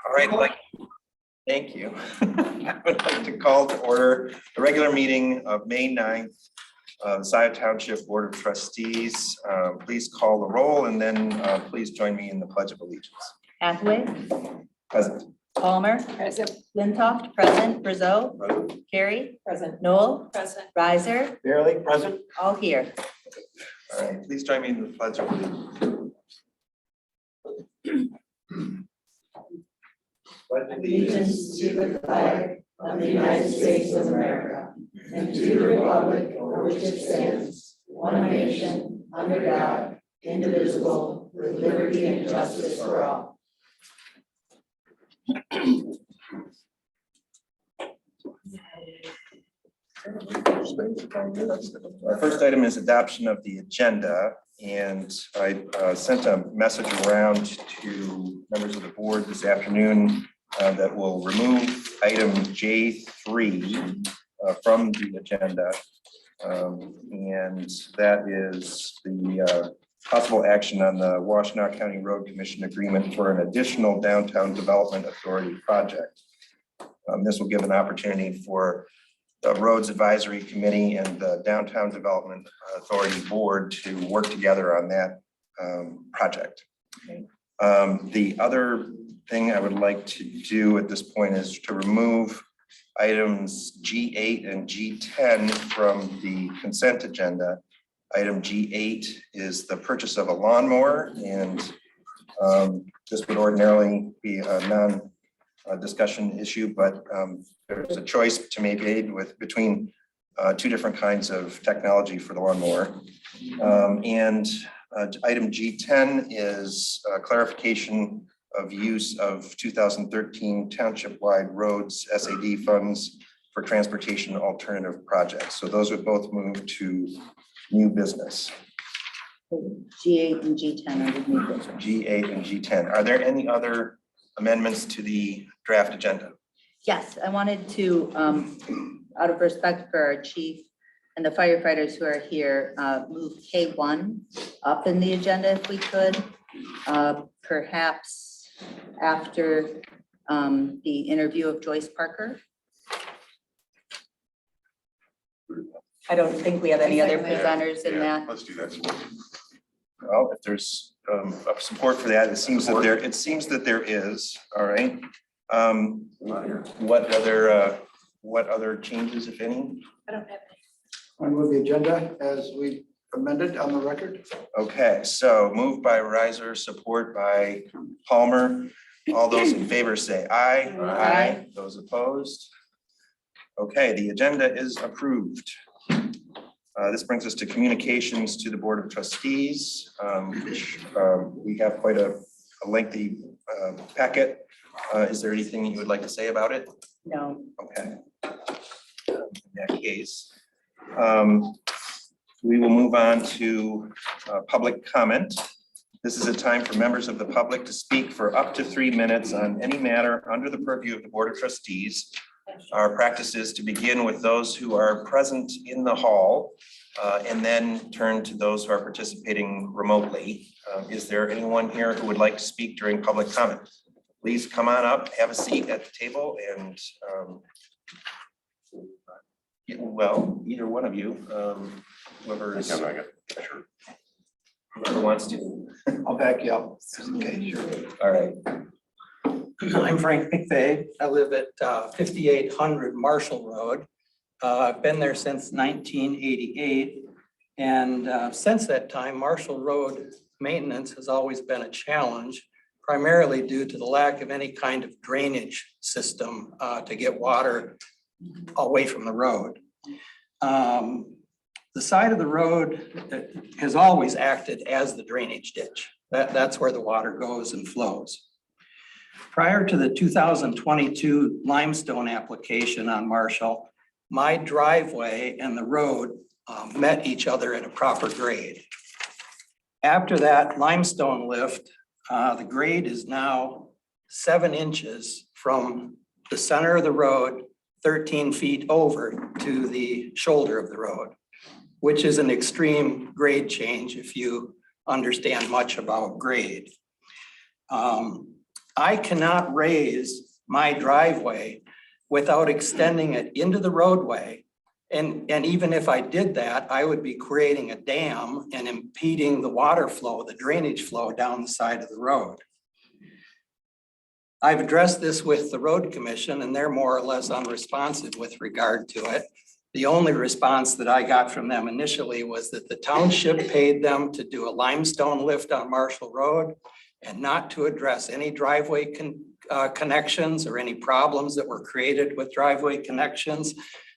All right, thank you. I would like to call to order the regular meeting of May 9th of the Scio Township Board of Trustees. Please call the roll and then please join me in the Pledge of Allegiance. Hathaway. Present. Palmer. Present. Flintoft. Present. Brazeau. Present. Carey. Present. Noel. Present. Riser. Barely present. All here. All right, please join me in the Pledge of Allegiance. Allegiance to the flag of the United States of America and to the republic for which it stands, one nation, under God, indivisible, with liberty and justice for all. Our first item is adoption of the agenda, and I sent a message around to members of the board this afternoon that will remove item J3 from the agenda. And that is the possible action on the Washtenaw County Road Commission agreement for an additional downtown development authority project. This will give an opportunity for the Roads Advisory Committee and the Downtown Development Authority Board to work together on that project. The other thing I would like to do at this point is to remove items G8 and G10 from the consent agenda. Item G8 is the purchase of a lawnmower, and this would ordinarily be a non-discussion issue, but there's a choice to be made between two different kinds of technology for the lawnmower. And item G10 is clarification of use of 2013 township-wide roads SAD funds for transportation alternative projects. So those would both move to new business. G8 and G10 are new business. G8 and G10. Are there any other amendments to the draft agenda? Yes, I wanted to, out of respect for our chief and the firefighters who are here, move K1 up in the agenda if we could, perhaps after the interview of Joyce Parker. I don't think we have any other presenters in that. Let's do that. Well, if there's support for that, it seems that there is. All right. What other changes, if any? I don't have I move the agenda as we amended on the record. Okay, so moved by Riser, support by Palmer. All those in favor say aye. Aye. Those opposed? Okay, the agenda is approved. This brings us to communications to the Board of Trustees, which we have quite a lengthy packet. Is there anything you would like to say about it? No. Okay. In that case, we will move on to public comment. This is a time for members of the public to speak for up to 3 minutes on any matter under the purview of the Board of Trustees. Our practice is to begin with those who are present in the hall and then turn to those who are participating remotely. Is there anyone here who would like to speak during public comment? Please come on up, have a seat at the table, and well, either one of you, whoever wants to. I'll back you up. Okay, sure. All right. I'm Frank McVeigh. I live at 5800 Marshall Road. I've been there since 1988. And since that time, Marshall Road maintenance has always been a challenge, primarily due to the lack of any kind of drainage system to get water away from the road. The side of the road has always acted as the drainage ditch. That's where the water goes and flows. Prior to the 2022 limestone application on Marshall, my driveway and the road met each other at a proper grade. After that limestone lift, the grade is now 7 inches from the center of the road, 13 feet over to the shoulder of the road, which is an extreme grade change if you understand much about grade. I cannot raise my driveway without extending it into the roadway. And even if I did that, I would be creating a dam and impeding the water flow, the drainage flow down the side of the road. I've addressed this with the road commission and they're more or less unresponsive with regard to it. The only response that I got from them initially was that the township paid them to do a limestone lift on Marshall Road and not to address any driveway connections or any problems that were created with driveway connections.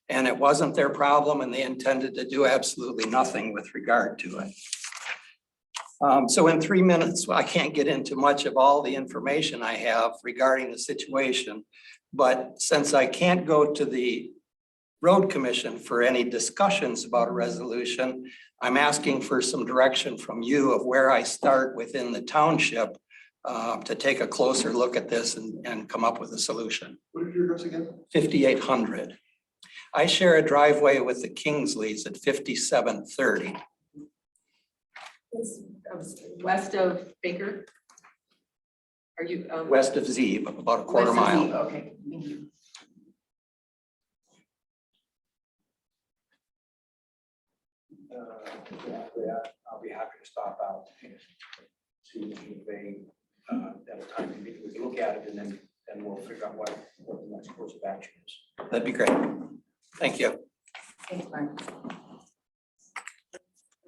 And it wasn't their problem and they intended to do absolutely nothing with regard to it. So in 3 minutes, I can't get into much of all the information I have regarding the situation. But since I can't go to the road commission for any discussions about a resolution, I'm asking for some direction from you of where I start within the township to take a closer look at this and come up with a solution. What is your address again? 5800. I share a driveway with the Kingsleys at 5730. It's west of Baker? Are you? West of Zeeb, about a quarter west of mile. Zeeb, okay, thank you. I'll be happy to stop out and see if they, at a time, we can look at it and then we'll figure out what the next course of action is. That'd be great. Thank you. Thanks, Mark.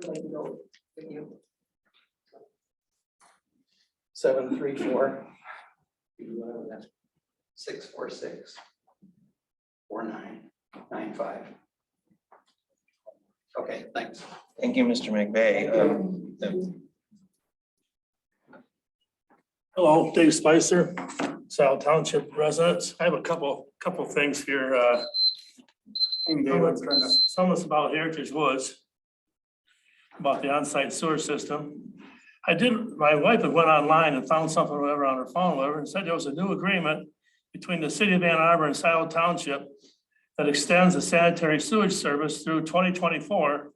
I'd like to go with you. 734. 646. 4995. Okay, thanks. Thank you, Mr. McVeigh. Hello, Dave Spicer, Scio Township residents. I have a couple things here. Some is about Heritage Woods, about the on-site sewer system. My wife had went online and found something or whatever on her phone, or whatever, and said there was a new agreement between the city of Ann Arbor and Scio Township that extends the sanitary sewage service through 2024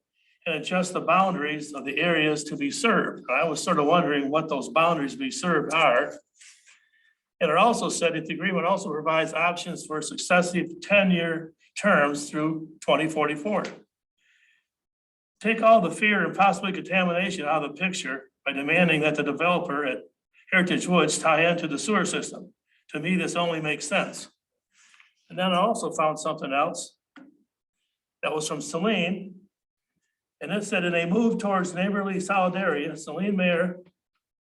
and adjusts the boundaries of the areas to be served. I was sort of wondering what those boundaries to be served are. And it also said that the agreement also provides options for successive 10-year terms through 2044. Take all the fear and possibly contamination out of the picture by demanding that the developer at Heritage Woods tie into the sewer system. To me, this only makes sense. And then I also found something else that was from Saline. And it said in a move towards neighborly solidarity, Saline Mayor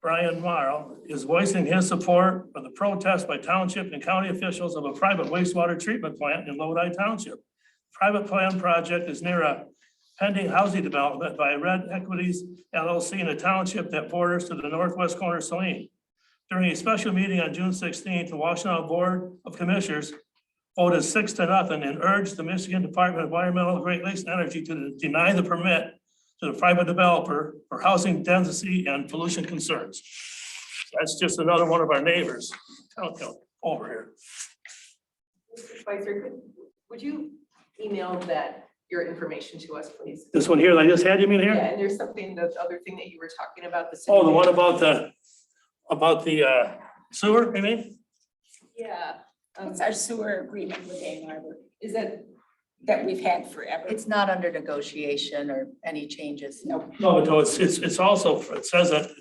Brian Morrow is voicing his support of the protest by township and county officials of a private wastewater treatment plant in Lodi Township. Private plan project is near a pending housing development by Red Equities LLC in a township that borders to the northwest corner of Saline. During a special meeting on June 16th, the Washtenaw Board of Commissioners voted 6-0 and urged the Michigan Department of Environmental, Great Lakes and Energy to deny the permit to the private developer for housing density and pollution concerns. That's just another one of our neighbors over here. Mr. Spicer, would you email your information to us, please? This one here that I just had, you mean Yeah, here? and there's something, the other thing that you were talking about, the. Oh, the one about the sewer, you mean? Yeah. What's our sewer agreement with Ann Arbor Is that, that we've had forever? It's not under negotiation or any changes. No. No, but it's also, it says that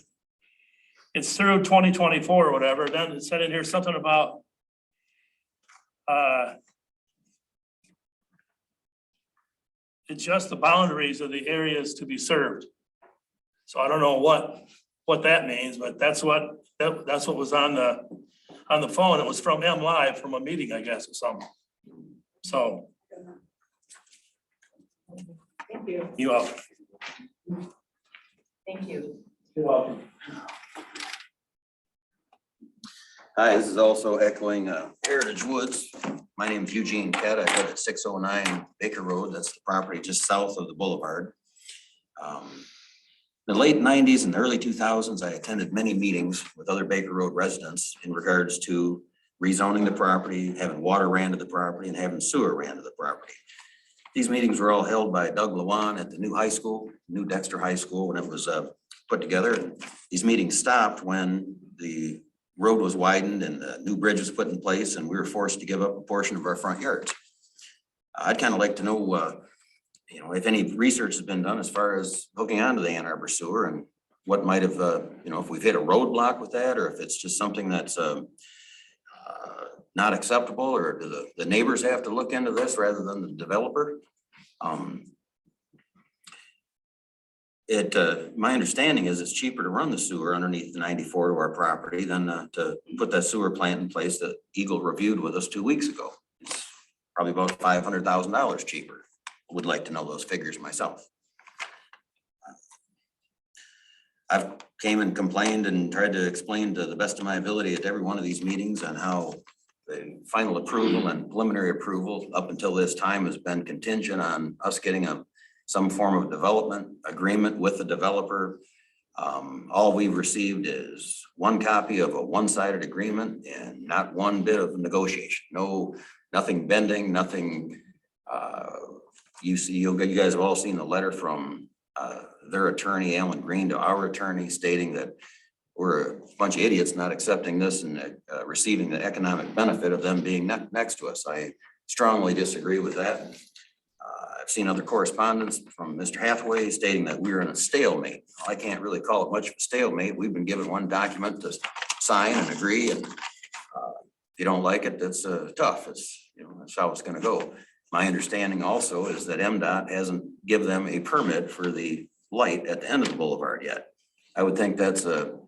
it's through 2024 or whatever. Then it said in here something about adjust the boundaries of the areas to be served. So I don't know what that means, but that's what was on the phone. It was from M Live from a meeting, I guess, or something. So thank you, you up. thank you. You're welcome. Hi, this is also echoing Heritage Woods. My name is Eugene Kett. I live at 609 Baker Road. That's the property just south of the boulevard. In the late 90s and early 2000s, I attended many meetings with other Baker Road residents in regards to rezoning the property, having water ran to the property, and having sewer ran to the property. These meetings were all held by Doug Lewan at the new high school, New Dexter High School, when it was put together. And these meetings stopped when the road was widened and the new bridge was put in place and we were forced to give up a portion of our front yards. I'd kind of like to know, if any research has been done as far as hooking onto the Ann Arbor sewer and what might have, if we've hit a roadblock with that, or if it's just something that's not acceptable, or do the neighbors have to look into this rather than the developer? My understanding is it's cheaper to run the sewer underneath the 94 to our property than to put that sewer plant in place that Eagle reviewed with us 2 weeks ago. It's probably about $500,000 cheaper. Would like to know those figures myself. I've came and complained and tried to explain to the best of my ability at every one of these meetings on how the final approval and preliminary approval up until this time has been contingent on us getting some form of development agreement with the developer. All we've received is one copy of a one-sided agreement and not one bit of negotiation. Nothing bending, nothing. You guys have all seen the letter from their attorney, Alan Green, to our attorney stating that we're a bunch of idiots not accepting this and receiving the economic benefit of them being next to us. I strongly disagree with that. I've seen other correspondence from Mr. Hathaway stating that we're in a stalemate. I can't really call it much of a stalemate. We've been given one document to sign and agree, and if you don't like it, that's tough. That's how it's gonna go. My understanding also is that MDOT hasn't given them a permit for the light at the end of the boulevard yet. I would think that's a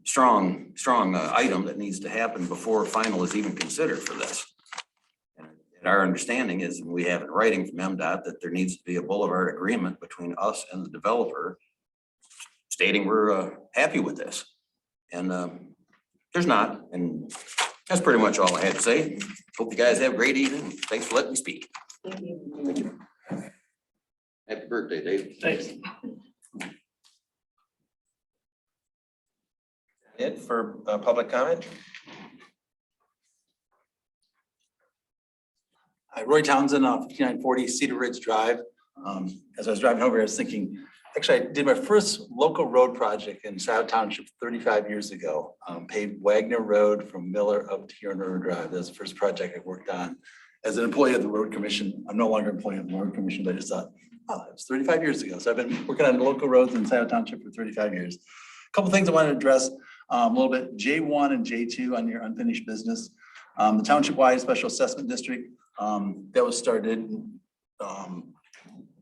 strong item that needs to happen before final is even considered for this. And our understanding is, and we have in writing from MDOT, that there needs to be a boulevard agreement between us and the developer stating we're happy with this. And there's not, and that's pretty much all I had to say. Hope you guys have a great evening. Thanks for letting me speak. Thank you. Thank you. Happy birthday, Dave. Thanks. It for public comment? Hi, Roy Townsend off 5940 Cedar Ridge Drive. As I was driving over, I was thinking, actually, I did my first local road project in Scio Township 35 years ago. Paved Wagner Road from Miller up to River Drive. That's the first project I worked on as an employee of the road commission. I'm no longer employee of the road commission, but I just thought, oh, it was 35 years ago. So I've been working on local roads in Scio Township for 35 years. A couple things I want to address a little bit. J1 and J2 on your unfinished business. The township-wide special assessment district that was started.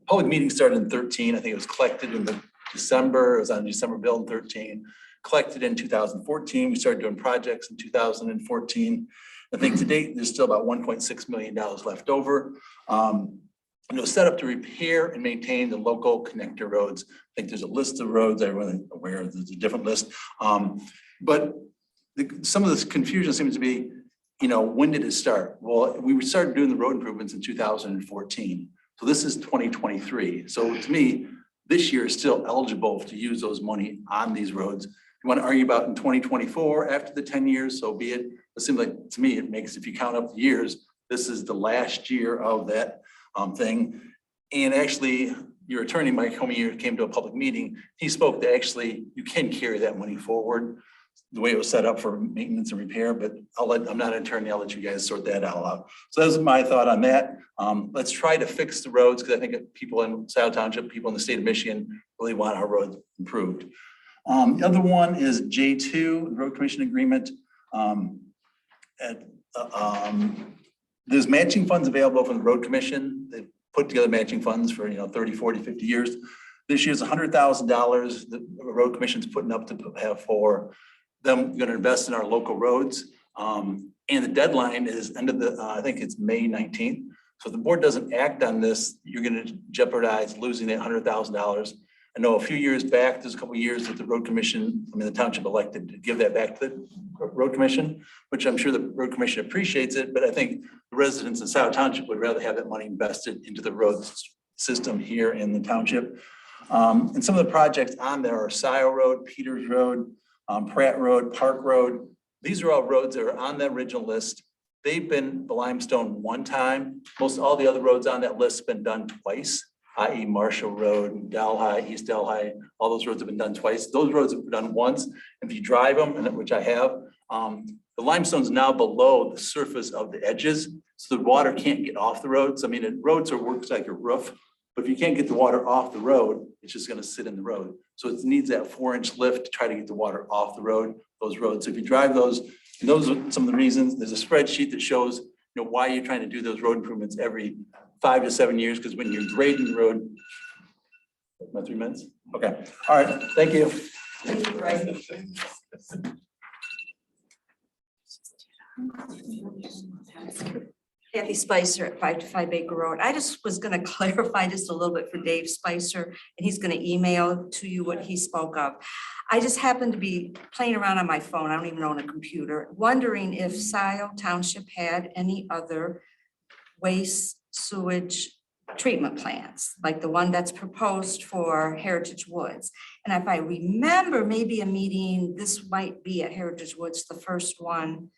Public meeting started in 13. I think it was collected in December. It was on December bill in 13. Collected in 2014. We started doing projects in 2014. I think to date, there's still about $1.6 million left over. Set up to repair and maintain the local connector roads. I think there's a list of roads. Everyone aware there's a different list. But some of this confusion seems to be, when did it start? Well, we started doing the road improvements in 2014. So this is 2023. So to me, this year is still eligible to use those money on these roads. You want to argue about in 2024 after the 10 years, so be it. It seems like to me, it makes, if you count up the years, this is the last year of that thing. And actually, your attorney, Mike Homey, came to a public meeting. He spoke that actually you can carry that money forward the way it was set up for maintenance and repair, but I'm not an attorney. I'll let you guys sort that all out. So that's my thought on that. Let's try to fix the roads because I think people in Scio Township, people in the state of Michigan really want our roads improved. The other one is J2, Road Commission Agreement. There's matching funds available from the Road Commission. They put together matching funds for 30, 40, 50 years. This year's $100,000 the Road Commission's putting up to have for them going to invest in our local roads. And the deadline is end of I think it's May 19th. So if the board doesn't act on this, you're going to jeopardize losing that $100,000. I know a few years back, there's a couple of years that the Road Commission, the township elected to give that back to the Road Commission, which I'm sure the Road Commission appreciates it, but I think the residents in Scio Township would rather have that money invested into the road system here in the township. And some of the projects on there are Scio Road, Peters Road, Pratt Road, Park Road. These are all roads that are on the original list. They've been limestone one time. Most all the other roads on that list have been done twice, i.e. Marshall Road, Delhi, East Delhi, all those roads have been done twice. Those roads have been done once. If you drive them, and which I have, The limestone's now below the surface of the edges, so the water can't get off the roads. I mean, roads works like a roof, but if you can't get the water off the road, it's just gonna sit in the road. So it needs that 4-inch lift to try to get the water off the road, those roads. So if you drive those, and those are some of the reasons. There's a spreadsheet that shows, why you're trying to do those road improvements every 5 to 7 years, because when you're grading the road. My 3 minutes? Okay, all right, thank you. Thank you, Brian. Kathy Spicer at 525 Acre Road. I just was going to clarify just a little bit for Dave Spicer, and he's going to email to you what he spoke of. I just happened to be playing around on my phone, I don't even own a computer, wondering if Scio Township had any other waste sewage treatment plants, like the one that's proposed for Heritage Woods. And if I remember, maybe a meeting, this might be at Heritage Woods, the first one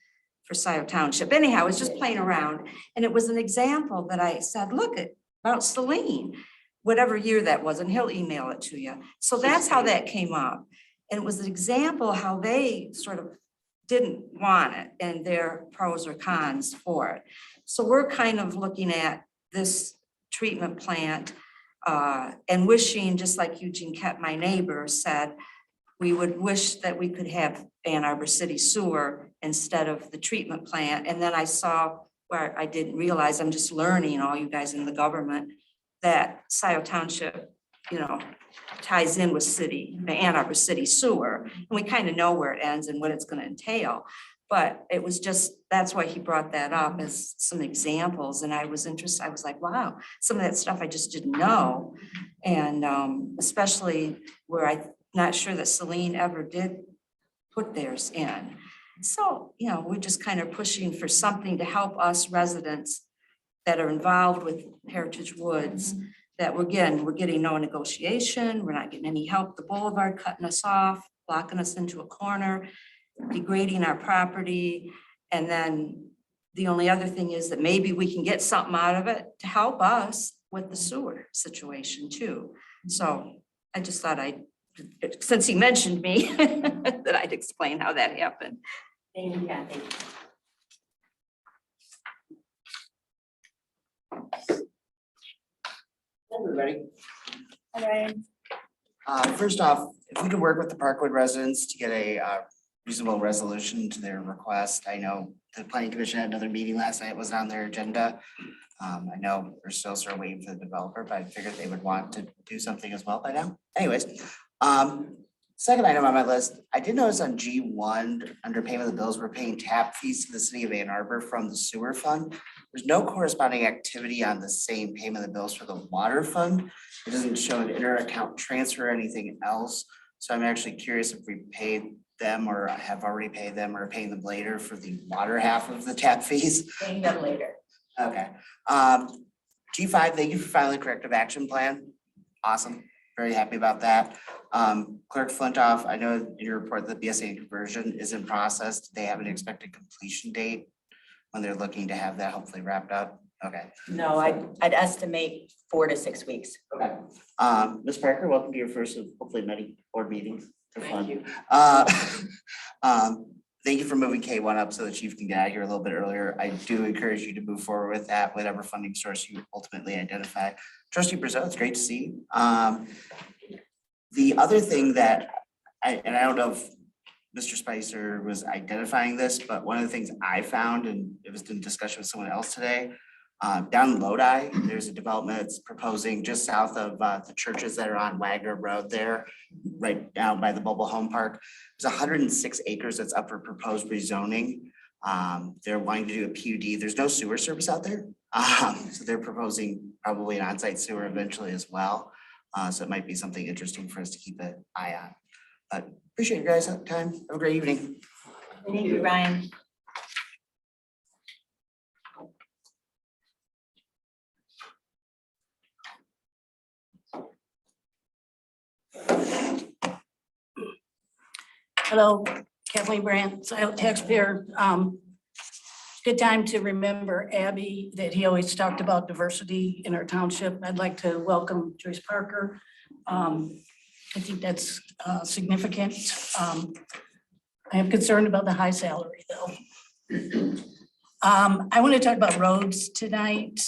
for Scio Township. Anyhow, I was just playing around, and it was an example that I said, look at Mount Celine, whatever year that was, and he'll email it to you. So that's how that came up. And it was an example how they sort of didn't want it and their pros or cons for it. So we're kind of looking at this treatment plant and wishing, just like Eugene Kett, my neighbor, said, we would wish that we could have Ann Arbor City Sewer instead of the treatment plant. And then I saw where I didn't realize, I'm just learning, all you guys in the government, that Scio Township, ties in with the Ann Arbor City Sewer. And we kind of know where it ends and what it's going to entail. But it was just, that's why he brought that up as some examples. And I was interested, I was like, wow, some of that stuff I just didn't know. And especially where I'm not sure that Celine ever did put theirs in. So, we're just kind of pushing for something to help us residents that are involved with Heritage Woods, that we're getting no negotiation, we're not getting any help. The boulevard cutting us off, blocking us into a corner, degrading our property. And then the only other thing is that maybe we can get something out of it to help us with the sewer situation too. So I just thought since he mentioned me, that I'd explain how that happened. Thank you, Kathy. Everybody. All right. First off, if we could work with the Parkwood residents to get a reasonable resolution to their request. I know the planning commission had another meeting last night, it was on their agenda. I know we're still sort of waiting for the developer, but I figured they would want to do something as well by now. Anyways, second item on my list, I did notice on G1, under payment of the bills, we're paying tap fees to the city of Ann Arbor from the sewer fund. There's no corresponding activity on the same payment of the bills for the water fund. It doesn't show an inter-account transfer or anything else. So I'm actually curious if we paid them or have already paid them or paying them later for the water half of the tap fees. Paying them later. Okay. G5, thank you for filing the corrective action plan. Awesome. Very happy about that. Clerk Flintoff, I know in your report that BSA conversion is in process. Do they have an expected completion date when they're looking to have that hopefully wrapped up? Okay. No, I'd estimate 4 to 6 weeks. Okay. Ms. Parker, welcome to your first of hopefully many board meetings. They're fun. Thank you for moving K1 up so the chief can get out here a little bit earlier. I do encourage you to move forward with that, whatever funding source you ultimately identify. Trustee Brazeau, it's great to see you. The other thing that I don't know if Mr. Spicer was identifying this, but one of the things I found, and it was in discussion with someone else today, down in Lodi, there's a development that's proposing just south of the churches that are on Wagner Road there, right down by the mobile home park. There's 106 acres that's up for proposed rezoning. They're wanting to do a PUD. There's no sewer service out there. So they're proposing probably an on-site sewer eventually as well. So it might be something interesting for us to keep an eye on. But appreciate you guys' time. Have a great evening. Thank you, Ryan. Hello, Kathleen Brandt, Scio taxpayer. Good time to remember Abby, that he always talked about diversity in our township. I'd like to welcome Joyce Parker. I think that's significant. I am concerned about the high salary, though. I want to talk about roads tonight.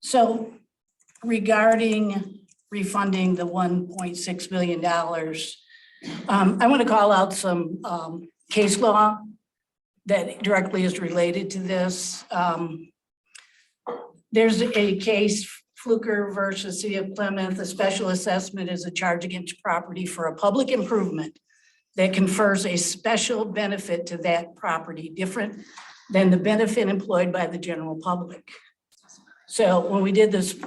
So regarding refunding the $1.6 million, I want to call out some case law that directly is related to this. There's a case, Fluker versus City of Plymouth. A special assessment is a charge against property for a public improvement that confers a special benefit to that property, different than the benefit employed by the general public. So when we did this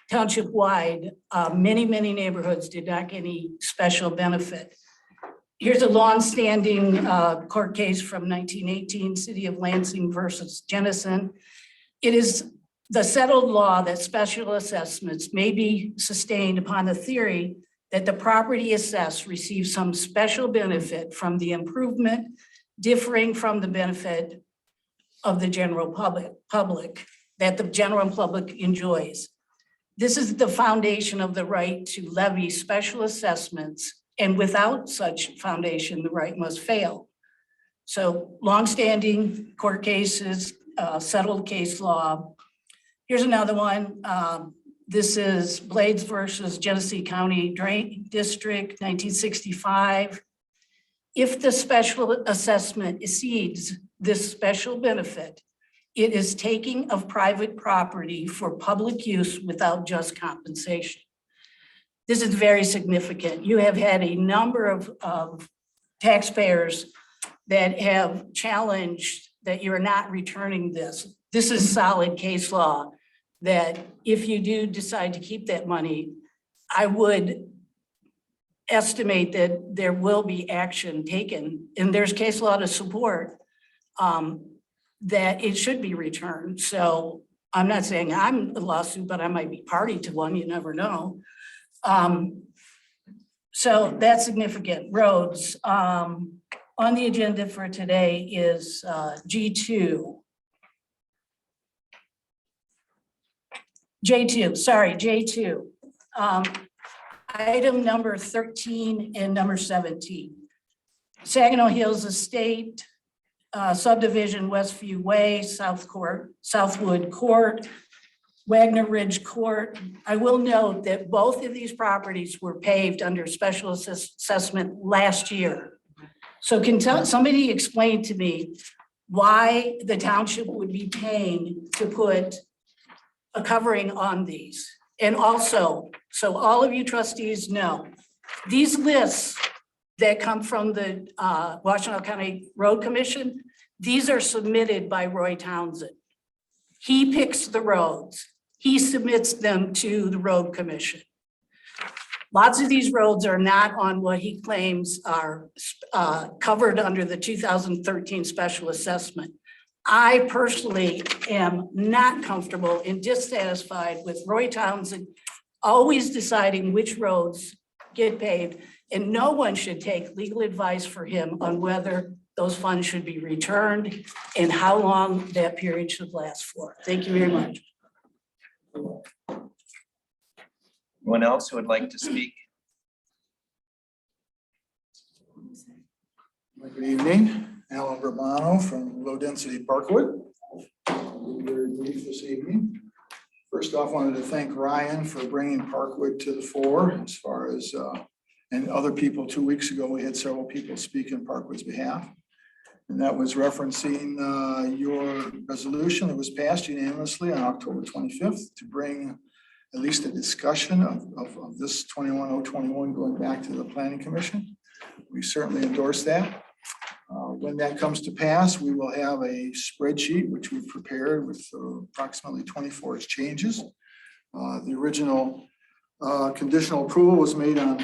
township-wide, many neighborhoods did not get any special benefit. Here's a longstanding court case from 1918, City of Lansing versus Jennison. It is the settled law that special assessments may be sustained upon the theory that the property assessed receives some special benefit from the improvement differing from the benefit of the general public that the general public enjoys. This is the foundation of the right to levy special assessments, and without such foundation, the right must fail. So longstanding court cases, settled case law. Here's another one. This is Blades versus Genesee County Drain District, 1965. If the special assessment exceeds this special benefit, it is taking of private property for public use without just compensation. This is very significant. You have had a number of taxpayers that have challenged that you're not returning this. This is solid case law that if you do decide to keep that money, I would estimate that there will be action taken, and there's case law to support that it should be returned. So I'm not saying I'm a lawsuit, but I might be party to one, you never know. So that's significant. Roads. On the agenda for today is J2, sorry, J2. Item number 13 and number 17. Saginaw Hills Estate, subdivision Westview Way, Southwood Court, Wagner Ridge Court. I will note that both of these properties were paved under special assessment last year. So can somebody explain to me why the township would be paying to put a covering on these? And also, so all of you trustees know, these lists that come from the Washtenaw County Road Commission, these are submitted by Roy Townsend. He picks the roads. He submits them to the Road Commission. Lots of these roads are not on what he claims are covered under the 2013 special assessment. I personally am not comfortable and dissatisfied with Roy Townsend always deciding which roads get paved, and no one should take legal advice for him on whether those funds should be returned and how long that period should last for. Thank you very much. Anyone else who would like to speak? Good evening, Alan Romano from Low Density Parkwood. I'll be very brief this evening. First off, wanted to thank Ryan for bringing Parkwood to the fore as far as, and other people 2 weeks ago, we had several people speak in Parkwood's behalf. And that was referencing your resolution that was passed unanimously on October 25th to bring at least a discussion of this 21021 going back to the Planning Commission. We certainly endorse that. When that comes to pass, we will have a spreadsheet which we've prepared with approximately 24 changes. The original conditional approval was made on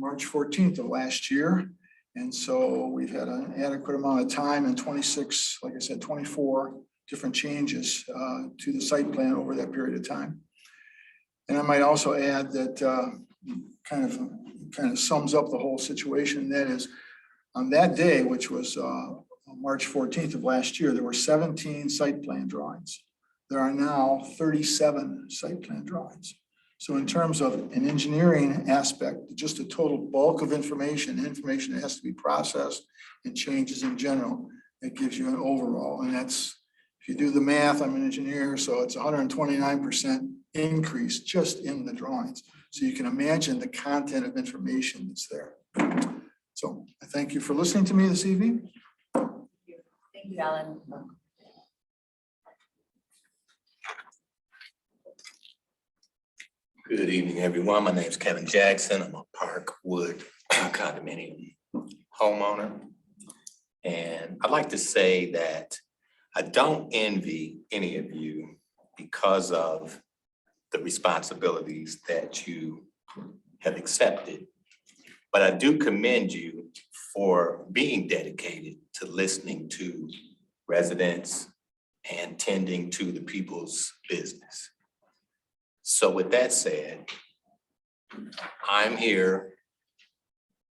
March 14th of last year. And so we've had an adequate amount of time and 26, like I said, 24 different changes to the site plan over that period of time. And I might also add that kind of sums up the whole situation. And that is on that day, which was March 14th of last year, there were 17 site plan drawings. There are now 37 site plan drawings. So in terms of an engineering aspect, just a total bulk of information that has to be processed and changes in general, it gives you an overall. And that's, if you do the math, I'm an engineer, so it's 129% increase just in the drawings. So you can imagine the content of information that's there. So I thank you for listening to me this evening. Thank you, Alan. Good evening, everyone. My name is Kevin Jackson. I'm a Parkwood condominium homeowner. And I'd like to say that I don't envy any of you because of the responsibilities that you have accepted. But I do commend you for being dedicated to listening to residents and tending to the people's business. So with that said, I'm here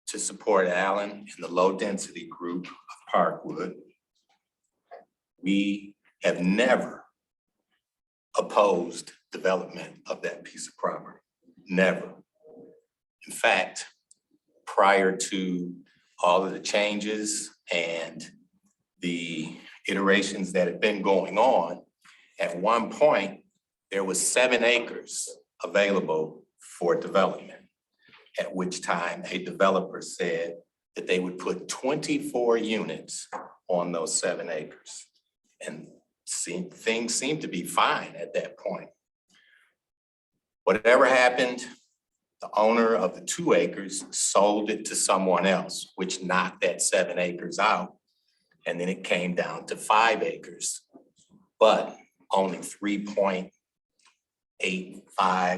to support Alan and the low density group of Parkwood. We have never opposed development of that piece of property, never. In fact, prior to all of the changes and the iterations that have been going on, at one point, there was 7 acres available for development, at which time a developer said that they would put 24 units on those 7 acres. And things seemed to be fine at that point. Whatever happened, the owner of the 2 acres sold it to someone else, which knocked that 7 acres out. And then it came down to 5 acres, but only 3.85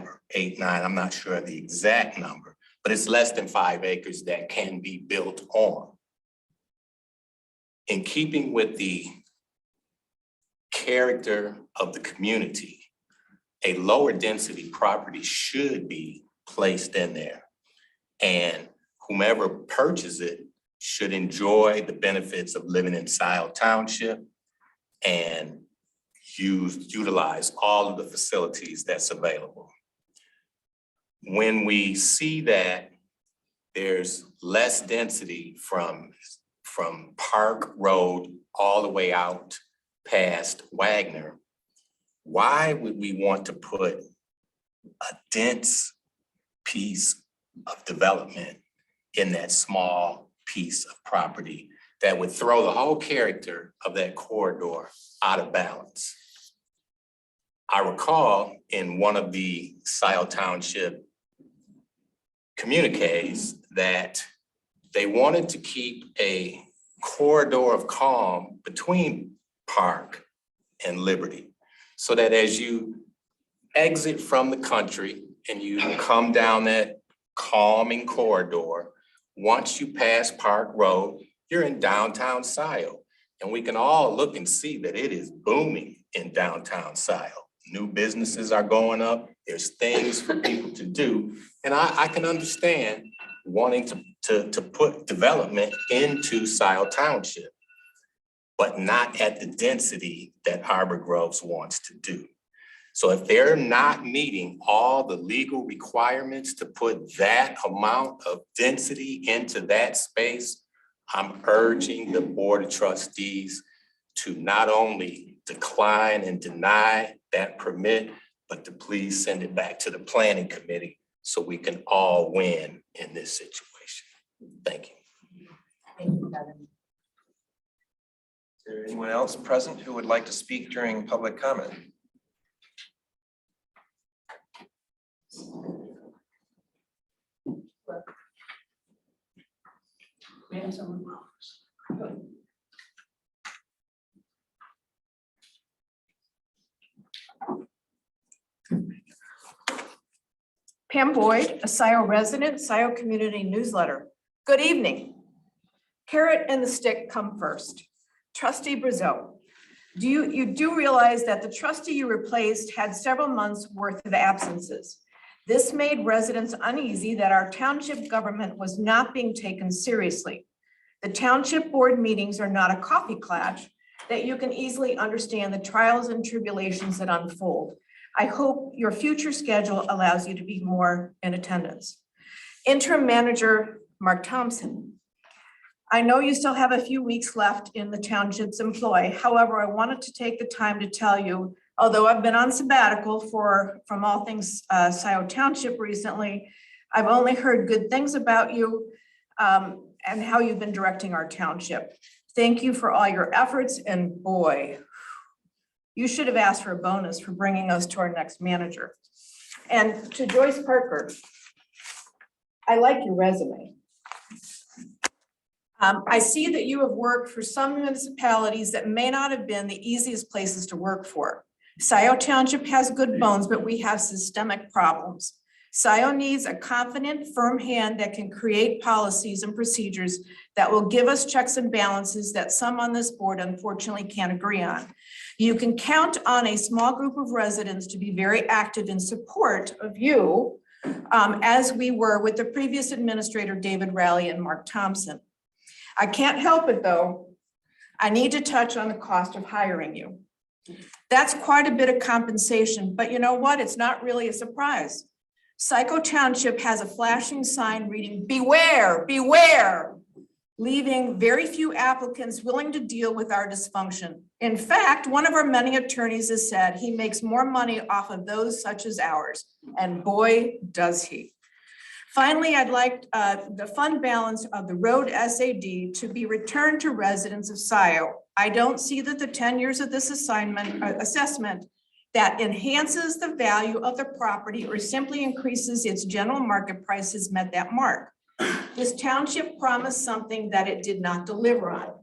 or 89, I'm not sure of the exact number, but it's less than 5 acres that can be built on. In keeping with the character of the community, a lower density property should be placed in there. And whomever purchases it should enjoy the benefits of living in Scio Township and utilize all of the facilities that's available. When we see that there's less density from Park Road all the way out past Wagner, why would we want to put a dense piece of development in that small piece of property that would throw the whole character of that corridor out of balance? I recall in one of the Scio Township communiques that they wanted to keep a corridor of calm between Park and Liberty, so that as you exit from the country and you come down that calming corridor, once you pass Park Road, you're in downtown Scio. And we can all look and see that it is booming in downtown Scio. New businesses are going up. There's things for people to do. And I can understand wanting to put development into Scio Township, but not at the density that Arbor Groves wants to do. So if they're not meeting all the legal requirements to put that amount of density into that space, I'm urging the Board of Trustees to not only decline and deny that permit, but to please send it back to the Planning Committee so we can all win in this situation. Thank you. Thank you, Kevin. Is there anyone else present who would like to speak during public comment? We have someone else. Pam Boyd, a Scio resident, Scio Community Newsletter. Good evening. Carrot and the stick come first. Trustee Brazeau, you do realize that the trustee you replaced had several months worth of absences. This made residents uneasy that our township government was not being taken seriously. The township board meetings are not a coffee klatch that you can easily understand the trials and tribulations that unfold. I hope your future schedule allows you to be more in attendance. Interim Manager Mark Thompson. I know you still have a few weeks left in the township's employ. However, I wanted to take the time to tell you, although I've been on sabbatical from all things Scio Township recently, I've only heard good things about you and how you've been directing our township. Thank you for all your efforts, and boy, you should have asked for a bonus for bringing us to our next manager. And to Joyce Parker, I like your resume. I see that you have worked for some municipalities that may not have been the easiest places to work for. Scio Township has good bones, but we have systemic problems. Scio needs a confident, firm hand that can create policies and procedures that will give us checks and balances that some on this board unfortunately can't agree on. You can count on a small group of residents to be very active in support of you, as we were with the previous administrator, David Rowley and Mark Thompson. I can't help it though. I need to touch on the cost of hiring you. That's quite a bit of compensation, but you know what? It's not really a surprise. Scio Township has a flashing sign reading, "Beware, beware," leaving very few applicants willing to deal with our dysfunction. In fact, one of our many attorneys has said he makes more money off of those such as ours, and boy, does he. Finally, I'd like the fund balance of the road SAD to be returned to residents of Scio. I don't see that the 10 years of this assessment that enhances the value of the property or simply increases its general market prices met that mark. This township promised something that it did not deliver on.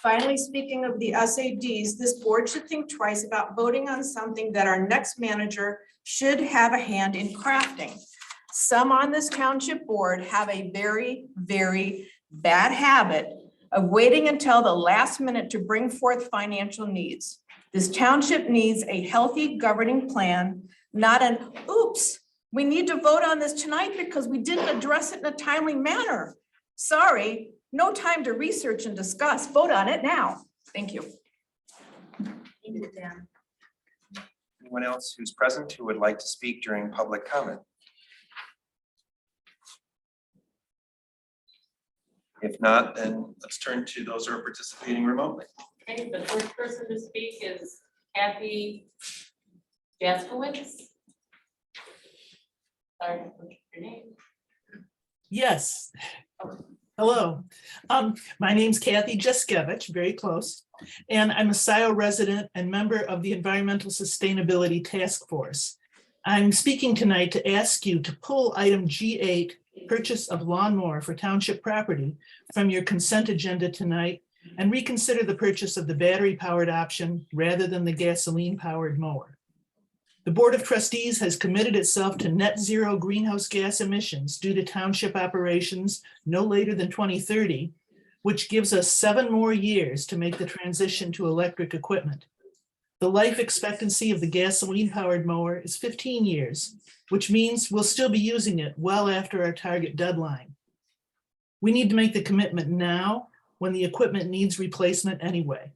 Finally, speaking of the SADs, this board should think twice about voting on something that our next manager should have a hand in crafting. Some on this township board have a very, very bad habit of waiting until the last minute to bring forth financial needs. This township needs a healthy governing plan, not an, oops, we need to vote on this tonight because we didn't address it in a timely manner. Sorry, no time to research and discuss. Vote on it now. Thank you. Thank you, Dan. Anyone else who's present who would like to speak during public comment? If not, then let's turn to those who are participating remotely. Okay, the first person to speak is Kathy Jaskowitz. Sorry, what's your name? Yes. Hello. My name's Kathy Jaskowitz, very close, and I'm a Scio resident and member of the Environmental Sustainability Task Force. I'm speaking tonight to ask you to pull item G8, purchase of lawnmower for township property, from your consent agenda tonight and reconsider the purchase of the battery-powered option rather than the gasoline-powered mower. The Board of Trustees has committed itself to net zero greenhouse gas emissions due to township operations no later than 2030, which gives us 7 more years to make the transition to electric equipment. The life expectancy of the gasoline-powered mower is 15 years, which means we'll still be using it well after our target deadline. We need to make the commitment now when the equipment needs replacement anyway.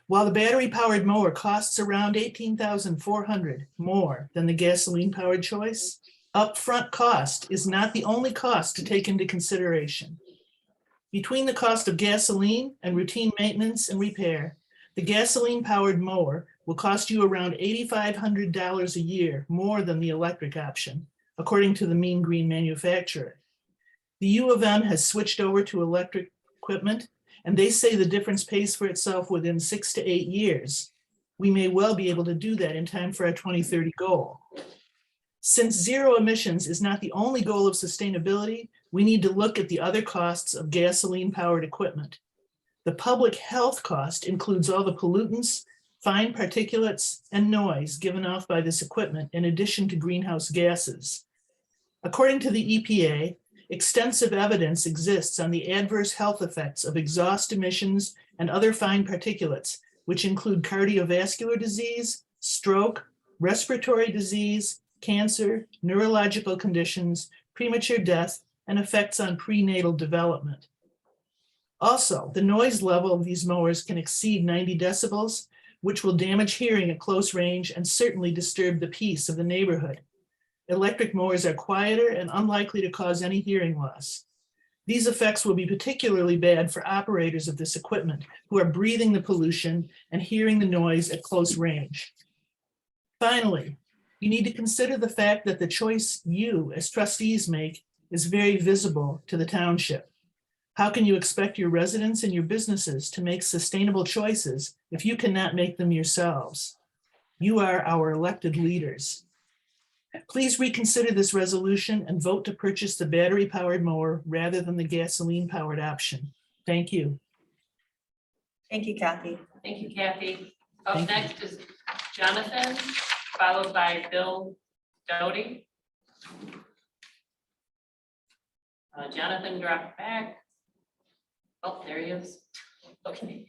While the battery-powered mower costs around $18,400 more than the gasoline-powered choice, upfront cost is not the only cost to take into consideration. Between the cost of gasoline and routine maintenance and repair, the gasoline-powered mower will cost you around $8,500 a year more than the electric option, according to the Mean Green manufacturer. The U of M has switched over to electric equipment, and they say the difference pays for itself within 6 to 8 years. We may well be able to do that in time for our 2030 goal. Since zero emissions is not the only goal of sustainability, we need to look at the other costs of gasoline-powered equipment. The public health cost includes all the pollutants, fine particulates, and noise given off by this equipment in addition to greenhouse gases. According to the EPA, extensive evidence exists on the adverse health effects of exhaust emissions and other fine particulates, which include cardiovascular disease, stroke, respiratory disease, cancer, neurological conditions, premature death, and effects on prenatal development. Also, the noise level of these mowers can exceed 90 decibels, which will damage hearing at close range and certainly disturb the peace of the neighborhood. Electric mowers are quieter and unlikely to cause any hearing loss. These effects will be particularly bad for operators of this equipment who are breathing the pollution and hearing the noise at close range. Finally, you need to consider the fact that the choice you as trustees make is very visible to the township. How can you expect your residents and your businesses to make sustainable choices if you cannot make them yourselves? You are our elected leaders. Please reconsider this resolution and vote to purchase the battery-powered mower rather than the gasoline-powered option. Thank you. Thank you, Kathy. Thank you, Kathy. Up Thank you. next is Jonathan, followed by Bill Doty. Jonathan dropped back. Oh, there he is. Okay.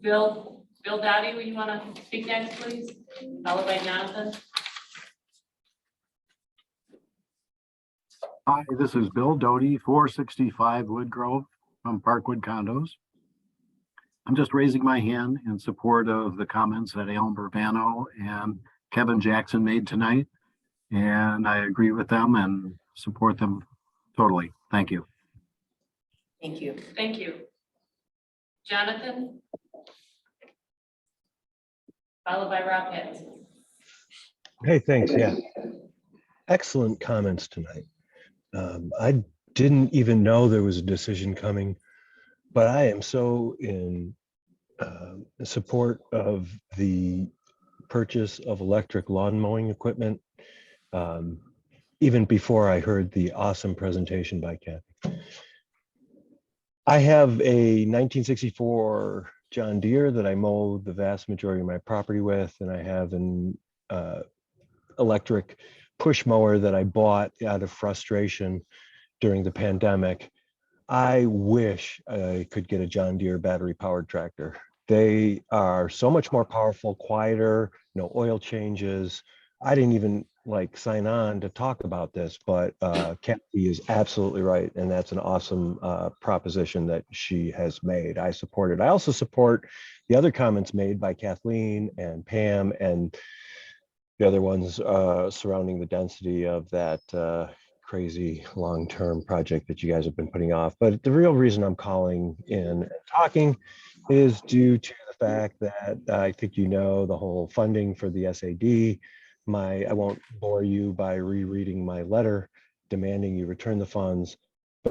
Bill Doty, will you want to speak next, please? Followed by Jonathan. Hi, this is Bill Doty, 465 Woodgrove from Parkwood Condos. I'm just raising my hand in support of the comments that Alan Burbano and Kevin Jackson made tonight. And I agree with them and support them totally. Thank you. Thank you. Thank you. Jonathan. Followed by Rob Pattinson. Hey, thanks. Yeah. Excellent comments tonight. I didn't even know there was a decision coming, but I am so in support of the purchase of electric lawn mowing equipment, even before I heard the awesome presentation by Kathy. I have a 1964 John Deere that I mow the vast majority of my property with, and I have an electric push mower that I bought out of frustration during the pandemic. I wish I could get a John Deere battery powered tractor. They are so much more powerful, quieter, no oil changes. I didn't even sign on to talk about this, but Kathy is absolutely right. And that's an awesome proposition that she has made. I support it. I also support the other comments made by Kathleen and Pam and the other ones surrounding the density of that crazy long-term project that you guys have been putting off. But the real reason I'm calling in and talking is due to the fact that I think you know the whole funding for the SAD. I won't bore you by rereading my letter demanding you return the funds.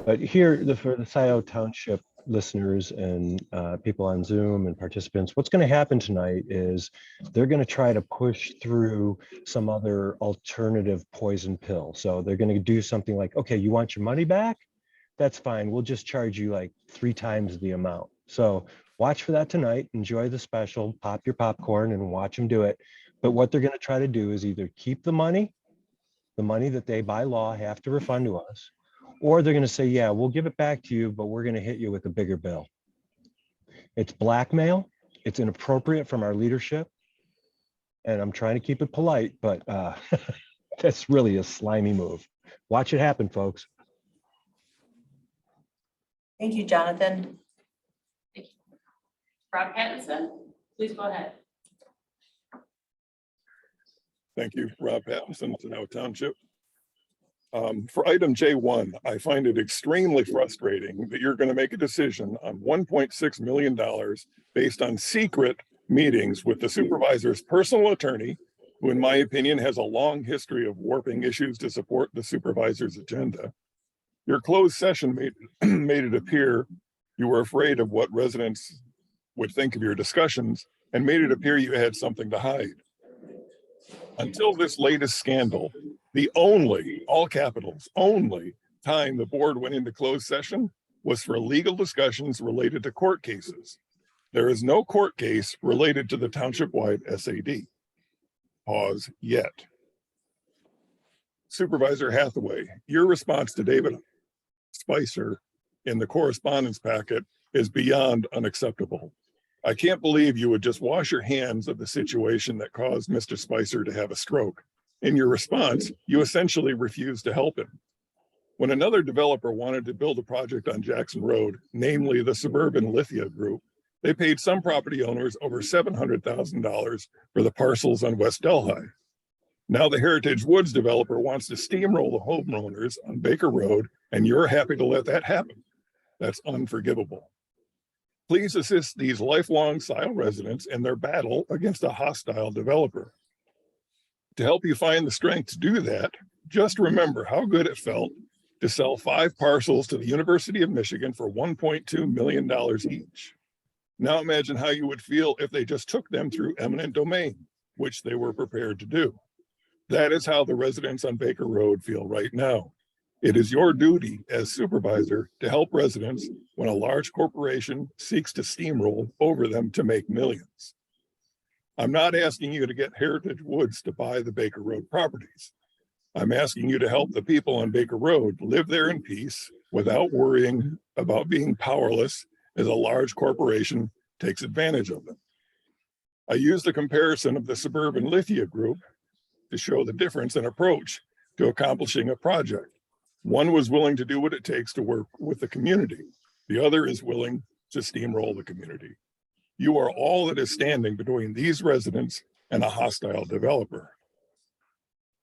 But here, for the Scio Township listeners and people on Zoom and participants, what's going to happen tonight is they're going to try to push through some other alternative poison pill. So they're going to do something like, okay, you want your money back? That's fine. We'll just charge you like 3 times the amount. So watch for that tonight. Enjoy the special, pop your popcorn and watch them do it. But what they're going to try to do is either keep the money that they by law have to refund to us, or they're going to say, yeah, we'll give it back to you, but we're going to hit you with a bigger bill. It's blackmail. It's inappropriate from our leadership. And I'm trying to keep it polite, but that's really a slimy move. Watch it happen, folks. Thank you, Jonathan. Rob Pattinson, please go ahead. Thank you, Rob Pattinson, Scio Township. For item J1, I find it extremely frustrating that you're going to make a decision on $1.6 million based on secret meetings with the supervisor's personal attorney, who in my opinion has a long history of warping issues to support the supervisor's agenda. Your closed session made it appear you were afraid of what residents would think of your discussions and made it appear you had something to hide. Until this latest scandal, the only, all capitals, only time the board went into closed session was for legal discussions related to court cases. There is no court case related to the township-wide SAD. Pause yet. Supervisor Hathaway, your response to David Spicer in the correspondence packet is beyond unacceptable. I can't believe you would just wash your hands of the situation that caused Mr. Spicer to have a stroke. In your response, you essentially refused to help him. When another developer wanted to build a project on Jackson Road, namely the Suburban Lithia Group, They paid some property owners over $700,000 for the parcels on West Delhi. Now the Heritage Woods developer wants to steamroll the homeowners on Baker Road, and you're happy to let that happen. That's unforgivable. Please assist these lifelong Scio residents in their battle against a hostile developer. To help you find the strength to do that, just remember how good it felt to sell 5 parcels to the University of Michigan for $1.2 million each. Now imagine how you would feel if they just took them through eminent domain, which they were prepared to do. That is how the residents on Baker Road feel right now. It is your duty as supervisor to help residents when a large corporation seeks to steamroll over them to make millions. I'm not asking you to get Heritage Woods to buy the Baker Road properties. I'm asking you to help the people on Baker Road live there in peace without worrying about being powerless as a large corporation takes advantage of them. I used the comparison of the suburban Lithia group to show the difference in approach to accomplishing a project. One was willing to do what it takes to work with the community. The other is willing to steamroll the community. You are all that is standing between these residents and a hostile developer.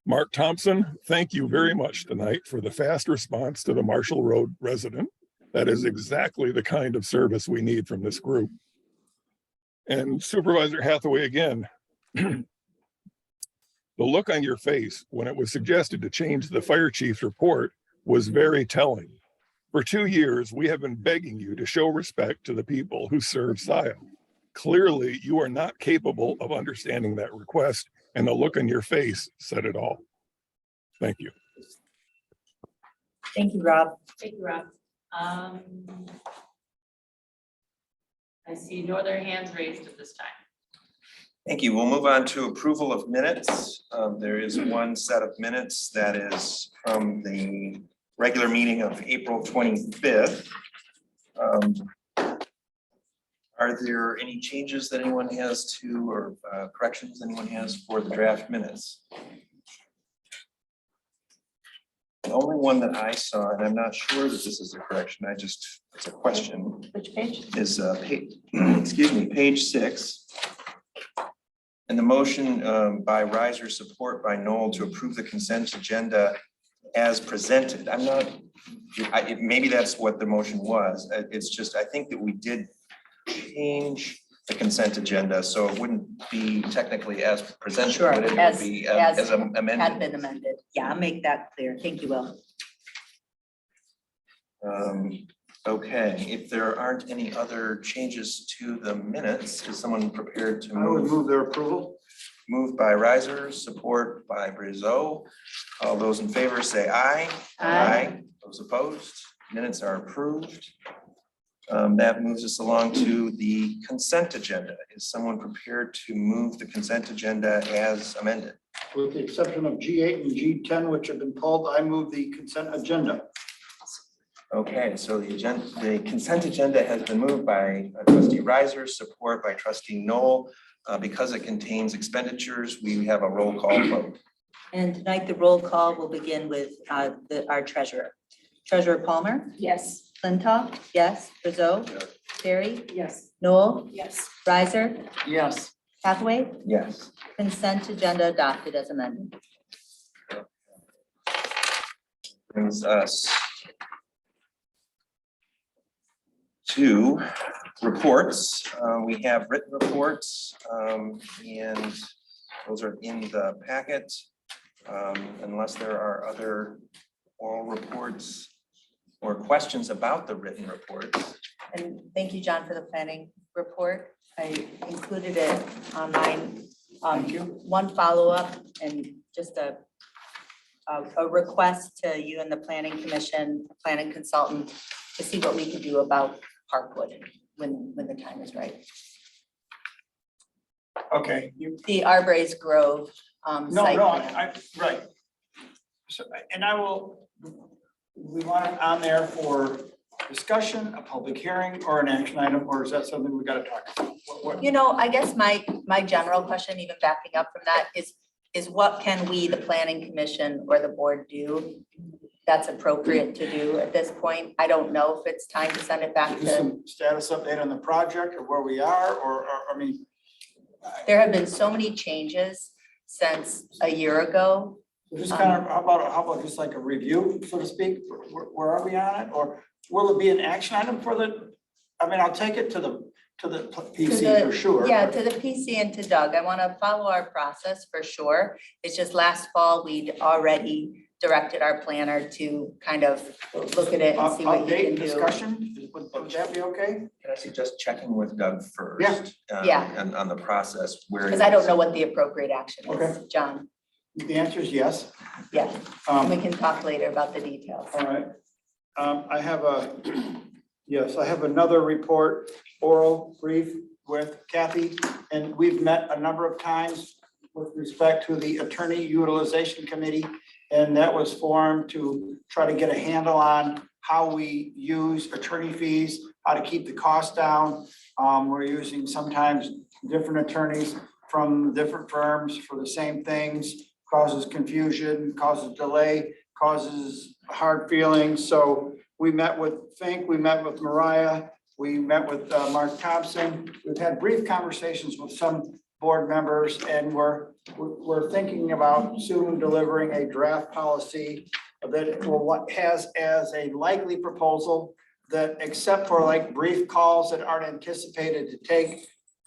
Mark Thompson, thank you very much tonight for the fast response to the Marshall Road resident. That is exactly the kind of service we need from this group. And Supervisor Hathaway, again, the look on your face when it was suggested to change the fire chief's report was very telling. For 2 years, we have been begging you to show respect to the people who serve Scio. Clearly, you are not capable of understanding that request, and the look on your face said it all. Thank you. Thank you, Rob. Thank you, Rob. I see no other hands raised at this time. Thank you. We'll move on to approval of minutes. There is one set of minutes that is from the regular meeting of April 25th. Are there any changes that anyone has to, or corrections anyone has for the draft minutes? The only one that I saw, and I'm not sure that this is a correction, it's a question. Which page? Is page 6. And the motion by Riser, support by Knoll to approve the consent agenda as presented. I'm not, maybe that's what the motion was. It's just, I think that we did change the consent agenda, so it wouldn't be technically as presented, Sure, but it as would be had amended. been amended. Yeah, I'll make that clear. Thank you, Will. Okay, if there aren't any other changes to the minutes, is someone prepared to I would move? move their approval. Moved by Riser, support by Brizo. All those in favor say aye. Aye. Those opposed, minutes are approved. That moves us along to the consent agenda. Is someone prepared to move the consent agenda as amended? With the exception of G8 and G10, which have been pulled, I move the consent agenda. Okay, so the consent agenda has been moved by trustee Riser, support by trustee Knoll. Because it contains expenditures, we have a roll call vote. And tonight, the roll call will begin with our treasurer. Treasurer Palmer? Yes. Flintoff? Yes. Brizo? Terry? Yes. Noel? Yes. Riser? Yes. Hathaway? Yes. Consent agenda adopted as amended. Brings us to reports. We have written reports, and those are in the packet. Unless there are other oral reports or questions about the written reports. And thank you, John, for the planning report. I included it online. One follow-up and just a request to you and the planning commission, planning consultant, to see what we can do about Parkwood when the time is right. Okay. The Arbor's Grove site plan. Right. So, and we want it on there for discussion, a public hearing, or an action item, or is that something we gotta talk about? What? You know, I guess my general question, even backing up from that, is what can we, the planning commission or the board, do that's appropriate to do at this point. I don't know if it's time to send it back Do to, some status update on the project or where we are, or, I mean, there have been so many changes since a year ago. just kind of, how about just like a review, so to speak? Where are we on it? Or will it be an action item for the, I mean, I'll take it to the PC for sure. Yeah, but- to the PC and to Doug. I want to follow our process for sure. It's just last fall, we'd already directed our planner to kind of look at it and see what he Update can do. discussion, would that be okay? Can I suggest checking with Doug first? Yeah. Yeah. And on the process where. Because I don't know what the appropriate action is, Okay. John. The answer is yes. Yeah, and we Um, can talk later about the details. all right. I have I have another report, oral brief with Kathy, and we've met a number of times with respect to the Attorney Utilization Committee. And that was formed to try to get a handle on how we use attorney fees, how to keep the cost down. We're using sometimes different attorneys from different firms for the same things, causes confusion, causes delay, causes hard feelings. So we met with Fink, we met with Mariah, we met with Mark Thompson. We've had brief conversations with some board members, and we're thinking about soon delivering a draft policy that will has as a likely proposal that, except for like brief calls that aren't anticipated to take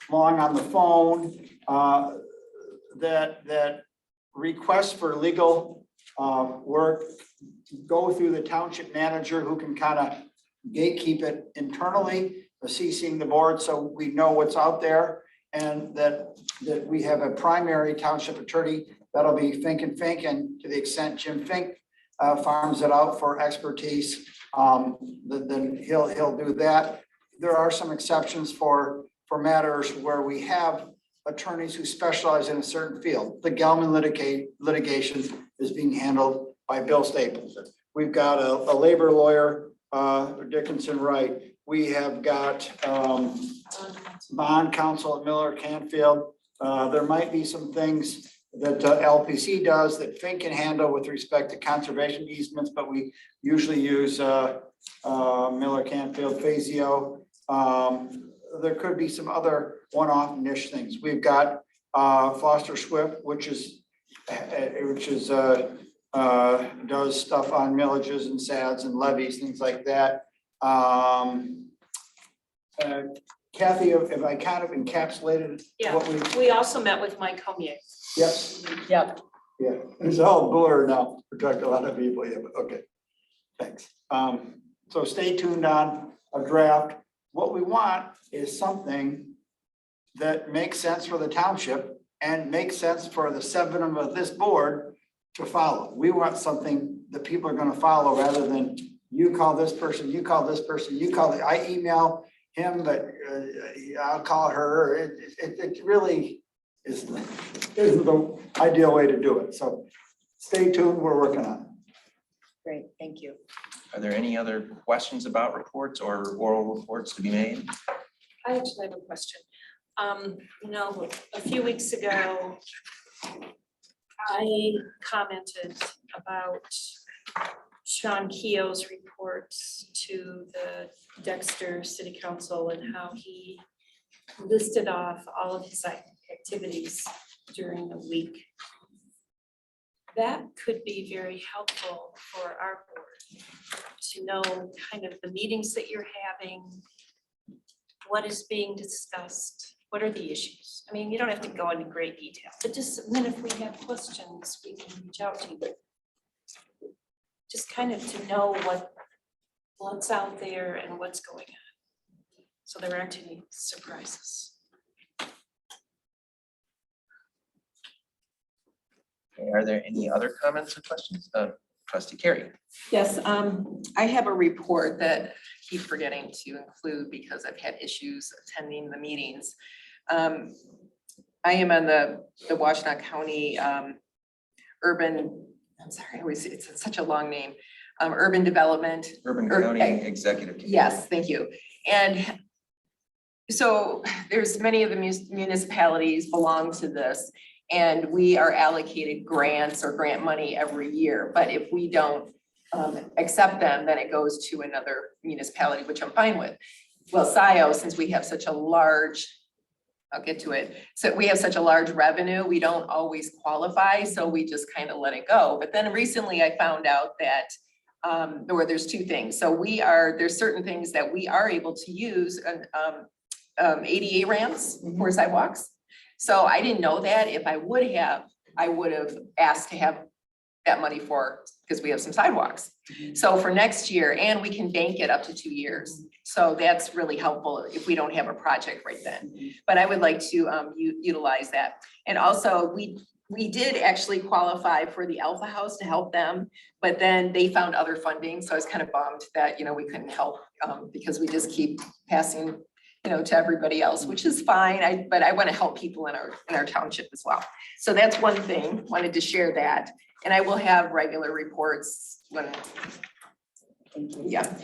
long on the phone, that requests for legal work go through the township manager, who can kind of gatekeep it internally, CCing the board so we know what's out there. And that we have a primary township attorney, that'll be Fink, and to the extent Jim Fink farms it out for expertise, then he'll do that. There are some exceptions for matters where we have attorneys who specialize in a certain field. The Gelman litigation is being handled by Bill Staples. We've got a labor lawyer, Dickinson Wright. We have got bond counsel at Miller Canfield. There might be some things that LPC does that Fink can handle with respect to conservation easements, but we usually use Miller Canfield, Scio. There could be some other one-off niche things. We've got Foster Swift, which does stuff on millages and SADs and levies, things like that. Kathy, if I kind of encapsulated what We also met with Mike Homier. Yes. Yep. Yeah, it's all blur now, protect a lot of people, yeah, but okay, thanks. So stay tuned on a draft. What we want is something that makes sense for the township and makes sense for the 7 of this board to follow. We want something that people are gonna follow, rather than you call this person, you call this person, I email him, but I'll call her. It really isn't the ideal way to do it. So stay tuned, we're working on it. Great, thank you. Are there any other questions about reports or oral reports to be made? I actually have a question. A few weeks ago, I commented about Sean Keogh's reports to the Dexter City Council and how he listed off all of his activities during the week. That could be very helpful for our board to know kind of the meetings that you're having, what is being discussed, what are the issues? I mean, you don't have to go into great detail, but just then if we have questions, we can reach out to you. Just kind of to know what's out there and what's going on. So there aren't any surprises. Okay, are there any other comments or questions? Trustee Carey. Yes, I have a report that I keep forgetting to include because I've had issues attending the meetings. I am on the Washtenaw County Urban, I'm sorry, it's such a long name, Urban Development. Urban County Executive Committee. Yes, thank you. And so there's many of the municipalities belong to this, and we are allocated grants or grant money every year. But if we don't accept them, then it goes to another municipality, which I'm fine with. Well, Scio, since we have such a large, I'll get to it, so we have such a large revenue, we don't always qualify, so we just kind of let it go. But then recently I found out that there's two things. So there's certain things that we are able to use, ADA ramps for sidewalks. So I didn't know that. If I would have asked to have that money because we have some sidewalks. So for next year, and we can bank it up to 2 years. So that's really helpful if we don't have a project right then. But I would like to utilize that. And also, we did actually qualify for the Alpha House to help them, but then they found other funding. So I was kind of bummed that, we couldn't help because we just keep passing, to everybody else, which is fine. But I want to help people in our township as well. So that's one thing, wanted to share that. And I will have regular reports when, yeah.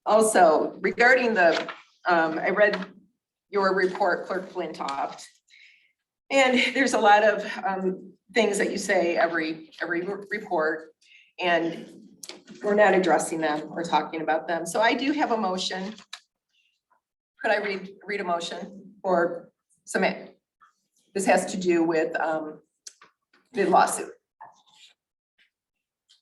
Also, regarding I read your report, Clerk Flintoff. And there's a lot of things that you say every report, and we're not addressing them or talking about them. So I do have a motion. Could I read a motion or submit? This has to do with the lawsuit.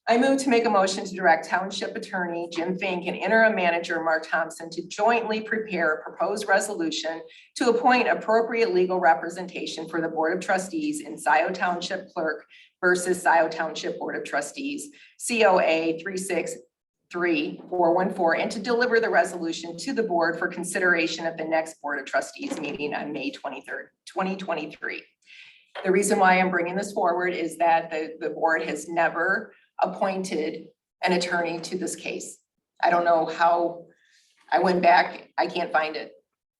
I move to make a motion to direct Township Attorney Jim Fink and Interim Manager Mark Thompson to jointly prepare a proposed resolution to appoint appropriate legal representation for the Board of Trustees in Scio Township Clerk versus Scio Township Board of Trustees, COA 363414, and to deliver the resolution to the board for consideration at the next Board of Trustees meeting on May 23rd, 2023. The reason why I'm bringing this forward is that the board has never appointed an attorney to this case. I don't know how, I went back, I can't find it.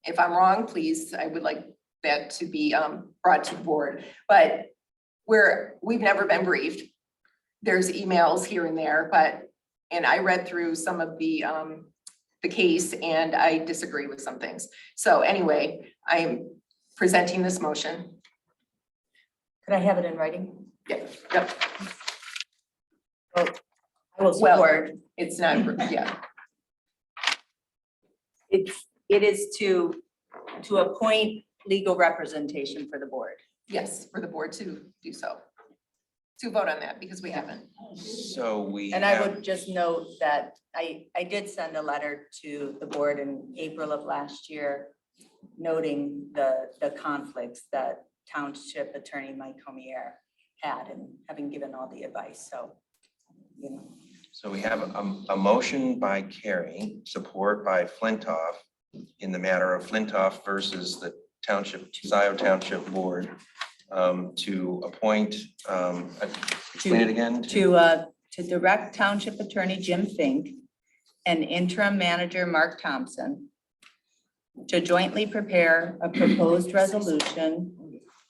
If I'm wrong, please, I would like that to be brought to the board. But we've never been briefed. There's emails here and there, and I read through some of the case and I disagree with some things. So anyway, I'm presenting this motion. Could I have it in writing? Yep. I will support. It's not, yeah. It is to appoint legal representation for the board. Yes, for the board to do so. To vote on that because we haven't. So And I would just note that I did send a letter to the board in April of last year, noting the conflicts that Township Attorney Mike Comier had and having given all the advice, so. So we have a motion by Carrie, support by Flintoff in the matter of Flintoff versus the Scio Township Board to appoint, explain it again. To direct Township Attorney Jim Fink and Interim Manager Mark Thompson to jointly prepare a proposed resolution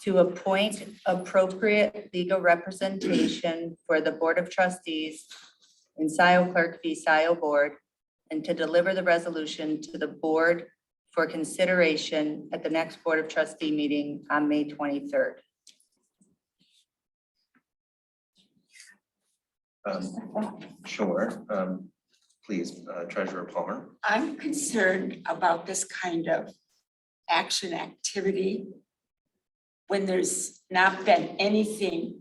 to appoint appropriate legal representation for the Board of Trustees in Scio Clerk v. Scio Board, and to deliver the resolution to the board for consideration at the next Board of Trustee meeting on May 23rd. Sure. Please, Treasurer Palmer. I'm concerned about this kind of action activity when there's not been anything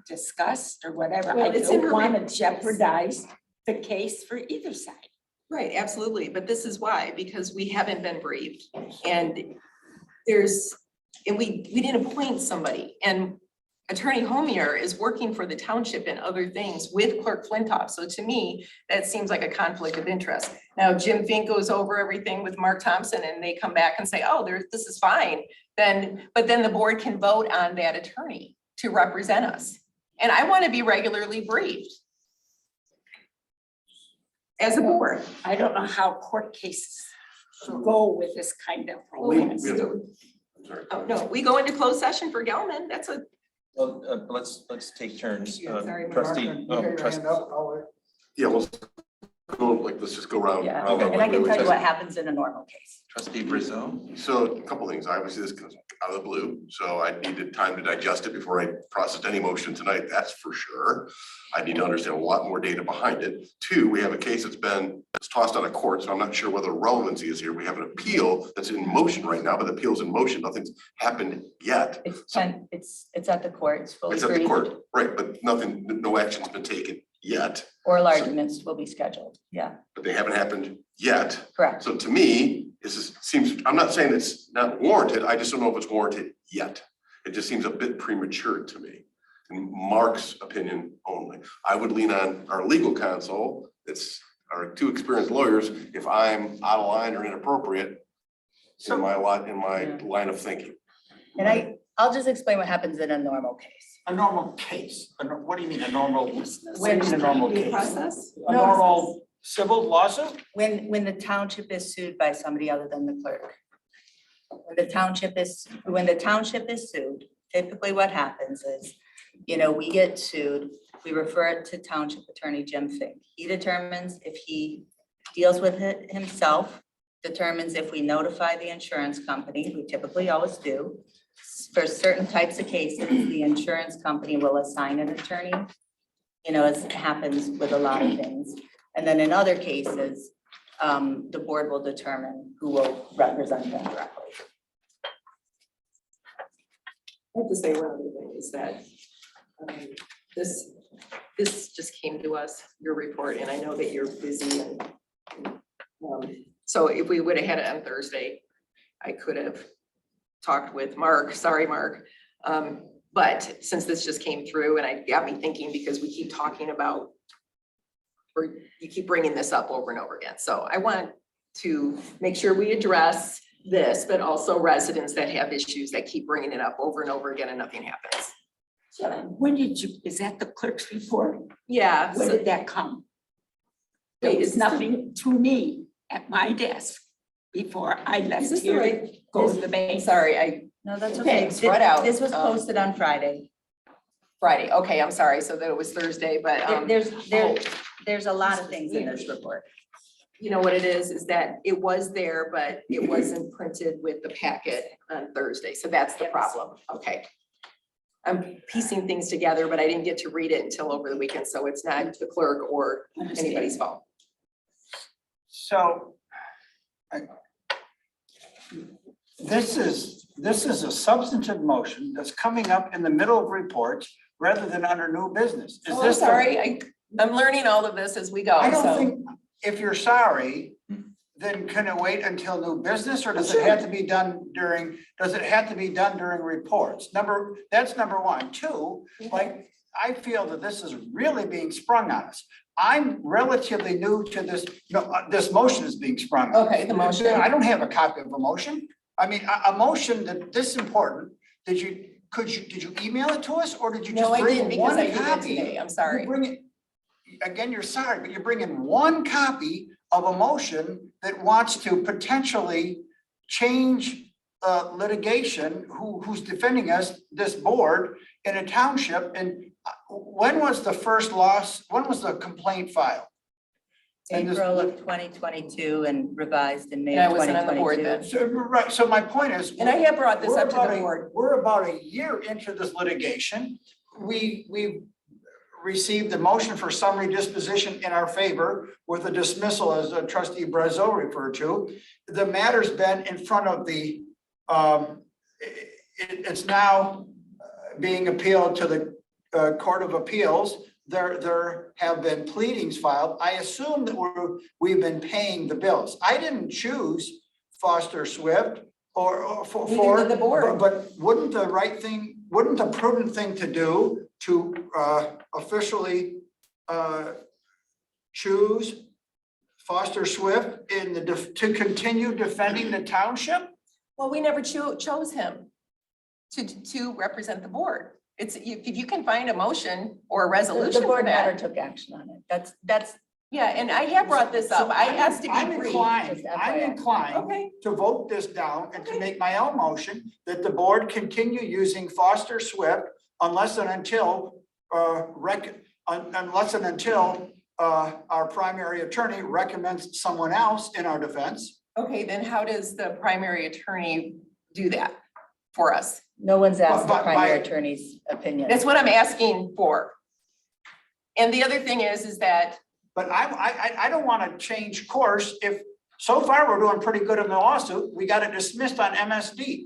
discussed or whatever. I Well, it's in don't her want to jeopardize the case for either side. Right, absolutely. But this is why, because we haven't been briefed and we didn't appoint somebody. And Attorney Homier is working for the township and other things with Clerk Flintoff. So to me, that seems like a conflict of interest. Now, Jim Fink goes over everything with Mark Thompson and they come back and say, oh, this is fine. But then the board can vote on that attorney to represent us. And I want to be regularly briefed as a board. I don't know how court cases go with this kind of. Oh, no, we go into closed session for Gelman. That's a. Well, let's take turns. Yeah, sorry, Trustee. Mark, Oh, you got your trustee. hand up, I'll wait. Yeah, well, go, like, let's just go around. Yeah, round and I can like tell you we what always happens in a normal case. Trustee Brizzo? So a couple things. Obviously, this comes out of the blue, so I needed time to digest it before I processed any motion tonight, that's for sure. I need to understand a lot more data behind it. Two, we have a case it's tossed out of court, so I'm not sure whether relevancy is here. We have an appeal that's in motion right now, but the appeal's in motion. Nothing's happened yet. It's at the court, it's fully It's at the briefed. court, right, but nothing, no action's been taken yet, Oral arguments will be scheduled, yeah, but they haven't happened yet. correct. So to me, seems, I'm not saying it's not warranted, I just don't know if it's warranted yet. It just seems a bit premature to me, in Mark's opinion only. I would lean on our legal counsel, it's our two experienced lawyers, if I'm out of line or inappropriate in my line of thinking. And I'll just explain what happens in a normal case. A normal case, what do you mean, a normal? When a normal case? process? A normal civil lawsuit? When the township is sued by somebody other than the clerk. When the township is sued, typically what happens is, we get sued, we refer it to Township Attorney Jim Fink. He determines if he deals with it himself, determines if we notify the insurance company, we typically always do. For certain types of cases, the insurance company will assign an attorney, as happens with a lot of things. And then in other cases, the board will determine who will represent them directly. I have to say one other thing is that this just came to us, your report, and I know that you're busy and so if we would have had it on Thursday, I could have talked with Mark, sorry, Mark. But since this just came through and it got me thinking because we keep talking about, or you keep bringing this up over and over again. So I want to make sure we address this, but also residents that have issues that keep bringing it up over and over again and nothing happens. When is that the clerk's report? Yeah. When did that come? There was nothing to me at my desk before I left here. Go to the bank. Sorry, No, that's Okay, okay. spread out. This was posted on Friday. Friday, okay, I'm sorry, so that it was Thursday, but There's a lot of things in this report. you know what it is that it was there, but it wasn't printed with the packet on Thursday, so that's the problem, okay. I'm piecing things together, but I didn't get to read it until over the weekend, so it's not the clerk or anybody's fault. So. This is a substantive motion that's coming up in the middle of reports rather than under new business. Is Oh, I'm this the- sorry, I'm learning all of this as we go, I don't so. think, if you're sorry, then can it wait until new business or does it Sure. have to be done during reports? That's number one. Two, like, I feel that this is really being sprung on us. I'm relatively new to this, this motion is being sprung. on us. Okay, the motion. I don't have a copy of a motion. I mean, a motion that this important, did you email it to us or did you just No, I bring didn't because one I did it copy? today, I'm sorry. You bring it, again, you're sorry, but you're bringing one copy of a motion that wants to potentially change litigation, who's defending us, this board in a township. And when was the complaint filed? And this- April of 2022 and revised in May And I of wasn't on the board 2022. then. Right, so my point is. And I have brought this we're up to about the a- board. We're about a year into this litigation. We received a motion for summary disposition in our favor with a dismissal, as trustee Brazo referred to. The matter's been in front of the, it's now being appealed to the Court of Appeals. There have been pleadings filed. I assume that we've been paying the bills. I didn't choose Foster Swift or for. Neither did the board. But wouldn't the prudent thing to do to officially choose Foster Swift to continue defending the township? Well, we never chose him to represent the board. It's, if you can find a motion or a resolution The for board never that. took action on it. That's. Yeah, and I have brought this up. I asked to I'm be brief. inclined, just I'm FYI. inclined Okay, to vote this down and to make my own motion that the board continue using Foster Swift unless and until our primary attorney recommends someone else in our defense. Okay, then how does the primary attorney do that for us? No one's asked the But primary by- attorney's opinion. That's what I'm asking for. And the other thing is that, But I don't want to change course if, so far, we're doing pretty good in the lawsuit. We got it dismissed on MSD.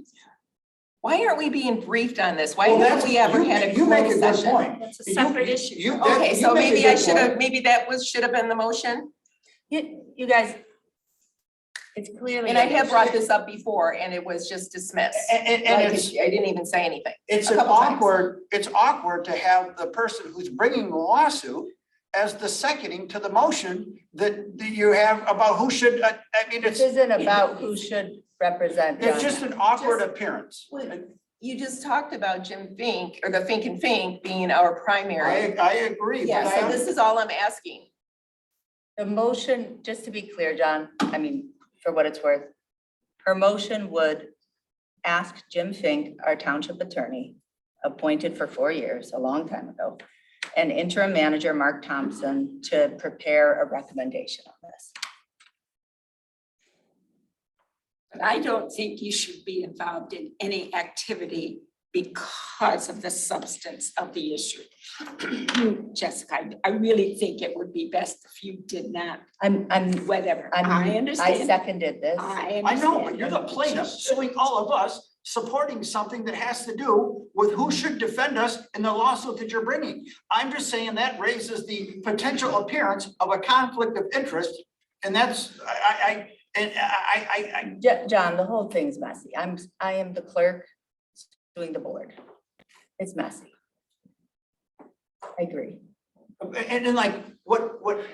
why aren't we being briefed on this? Why Well, haven't that's- we ever you- had a you make a closed good session? point. That's a You- separate you- issue. you- Okay, you so make a maybe I good should have, point. maybe that should have been the motion. You guys, it's clearly. And I have brought this up before and it was just dismissed. And Like, it's, I didn't even say anything. it's a an couple times. it's awkward to have the person who's bringing the lawsuit as the seconding to the motion that you have about who should, I mean, This it's isn't about who should represent John. just an awkward Just- appearance. You just talked about Jim Fink or the Fink and Fink being our primary. I agree, but Yeah, so this is all I'm asking. The motion, just to be clear, John, I mean, for what it's worth, her motion would ask Jim Fink, our township attorney, appointed for 4 years, a long time ago, and interim manager Mark Thompson to prepare a recommendation on this. But I don't think you should be involved in any activity because of the substance of the issue. Jessica, I really think it would be best if you did not, I'm, whatever. I I understand. seconded this. I I know, but understand. you're the plaintiff suing all of us, supporting something that has to do with who should defend us in the lawsuit that you're bringing. I'm just saying that raises the potential appearance of a conflict of interest, and that's, John, the whole thing's messy. I am the clerk doing the board. It's messy. I agree. and then like,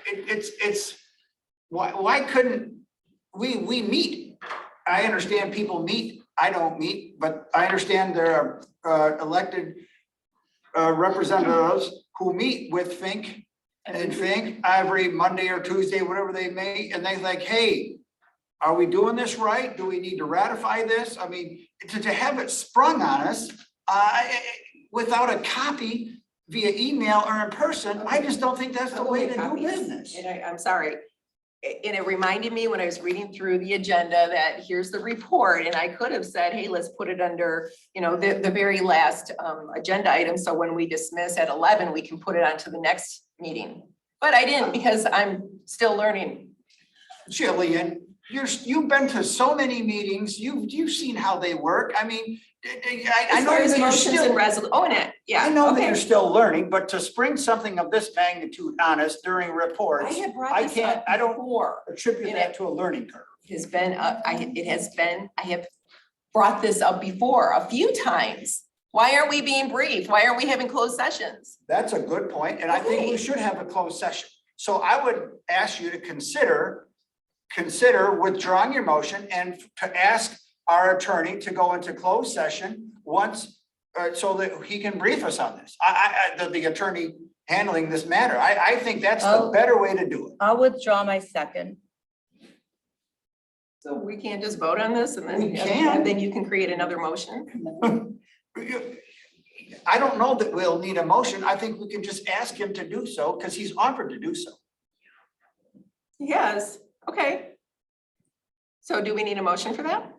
it's, why couldn't we meet? I understand people meet, I don't meet, but I understand there are elected representatives who meet with Fink and Fink every Monday or Tuesday, whatever they may, and they like, hey, are we doing this right? Do we need to ratify this? I mean, to have it sprung on us without a copy via email or in person, I just don't think that's the way to do business. And I'm sorry. And it reminded me when I was reading through the agenda that here's the report, and I could have said, hey, let's put it under, the very last agenda item. So when we dismiss at 11, we can put it onto the next meeting. But I didn't because I'm still learning. Jillian, you've been to so many meetings, you've seen how they work. I mean, I As know far as that you're motions still, and yeah. I know that okay. you're still learning, but to spring something of this magnitude on us during reports, I have brought I this can't, up I don't before. attribute And that to a learning curve. Has been, I have brought this up before a few times. Why aren't we being briefed? Why aren't we having closed sessions? That's a good point, and I think we Okay. should have a closed session. So I would ask you to consider withdrawing your motion and to ask our attorney to go into closed session once, so that he can brief us on this. The attorney handling this matter. I think that's the Oh. better way to do it. I'll withdraw my second. So we can't just vote on this and then, We can. and then you can create another motion? I don't know that we'll need a motion. I think we can just ask him to do so because he's offered to do so. Yes, okay. So do we need a motion for that?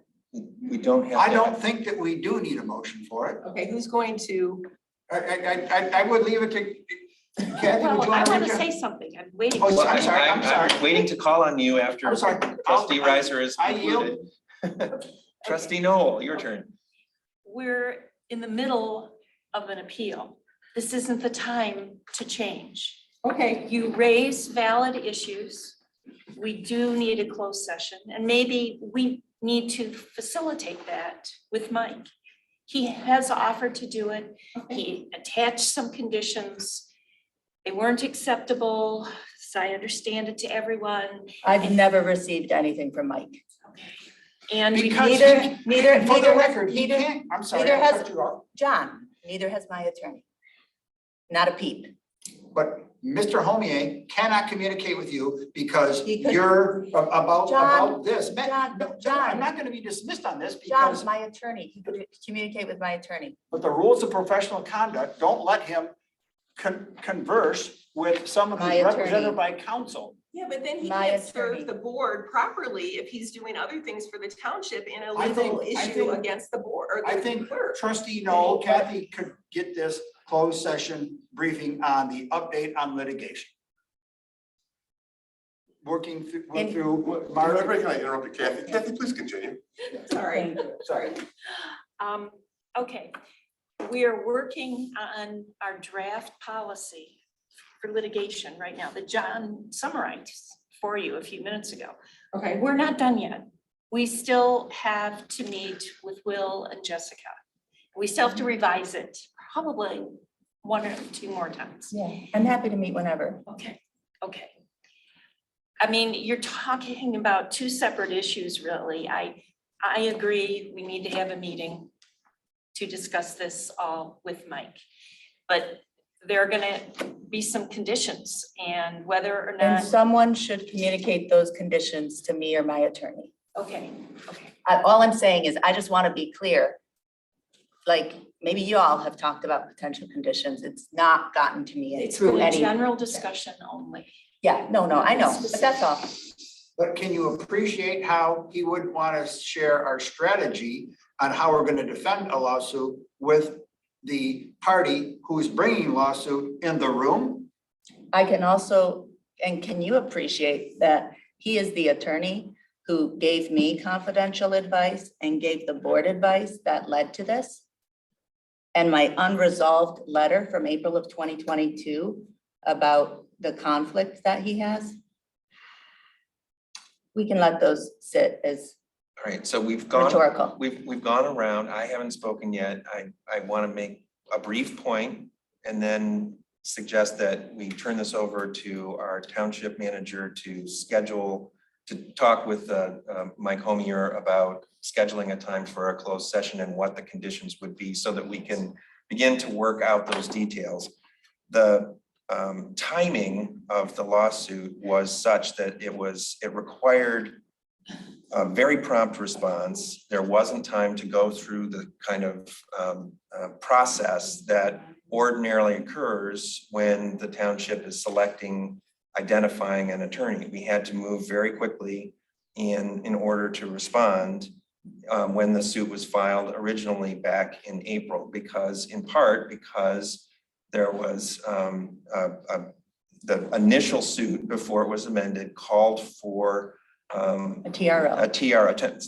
We don't have. I to- don't think that we do need a motion for it. Okay, who's going to? I would leave it to Kathy, would Well, you I want want to? to say something. I'm waiting. Oh, Well, I'm sorry, I'm sorry. waiting to call on you after I'm sorry. trustee Riser is I yield. concluded. Trustee Noel, your turn. We're in the middle of an appeal. This isn't the time to change. Okay. You raise valid issues. We do need a closed session, and maybe we need to facilitate that with Mike. He has offered to do it. He attached some conditions. They weren't acceptable, as I understand it, to everyone. I've never received anything from Mike. And we Because neither for the has- record, he neither- can't, I'm sorry, neither I has- cut you off. John, neither has my attorney. Not a peep. But Mr. Homier cannot communicate with you because He could- you're about John, this. John, No, John. I'm not gonna be dismissed on this John's because, my attorney. He could communicate with my attorney. but the rules of professional conduct don't let him converse with some of My these attorney. represented by counsel. Yeah, but then he My can't attorney. serve the board properly if he's doing other things for the township in a I legal think- issue against the board or I the think clerk. trustee Noel, Kathy could get this closed session briefing on the update on litigation. Working through what Mark. Can I interrupt you, Kathy? Kathy, please continue. Sorry. Sorry. Okay, we are working on our draft policy for litigation right now that John summarized for you a few minutes ago. Okay. We're not done yet. We still have to meet with Will and Jessica. We still have to revise it, probably one or two more times. Yeah, I'm happy to meet whenever. Okay, okay. I mean, you're talking about two separate issues, really. I agree, we need to have a meeting to discuss this all with Mike. But there are gonna be some conditions, and whether or And not, someone should communicate those conditions to me or my attorney. okay, okay. All I'm saying is, I just want to be clear. Like, maybe you all have talked about potential conditions. It's not gotten to me It's through been a any. general discussion only. Yeah, no, I know, but that's all. But can you appreciate how he would want to share our strategy on how we're going to defend a lawsuit with the party who's bringing lawsuit in the room? I can also, and can you appreciate that he is the attorney who gave me confidential advice and gave the board advice that led to this? And my unresolved letter from April of 2022 about the conflict that he has? We can let those sit as All right, so we've gone. rhetorical. We've gone around. I haven't spoken yet. I want to make a brief point and then suggest that we turn this over to our township manager to talk with Mike Homier about scheduling a time for a closed session and what the conditions would be so that we can begin to work out those details. The timing of the lawsuit was such that it required a very prompt response. There wasn't time to go through the kind of process that ordinarily occurs when the township is identifying an attorney. We had to move very quickly in order to respond when the suit was filed originally back in April, in part because there was the initial suit before it was amended called for A TRO.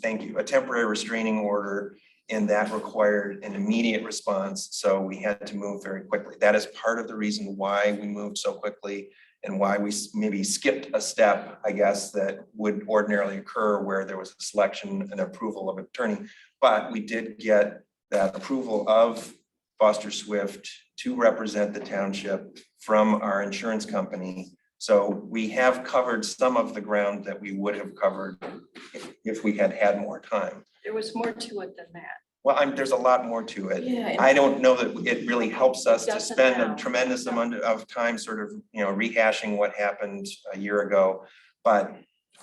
Thank you, a temporary restraining order, and that required an immediate response. So we had to move very quickly. That is part of the reason why we moved so quickly and why we maybe skipped a step, I guess, that would ordinarily occur where there was a selection and approval of an attorney. But we did get that approval of Foster Swift to represent the township from our insurance company. So we have covered some of the ground that we would have covered if we had had more time. There was more to it than that. Well, there's a lot more to it. Yeah. I don't know that it really helps us to Doesn't spend a now. tremendous amount of time sort of, rehashing what happened a year ago. But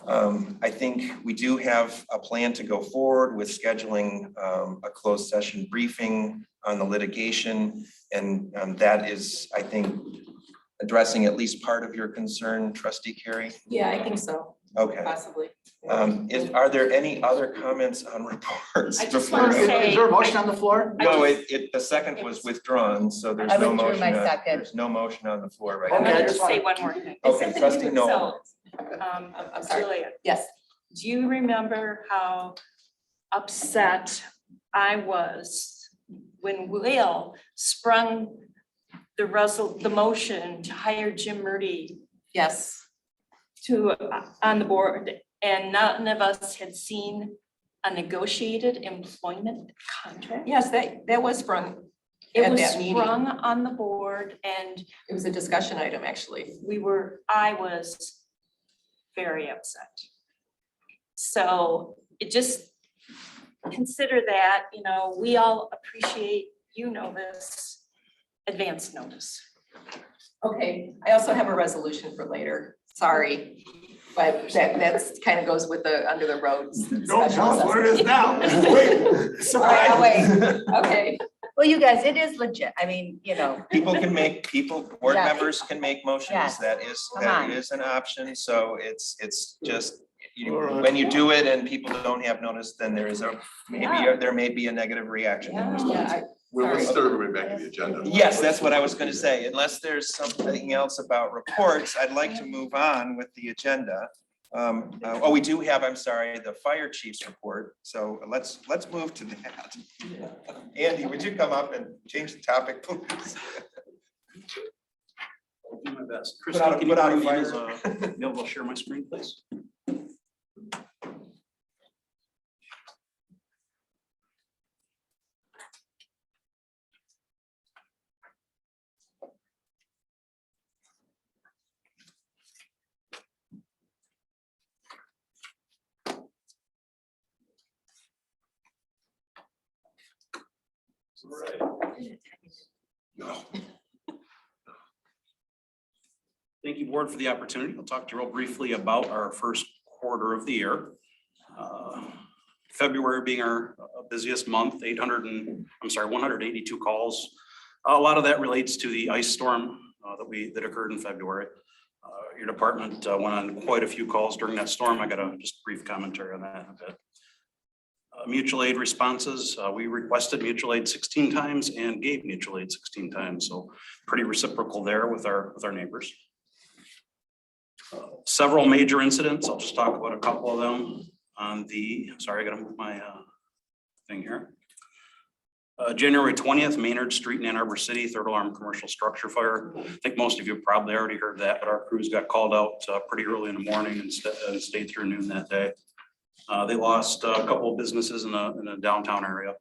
I think we do have a plan to go forward with scheduling a closed session briefing on the litigation. And that is, I think, addressing at least part of your concern, trustee Carey? Yeah, I think so, Okay. possibly. Are there any other comments on reports? I just before wanna we- say- Is there a motion on the floor? No, the second was withdrawn, so there's I no withdrew motion. my second. There's no motion on the floor right I now. Okay, wanted to just say wanna- one more thing. Okay, trustee Noel. I'm sorry. Julia, Yes. do you remember how upset I was when Will sprung the motion to hire Jim Murdy Yes. on the board, and none of us had seen a negotiated employment contract? Yes, that was sprung It at was that meeting. sprung on the board, and It was a discussion item, actually. I was very upset. So consider that, we all appreciate, this advance notice. Okay, I also have a resolution for later, sorry. But that's kind of goes with under the roads. Don't tell us what it is now. Wait. All right, I'll wait. Okay, Well, you guys, it is legit. I mean, you know, Board Yeah. members can make motions. Yes. That Come on. is an option. So it's just, when you do it and people don't have notice, then there is there may be a negative reaction in response. Well, let's start everybody back to the agenda. Yes, that's what I was gonna say. Unless there's something else about reports, I'd like to move on with the agenda. We do have, I'm sorry, the fire chief's report. So let's move to that. Andy, would you come up and change the topic, please? I'll do my best. Put out a- Christine, can you put out a bring me fire. be able to share my screen, please? Thank you, board, for the opportunity. I'll talk to you real briefly about our first quarter of the year. February being our busiest month, 182 calls. A lot of that relates to the ice storm that occurred in February. Your department went on quite a few calls during that storm. I got a just brief commentary on that in a bit. Mutual aid responses, we requested mutual aid 16 times and gave mutual aid 16 times. So pretty reciprocal there with our neighbors. Several major incidents. I'll just talk about a couple of them on sorry, I gotta move my thing here. January 20th, Maynard Street in Ann Arbor City, third alarm commercial structure fire. I think most of you probably already heard that, but our crews got called out pretty early in the morning and stayed through noon that day. They lost a couple of businesses in a downtown area.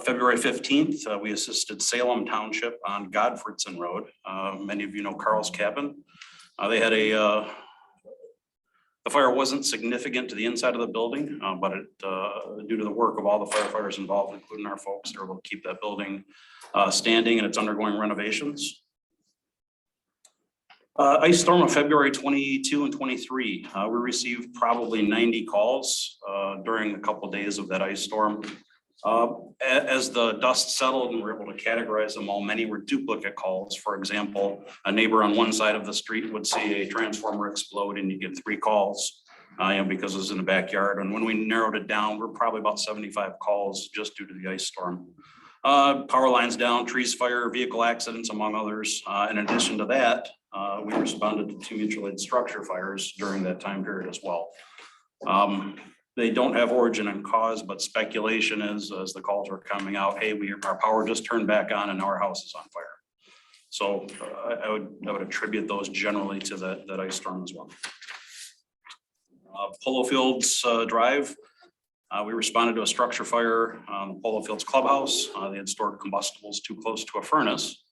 February 15th, we assisted Salem Township on Godfredson Road. Many of you know Carl's Cabin. They had the fire wasn't significant to the inside of the building, but due to the work of all the firefighters involved, including our folks, they were able to keep that building standing, and it's undergoing renovations. Ice storm of February 22 and 23. We received probably 90 calls during a couple of days of that ice storm. As the dust settled and we were able to categorize them all, many were duplicate calls. For example, a neighbor on one side of the street would see a transformer explode and you get 3 calls because it was in the backyard. And when we narrowed it down, we're probably about 75 calls just due to the ice storm. Power lines down, trees fire, vehicle accidents, among others. In addition to that, we responded to 2 mutual aid structure fires during that time period as well. They don't have origin and cause, but speculation is, as the calls were coming out, hey, our power just turned back on and now our house is on fire. So I would attribute those generally to that ice storm as well. Polo Fields Drive, we responded to a structure fire on Polo Fields Clubhouse. They had stored combustibles too close to a furnace.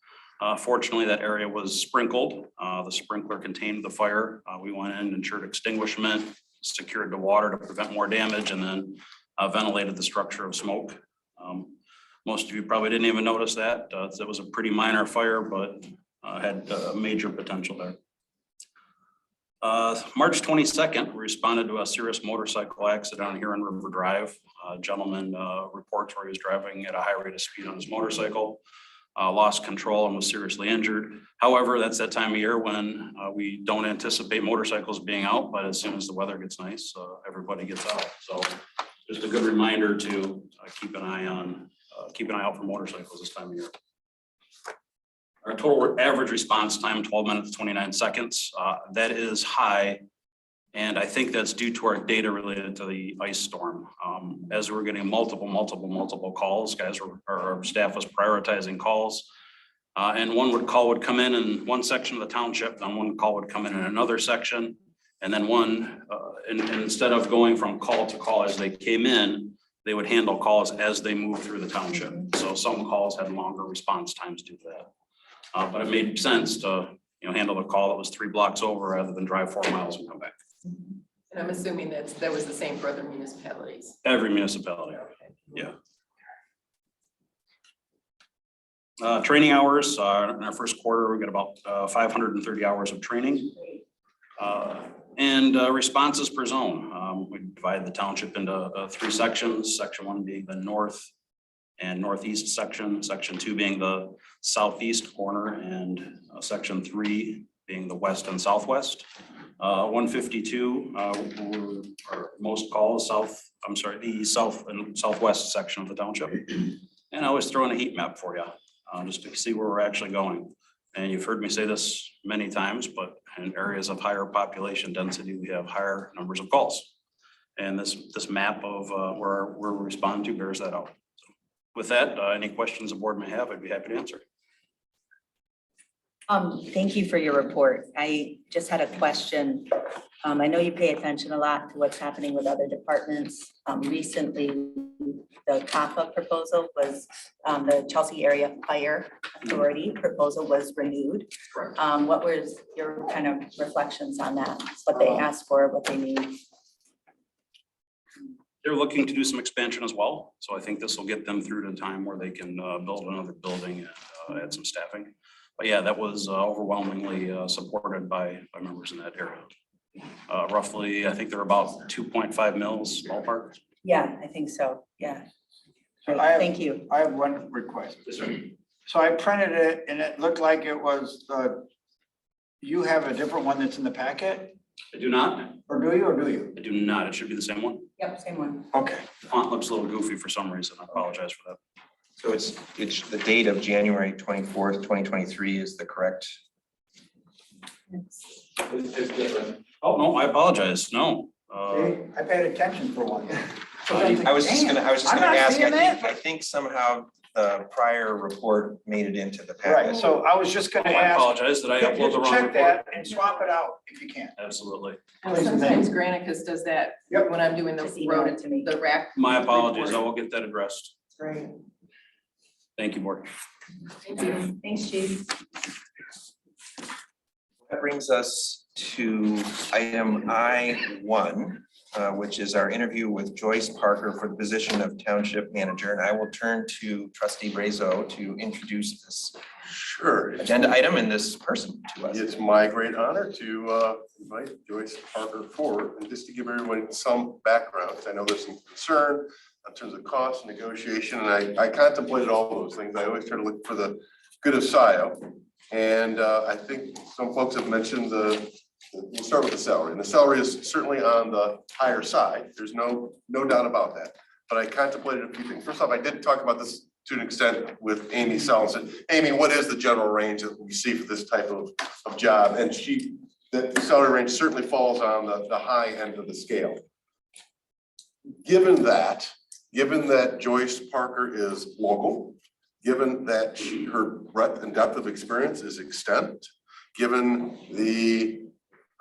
Fortunately, that area was sprinkled. The sprinkler contained the fire. We went in and ensured extinguishment, secured the water to prevent more damage, and then ventilated the structure of smoke. Most of you probably didn't even notice that. It was a pretty minor fire, but had major potential there. March 22nd, we responded to a serious motorcycle accident here on River Drive. A gentleman reports where he was driving at a high rate of speed on his motorcycle. Lost control and was seriously injured. However, that's that time of year when we don't anticipate motorcycles being out, but as soon as the weather gets nice, everybody gets out. So just a good reminder to keep an eye out for motorcycles this time of year. Our total average response time, 12 minutes, 29 seconds. That is high. And I think that's due to our data related to the ice storm. As we're getting multiple calls, our staff was prioritizing calls. And one call would come in one section of the township, and one call would come in another section. And then and instead of going from call to call as they came in, they would handle calls as they moved through the township. So some calls had longer response times due to that. But it made sense to handle the call that was 3 blocks over rather than drive 4 miles and come back. And I'm assuming that was the same for other municipalities. Every municipality, yeah. Training hours, in our first quarter, we got about 530 hours of training. And responses per zone. We divide the township into 3 sections, section 1 being the north and northeast section, section 2 being the southeast corner, and section 3 being the west and southwest. 152, or most calls the south and southwest section of the township. And I was throwing a heat map for you, just to see where we're actually going. And you've heard me say this many times, but in areas of higher population density, we have higher numbers of calls. And this map of where we respond to bears that out. With that, any questions the board may have, I'd be happy to answer. Thank you for your report. I just had a question. I know you pay attention a lot to what's happening with other departments. Recently, the CAFA proposal was, the Chelsea Area Fire Authority proposal was renewed. What was your kind of reflections on that? What they asked for, what they need? They're looking to do some expansion as well. So I think this will get them through to a time where they can build another building and add some staffing. But yeah, that was overwhelmingly supported by members in that area. Roughly, I think they're about 2.5 mils ballpark. Yeah, I think so. Yeah. Thank you. I have one request. So I printed it and it looked like it was you have a different one that's in the packet? I do not. Or do you? I do not. It should be the same one. Yep, same one. Okay. The font looks a little goofy for some reason. I apologize for that. So it's the date of January 24th, 2023 is the correct. It's different. Oh, no, I apologize. No. I paid attention for one. I was just gonna I'm not ask, seeing that. I think somehow the prior report made it into the Right, packet. so I was just gonna I ask. apologize that I uploaded the just wrong check report. that and swap it out if you can. Absolutely. And sometimes Granicus does that when I'm doing the Just email it to me. the rack. My apologies. I will get that addressed. Right. Thank you, board. Thanks, Chief. That brings us to item I1, which is our interview with Joyce Parker for the position of Township Manager. And I will turn to Trustee Brazo to introduce this Sure. agenda item and this person to us. It's my great honor to invite Joyce Parker forward, and just to give everyone some background, 'cause I know there's some concern in terms of cost and negotiation, and I contemplated all those things. I always try to look for the good of Scio. And I think some folks have mentioned we'll start with the salary, and the salary is certainly on the higher side. There's no doubt about that. But I contemplated a few things. First off, I did talk about this to an extent with Amy Selson. Amy, what is the general range that we see for this type of job? And the salary range certainly falls on the high end of the scale. Given that Joyce Parker is local, given that her breadth and depth of experience is extent, given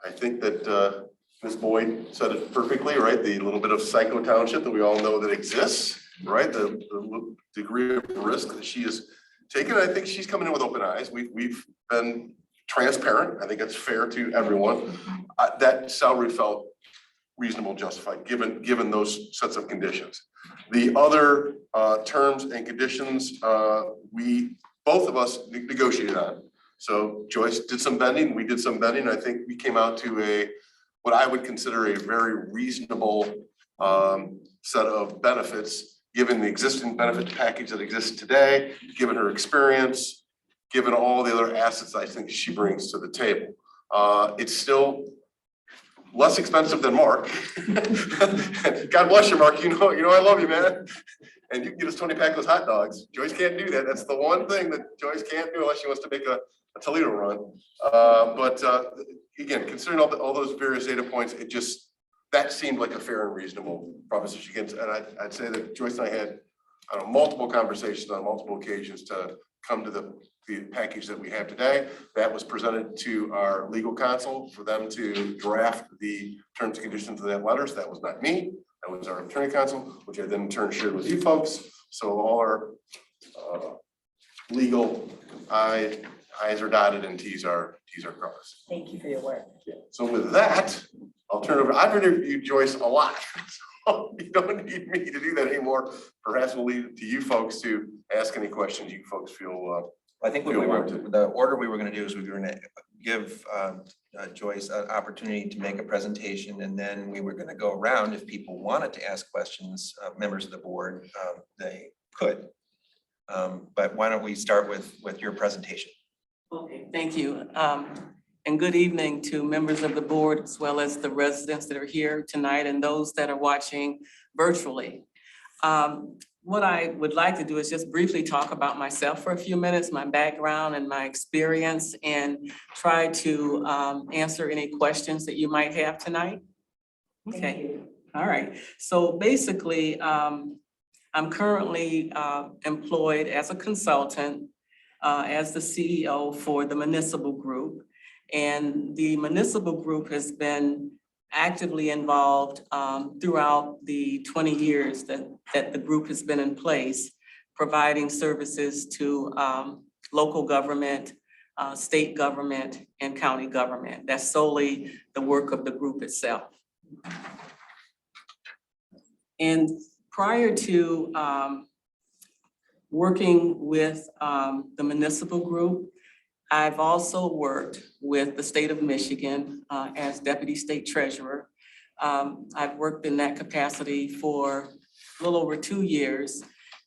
I think that Ms. Boyd said it perfectly, right? The little bit of psycho township that we all know that exists, right? The degree of risk that she has taken. I think she's coming in with open eyes. We've been transparent. I think it's fair to everyone. That salary felt reasonable, justified, given those sets of conditions. The other terms and conditions both of us negotiated on. So Joyce did some bending, we did some bending. I think we came out to what I would consider a very reasonable set of benefits, given the existing benefit package that exists today, given her experience, given all the other assets I think she brings to the table. It's still less expensive than Mark. God bless you, Mark. You know I love you, man. And you can get us 20 pack of those hot dogs. Joyce can't do that. That's the one thing that Joyce can't do unless she wants to make a Toledo run. But again, considering all those various data points, that seemed like a fair and reasonable proposition. And I'd say that Joyce and I had multiple conversations on multiple occasions to come to the package that we have today. That was presented to our legal counsel for them to draft the terms and conditions of that letter. So that was not me. That was our attorney counsel, which I then in turn shared with you folks. So all our legal I's are dotted and T's are crossed. Thank you for your work. So with that, I'll turn it over. I've interviewed Joyce a lot. So you don't need me to do that anymore. Perhaps we'll leave it to you folks to ask any questions you folks feel. I think the order we were going to do is we were going to give Joyce an opportunity to make a presentation, and then we were going to go around. If people wanted to ask questions, members of the board, they could. But why don't we start with your presentation? Okay, thank you. And good evening to members of the board, as well as the residents that are here tonight and those that are watching virtually. What I would like to do is just briefly talk about myself for a few minutes, my background and my experience, and try to answer any questions that you might have tonight. Okay, all right. So basically, I'm currently employed as a consultant as the CEO for the municipal group. And the municipal group has been actively involved throughout the 20 years that the group has been in place, providing services to local government, state government, and county government. That's solely the work of the group itself. And prior to working with the municipal group, I've also worked with the state of Michigan as Deputy State Treasurer. I've worked in that capacity for a little over 2 years,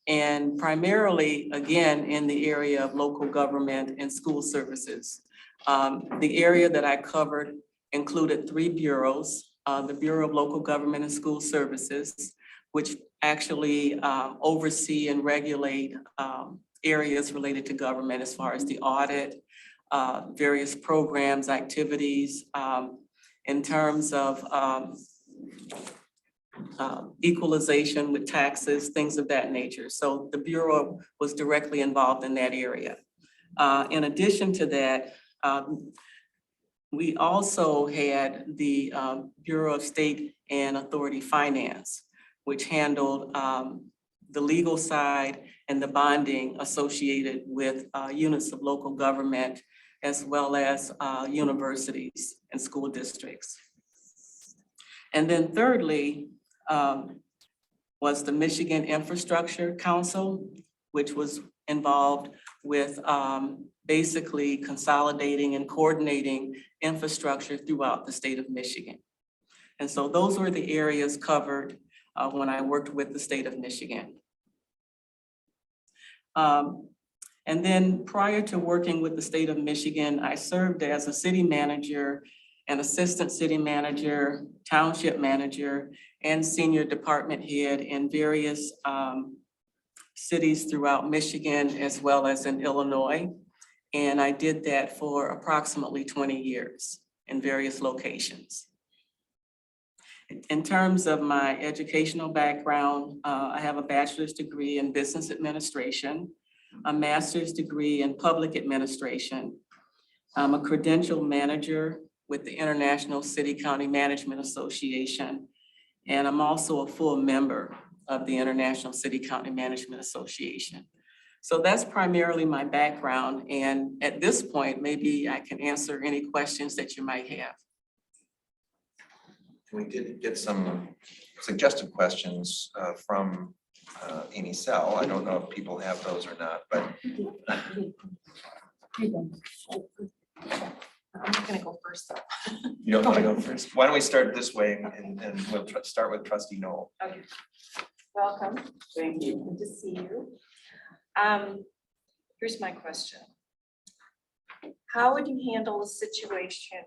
and primarily, again, in the area of local government and school services. The area that I covered included 3 bureaus, the Bureau of Local Government and School Services, which actually oversee and regulate areas related to government as far as the audit, various programs, activities, in terms of equalization with taxes, things of that nature. So the Bureau was directly involved in that area. In addition to that, we also had the Bureau of State and Authority Finance, which handled the legal side and the bonding associated with units of local government, as well as universities and school districts. And then thirdly, was the Michigan Infrastructure Council, which was involved with basically consolidating and coordinating infrastructure throughout the state of Michigan. And so those were the areas covered when I worked with the state of Michigan. And then prior to working with the state of Michigan, I served as a city manager, an assistant city manager, township manager, and senior department head in various cities throughout Michigan as well as in Illinois. And I did that for approximately 20 years in various locations. In terms of my educational background, I have a bachelor's degree in business administration, a master's degree in public administration. I'm a credential manager with the International City County Management Association, and I'm also a full member of the International City County Management Association. So that's primarily my background, and at this point, maybe I can answer any questions that you might have. We did get some suggested questions from Amy Sell. I don't know if people have those or not, but. I'm gonna go first though. You don't want to go first? Why don't we start this way and we'll start with Trustee Noel. Okay. Welcome. Thank you. Good to see you. Here's my question. How would you handle a situation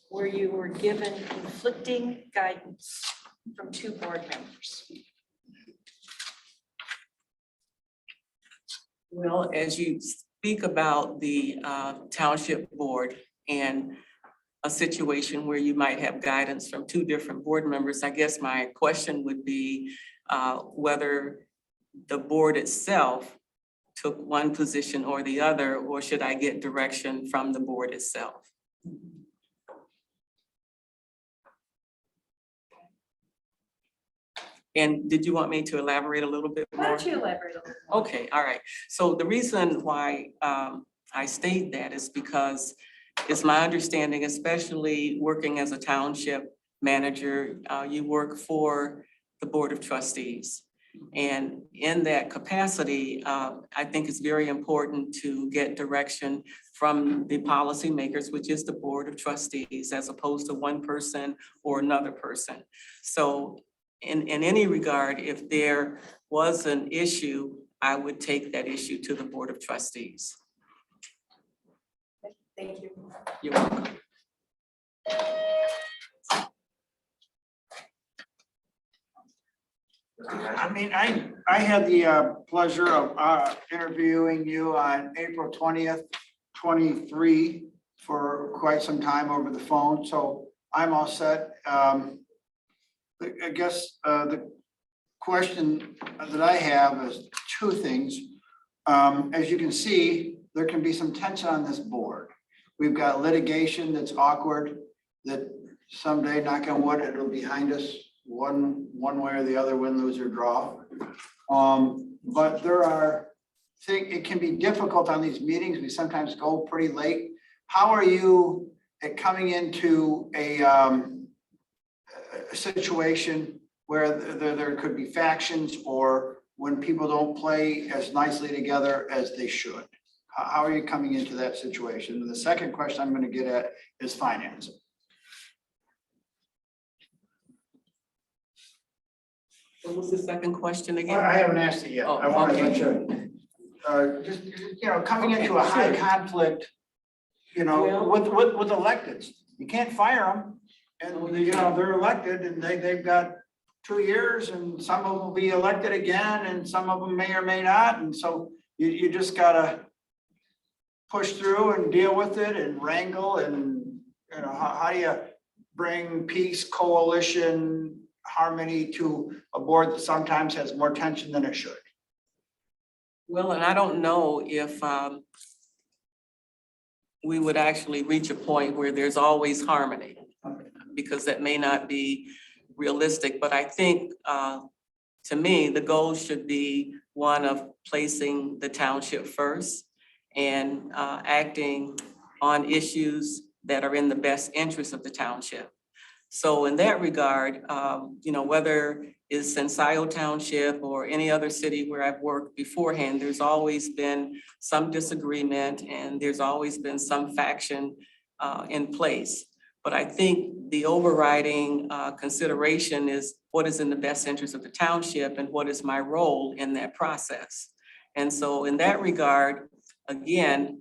where you were given conflicting guidance from 2 board members? Well, as you speak about the township board and a situation where you might have guidance from 2 different board members, I guess my question would be whether the board itself took one position or the other, or should I get direction from the board itself? And did you want me to elaborate a little bit more? Why don't you elaborate a little more? Okay, all right. So the reason why I state that is because it's my understanding, especially working as a township manager, you work for the Board of Trustees. And in that capacity, I think it's very important to get direction from the policymakers, which is the Board of Trustees, as opposed to one person or another person. So in any regard, if there was an issue, I would take that issue to the Board of Trustees. Thank you. You're welcome. I mean, I had the pleasure of interviewing you on April 20th, 23 for quite some time over the phone, so I'm all set. I guess the question that I have is two things. As you can see, there can be some tension on this board. We've got litigation that's awkward, that someday, knock on wood, it'll be behind us, one way or the other, win, lose, or draw. But there are things, it can be difficult on these meetings. We sometimes go pretty late. How are you at coming into a situation where there could be factions, or when people don't play as nicely together as they should? How are you coming into that situation? And the second question I'm going to get at is finance. What was the second question again? I haven't asked it yet. Oh, I want to okay. make sure. Just, coming into a high conflict, Well- with electeds, you can't fire them. And, they're elected and they've got 2 years, and some of them will be elected again, and some of them may or may not. And so you just gotta push through and deal with it and wrangle, and, how do you bring peace, coalition, harmony to a board that sometimes has more tension than it should? Well, and I don't know if we would actually reach a point where there's always harmony, because that may not be realistic. But I think, to me, the goal should be one of placing the township first and acting on issues that are in the best interest of the township. So in that regard, whether it's in Scio Township or any other city where I've worked beforehand, there's always been some disagreement and there's always been some faction in place. But I think the overriding consideration is what is in the best interest of the township and what is my role in that process. And so in that regard, again,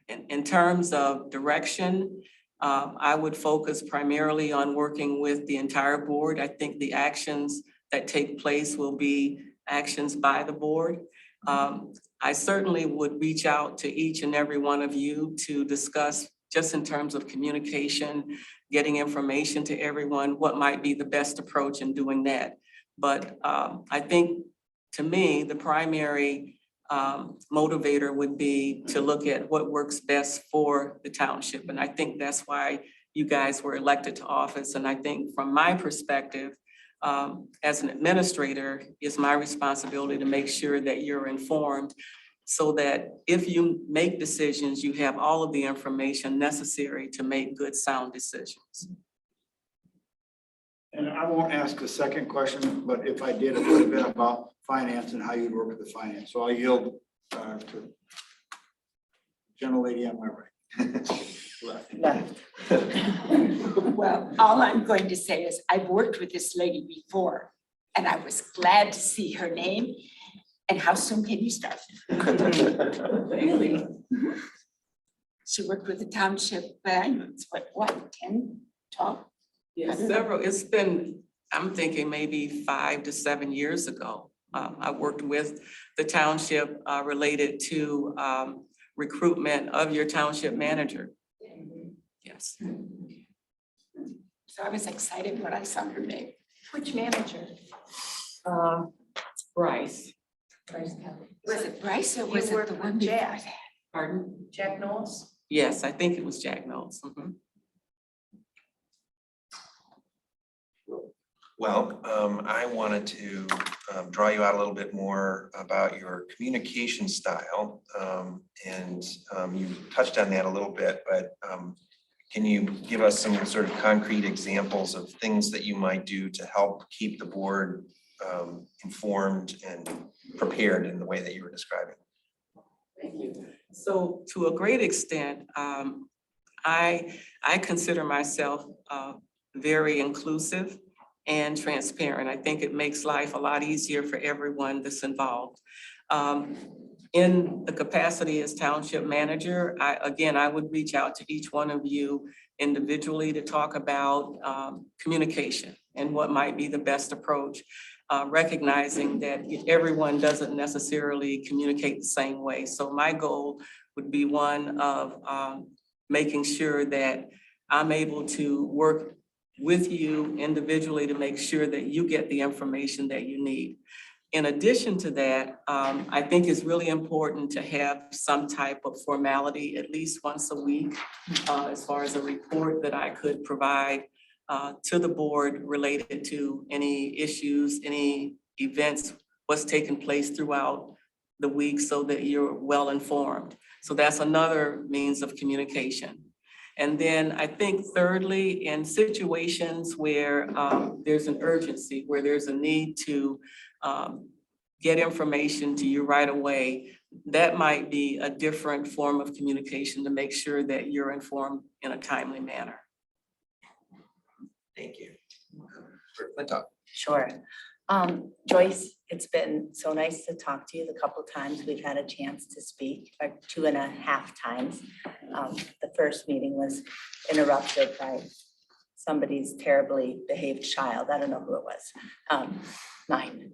in terms of direction, I would focus primarily on working with the entire board. I think the actions that take place will be actions by the board. I certainly would reach out to each and every one of you to discuss, just in terms of communication, getting information to everyone, what might be the best approach in doing that. But I think, to me, the primary motivator would be to look at what works best for the township. And I think that's why you guys were elected to office. And I think from my perspective, as an administrator, it's my responsibility to make sure that you're informed, so that if you make decisions, you have all of the information necessary to make good, sound decisions. And I won't ask a second question, but if I did, it would have been about finance and how you'd work with the finance. So I'll yield to gentle lady on my right. Left. Well, all I'm going to say is I've worked with this lady before, and I was glad to see her name. And how soon can you start? Really? She worked with the township, it's what, 10, 12? Yes, several, it's been, I'm thinking maybe 5 to 7 years ago. I worked with the township related to recruitment of your township manager. Yes. So I was excited when I saw her name. Which manager? Bryce. Was it Bryce or was You it the worked one with before Jack. that? Pardon? Jack Knowles? Yes, I think it was Jack Knowles. Mhm. Well, I wanted to draw you out a little bit more about your communication style. And you touched on that a little bit, but can you give us some sort of concrete examples of things that you might do to help keep the board informed and prepared in the way that you were describing? Thank you. So to a great extent, I consider myself very inclusive and transparent. I think it makes life a lot easier for everyone that's involved. In the capacity as township manager, I would reach out to each one of you individually to talk about communication and what might be the best approach, recognizing that everyone doesn't necessarily communicate the same way. So my goal would be one of making sure that I'm able to work with you individually to make sure that you get the information that you need. In addition to that, I think it's really important to have some type of formality at least once a week as far as a report that I could provide to the board related to any issues, any events, what's taken place throughout the week so that you're well informed. So that's another means of communication. And then I think thirdly, in situations where there's an urgency, where there's a need to get information to you right away, that might be a different form of communication to make sure that you're informed in a timely manner. Thank you. Sure. Joyce, it's been so nice to talk to you the couple times we've had a chance to speak, like 2.5 times. The first meeting was interrupted by somebody's terribly behaved child. I don't know who it was. Mine.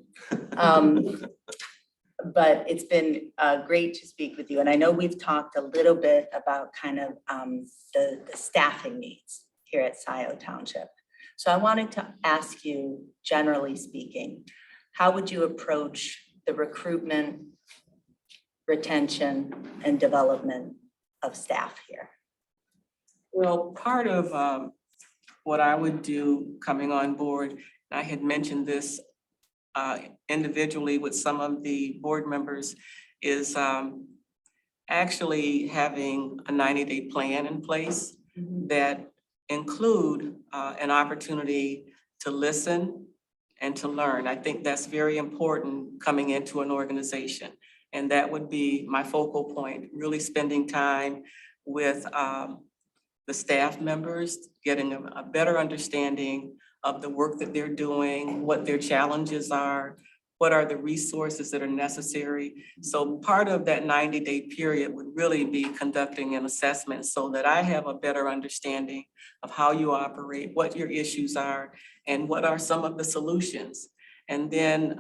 But it's been great to speak with you. And I know we've talked a little bit about kind of the staffing needs here at Scio Township. So I wanted to ask you, generally speaking, how would you approach the recruitment, retention, and development of staff here? Well, part of what I would do coming on board, and I had mentioned this individually with some of the board members, is actually having a 90-day plan in place that include an opportunity to listen and to learn. I think that's very important coming into an organization. And that would be my focal point, really spending time with the staff members, getting a better understanding of the work that they're doing, what their challenges are, what are the resources that are necessary. So part of that 90-day period would really be conducting an assessment so that I have a better understanding of how you operate, what your issues are, and what are some of the solutions. And then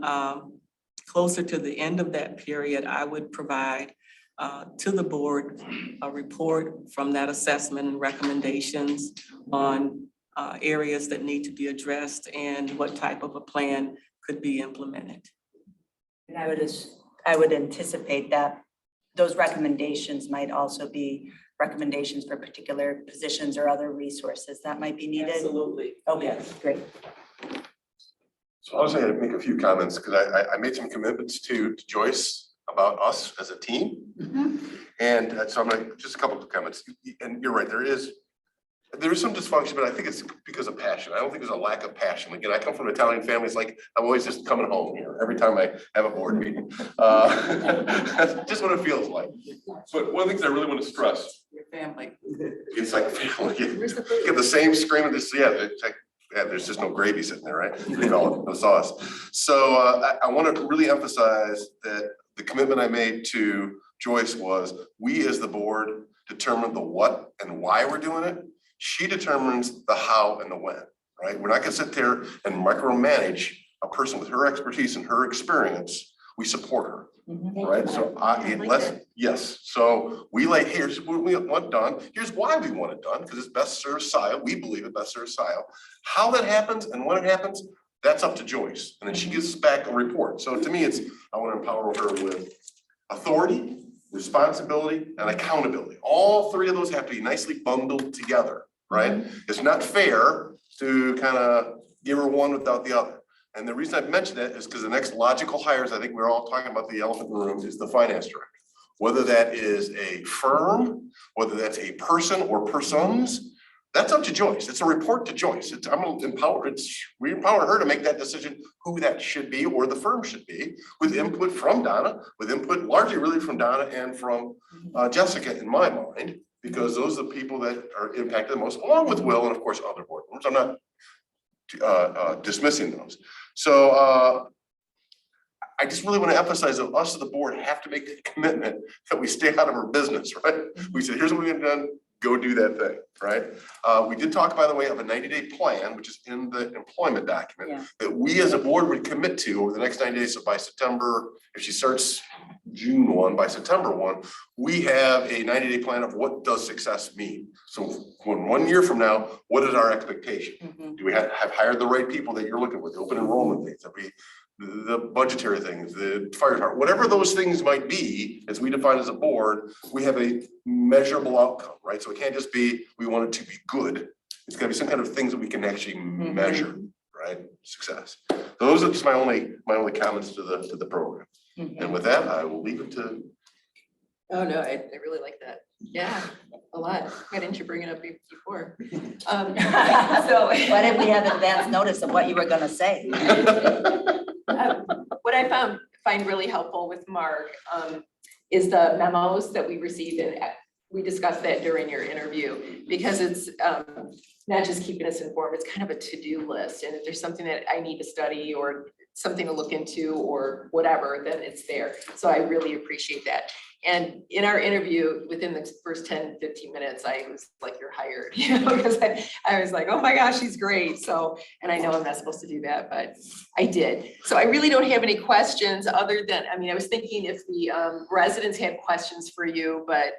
closer to the end of that period, I would provide to the board a report from that assessment and recommendations on areas that need to be addressed and what type of a plan could be implemented. And I would anticipate that those recommendations might also be recommendations for particular positions or other resources that might be needed. Absolutely. Okay, great. So I was going to make a few comments because I made some commitments to Joyce about us as a team. And so I'm going to, just a couple of comments. And you're right, there is some dysfunction, but I think it's because of passion. I don't think there's a lack of passion. Again, I come from an Italian family. It's like I'm always just coming home here every time I have a board meeting. That's just what it feels like. But one of the things I really want to stress. Your family. It's like family. Get the same screaming, this, yeah, it's like, yeah, there's just no gravy sitting there, right? They call it no sauce. So I want to really emphasize that the commitment I made to Joyce was we as the board determine the what and why we're doing it. She determines the how and the when, right? We're not gonna sit there and micromanage a person with her expertise and her experience. We support her, right? So yes. So we like, here's what we want done. Here's why we want it done, because it's best serves Scio. We believe it best serves Scio. How that happens and when it happens, that's up to Joyce. And then she gives us back a report. So to me, it's, I want to empower her with authority, responsibility, and accountability. All three of those have to be nicely bundled together, right? It's not fair to kind of give her one without the other. And the reason I've mentioned that is because the next logical hires, I think we're all talking about the elephant in the room, is the finance director. Whether that is a firm, whether that's a person or persons, that's up to Joyce. It's a report to Joyce. I'm gonna empower, we empower her to make that decision who that should be or the firm should be, with input from Donna, with input largely really from Donna and from Jessica in my mind, because those are the people that are impacted the most, along with Will and of course other board members. I'm not dismissing those. So I just really want to emphasize that us as the board have to make a commitment that we stay out of our business, right? We said, here's what we've done, go do that thing, right? We did talk, by the way, of a 90-day plan, which is in the employment document, that we as a board would commit to over the next 90 days. So by September, if she starts June 1, by September 1, we have a 90-day plan of what does success mean. So when 1 year from now, what is our expectation? Do we have hired the right people that you're looking with, the open enrollment things, that we, the budgetary things, the fire department, whatever those things might be, as we define as a board, we have a measurable outcome, right? So it can't just be, we want it to be good. It's gotta be some kind of things that we can actually measure, right? Success. Those are just my only comments to the program. And with that, I will leave it to. Oh, no, I really like that. Yeah, a lot. Why didn't you bring it up before? So. Why didn't we have advance notice of what you were gonna say? What I find really helpful with Mark is the memos that we received, and we discussed that during your interview, because it's not just keeping us informed, it's kind of a to-do list. And if there's something that I need to study or something to look into or whatever, then it's there. So I really appreciate that. And in our interview, within the first 10, 15 minutes, I was like, you're hired, you know, because I was like, oh my gosh, she's great. So, and I know I'm not supposed to do that, but I did. So I really don't have any questions other than, I mean, I was thinking if the residents had questions for you, but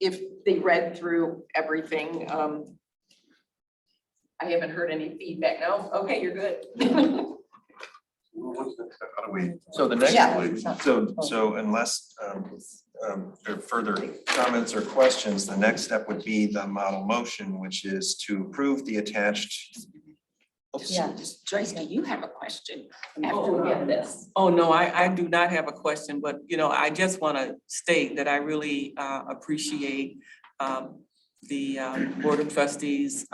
if they read through everything, I haven't heard any feedback. No? Okay, you're good. So the next, Yeah. so unless there are further comments or questions, the next step would be the model motion, which is to approve the attached. Yeah. Joyce, now you have a question after we get this. Oh, no, I do not have a question, but, you know, I just want to state that I really appreciate the Board of Trustees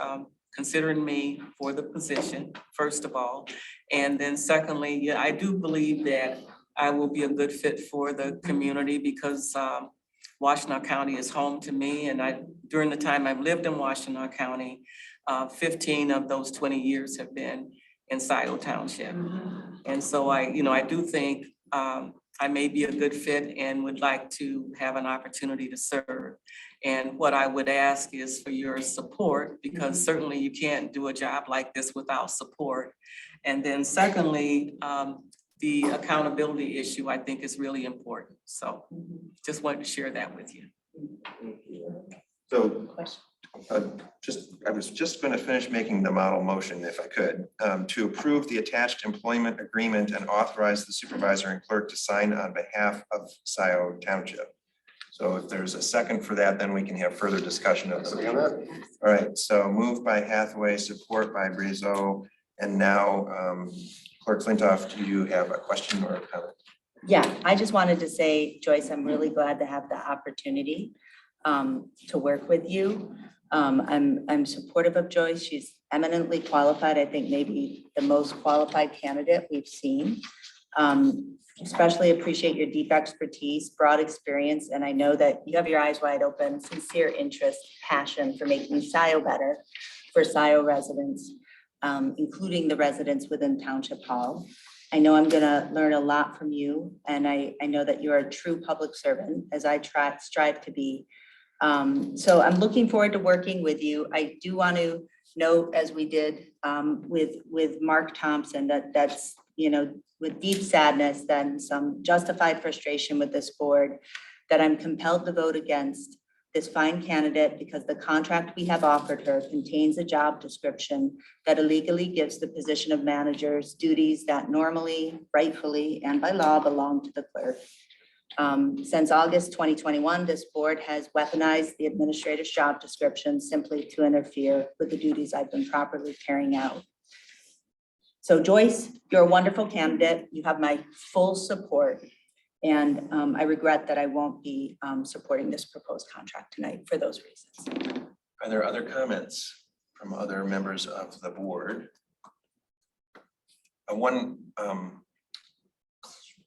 considering me for the position, first of all. And then secondly, yeah, I do believe that I will be a good fit for the community because Washtenaw County is home to me. And during the time I've lived in Washtenaw County, 15 of those 20 years have been in Scio Township. And so I do think I may be a good fit and would like to have an opportunity to serve. And what I would ask is for your support, because certainly you can't do a job like this without support. And then secondly, the accountability issue I think is really important. So just wanted to share that with you. So I was just going to finish making the model motion if I could, to approve the attached employment agreement and authorize the supervisor and clerk to sign on behalf of Scio Township. So if there's a second for that, then we can have further discussion of the. All right, so moved by Hathaway, support by Brizo, and now Clerk Flintoff, do you have a question or a comment? Yeah, I just wanted to say, Joyce, I'm really glad to have the opportunity to work with you. I'm supportive of Joyce. She's eminently qualified. I think maybe the most qualified candidate we've seen. Especially appreciate your deep expertise, broad experience, and I know that you have your eyes wide open, sincere interest, passion for making Scio better for Scio residents, including the residents within Township Hall. I know I'm gonna learn a lot from you, and I know that you're a true public servant, as I strive to be. So I'm looking forward to working with you. I do want to note, as we did with Mark Thompson, that's, you know, with deep sadness and some justified frustration with this board, that I'm compelled to vote against this fine candidate because the contract we have offered her contains a job description that illegally gives the position of managers duties that normally, rightfully, and by law belong to the clerk. Since August 2021, this board has weaponized the administrator's job description simply to interfere with the duties I've been properly carrying out. So Joyce, you're a wonderful candidate. You have my full support. And I regret that I won't be supporting this proposed contract tonight for those reasons. Are there other comments from other members of the board? One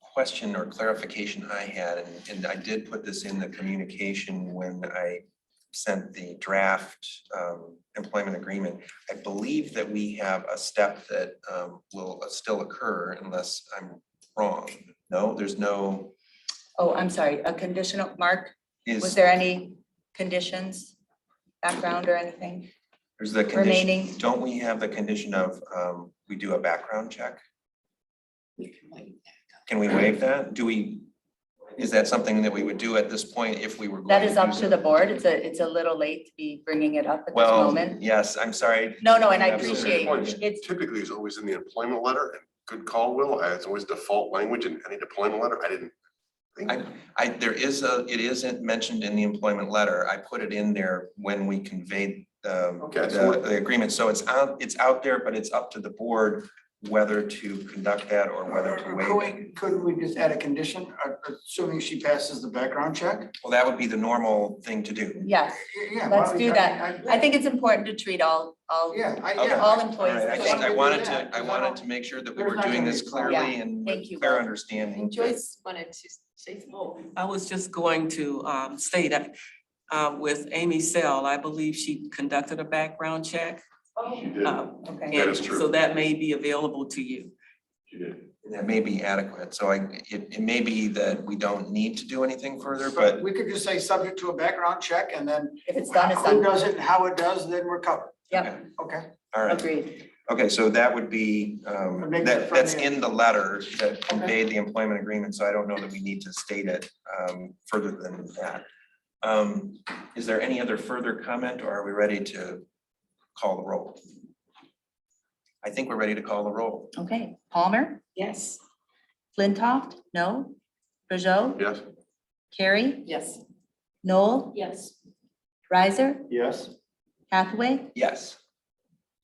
question or clarification I had, and I did put this in the communication when I sent the draft employment agreement. I believe that we have a step that will still occur unless I'm wrong. No, there's no, Oh, I'm sorry, a conditional, Mark, was is, there any conditions, background or anything? there's the condition, remaining? don't we have the condition of we do a background check? Can we waive that? Do we, is that something that we would do at this point if we were going That to is do up to so? the board. It's a little late to be bringing it up at this Well, moment. yes, I'm sorry. No, and I Absolutely. appreciate it's, Typically, it's always in the employment letter, and good call, Will, it's always default language in any deployment letter. I didn't think. There is it isn't mentioned in the employment letter. I put it in there when we conveyed Okay, so the agreement. So it's out there, but it's up to the board whether to conduct that or whether to waive it. Could we just add a condition, assuming she passes the background check? Well, that would be the normal thing to do. yes, Yeah. let's do that. I think it's important to treat all Yeah, all employees. All right, the same. I wanted to make sure that we were doing this clearly and Thank with you, clear Will. understanding. Joyce wanted to say something. Oh, I was just going to state that with Amy Sell, I believe she conducted a background check. She did. Okay. That And is true. so that may be available to you. She did. That may be adequate. So it may be that we don't need to do anything further, but We could just say subject to a background check and then If it's done, it's who done. does it and how it does, then we're covered. Yep, Okay. all right. agreed. Okay, so that would be, make that that's friendly. in the letter that conveyed the employment agreement, so I don't know that we need to state it further than that. Is there any other further comment, or are we ready to call the roll? I think we're ready to call the roll. Okay, Palmer, Yes. Flintoff, no? Peugeot, Yes. Carrie, Yes. Noel, Yes. Riser, Yes. Hathaway, Yes.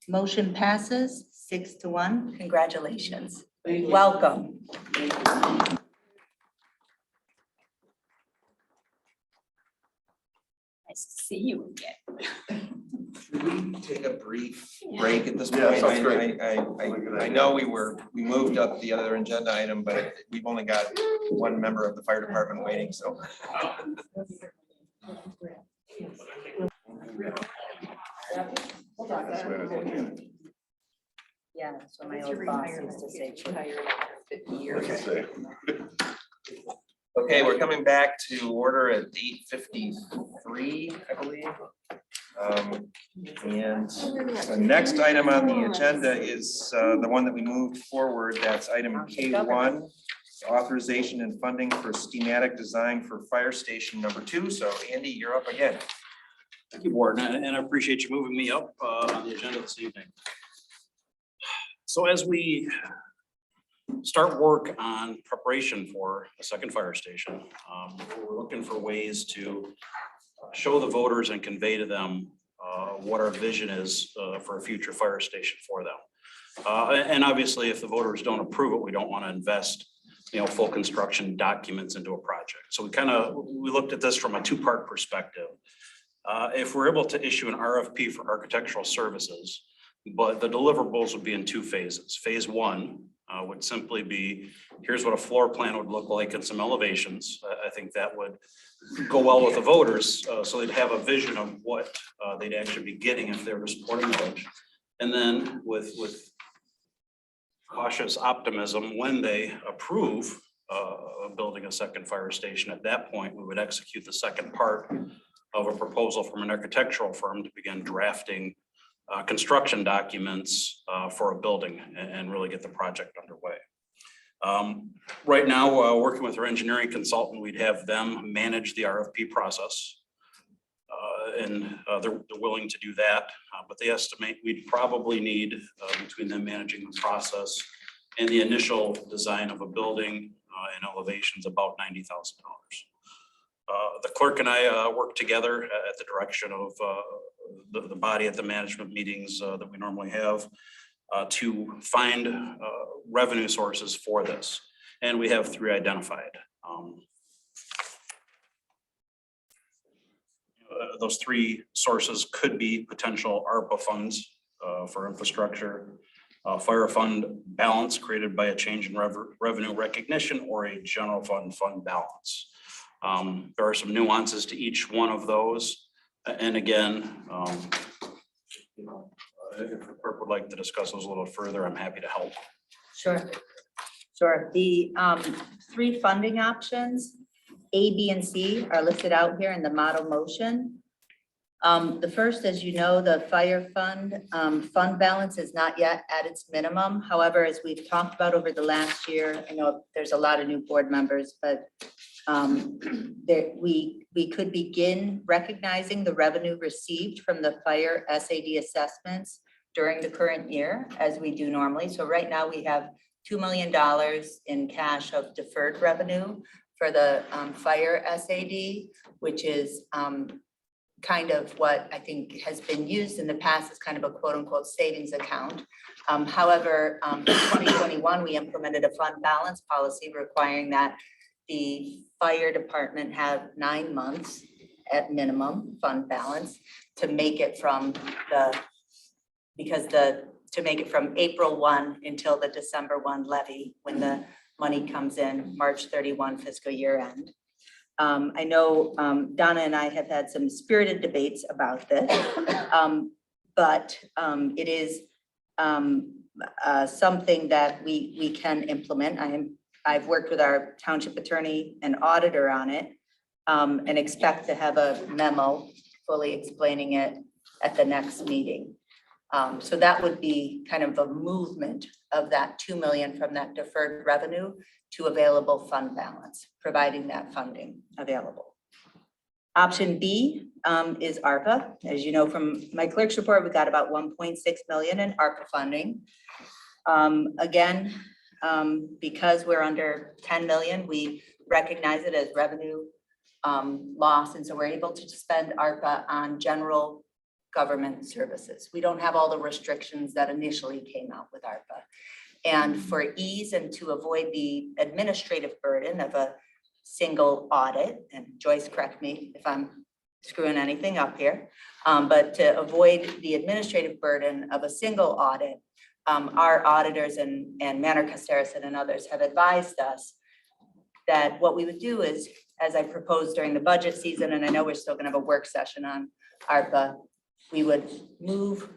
motion passes 6-1. Congratulations. Thank you. Welcome. Nice to see you again. Should we take a brief break at this Yeah, point? sounds great. I know we moved up the other agenda item, but we've only got one member of the fire department waiting, so. That's what I was looking at. Yeah, so my old boss used to say. Let's say. Okay, we're coming back to order at 8:53, I believe. And the next item on the agenda is the one that we moved forward. That's item K1, authorization and funding for schematic design for fire station number 2. So Andy, you're up again. Thank you, Board, and I appreciate you moving me up on the agenda this evening. So as we start work on preparation for a second fire station, we're looking for ways to show the voters and convey to them what our vision is for a future fire station for them. And obviously, if the voters don't approve it, we don't want to invest, full construction documents into a project. So we looked at this from a two-part perspective. If we're able to issue an RFP for architectural services, but the deliverables would be in two phases. Phase 1 would simply be, here's what a floor plan would look like and some elevations. I think that would go well with the voters, so they'd have a vision of what they'd actually be getting if they were supporting the village. And then with cautious optimism, when they approve building a second fire station, at that point, we would execute the second part of a proposal from an architectural firm to begin drafting construction documents for a building and really get the project underway. Right now, working with our engineering consultant, we'd have them manage the RFP process. And they're willing to do that, but they estimate we'd probably need, between them managing the process and the initial design of a building and elevations, about $90,000. The clerk and I work together at the direction of the body at the management meetings that we normally have to find revenue sources for this. And we have 3 identified. Those 3 sources could be potential ARPA funds for infrastructure, fire fund balance created by a change in revenue recognition, or a general fund balance. There are some nuances to each one of those. And again, if the clerk would like to discuss those a little further, I'm happy to help. Sure. Sure. The three funding options, A, B, and C are listed out here in the model motion. The first, as you know, the fire fund balance is not yet at its minimum. However, as we've talked about over the last year, I know there's a lot of new board members, but we could begin recognizing the revenue received from the fire SAD assessments during the current year, as we do normally. So right now we have $2 million in cash of deferred revenue for the fire SAD, which is kind of what I think has been used in the past as kind of a quote unquote savings account. However, in 2021, we implemented a fund balance policy requiring that the fire department have 9 months at minimum fund balance to make it from to make it from April 1 until the December 1 levy, when the money comes in March 31 fiscal year end. I know Donna and I have had some spirited debates about this, but it is something that we can implement. I've worked with our township attorney and auditor on it, and expect to have a memo fully explaining it at the next meeting. So that would be kind of a movement of that 2 million from that deferred revenue to available fund balance, providing that funding available. Option B is ARPA. As you know from my clerk's report, we got about 1.6 million in ARPA funding. Again, because we're under 10 million, we recognize it as revenue loss, and so we're able to spend ARPA on general government services. We don't have all the restrictions that initially came out with ARPA. And for ease and to avoid the administrative burden of a single audit, and Joyce, correct me if I'm screwing anything up here, but to avoid the administrative burden of a single audit, our auditors and Manor Casterison and others have advised us that what we would do is, as I proposed during the budget season, and I know we're still gonna have a work session on ARPA, we would move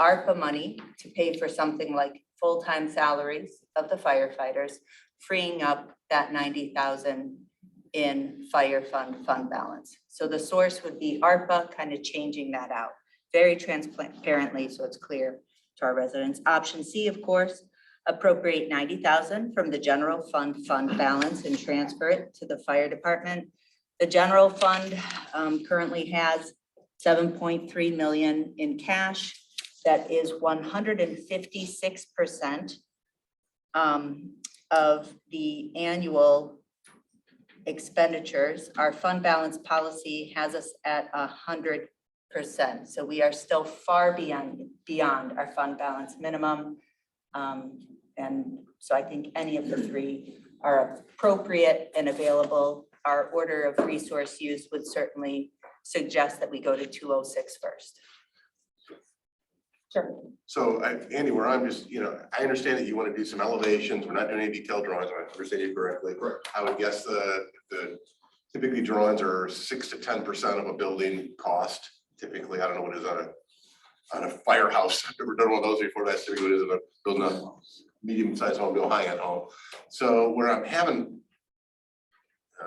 ARPA money to pay for something like full-time salaries of the firefighters, freeing up that 90,000 in fire fund balance. So the source would be ARPA, kind of changing that out very transparently so it's clear to our residents. Option C, of course, appropriate 90,000 from the general fund balance and transfer it to the fire department. The general fund currently has 7.3 million in cash. That is 156% of the annual expenditures. Our fund balance policy has us at 100%. So we are still far beyond our fund balance minimum. And so I think any of the three are appropriate and available. Our order of resource use would certainly suggest that we go to 206 first. Sure. So Andy, where I'm just, I understand that you want to do some elevations. We're not doing any detailed drawings, if I understand you correctly. Correct. I would guess the typically drawings are 6 to 10% of a building cost. Typically, I don't know what it is on a firehouse. I've never done one of those before. That's typically what it is in building a medium-sized home, to a high-end home. So where I'm having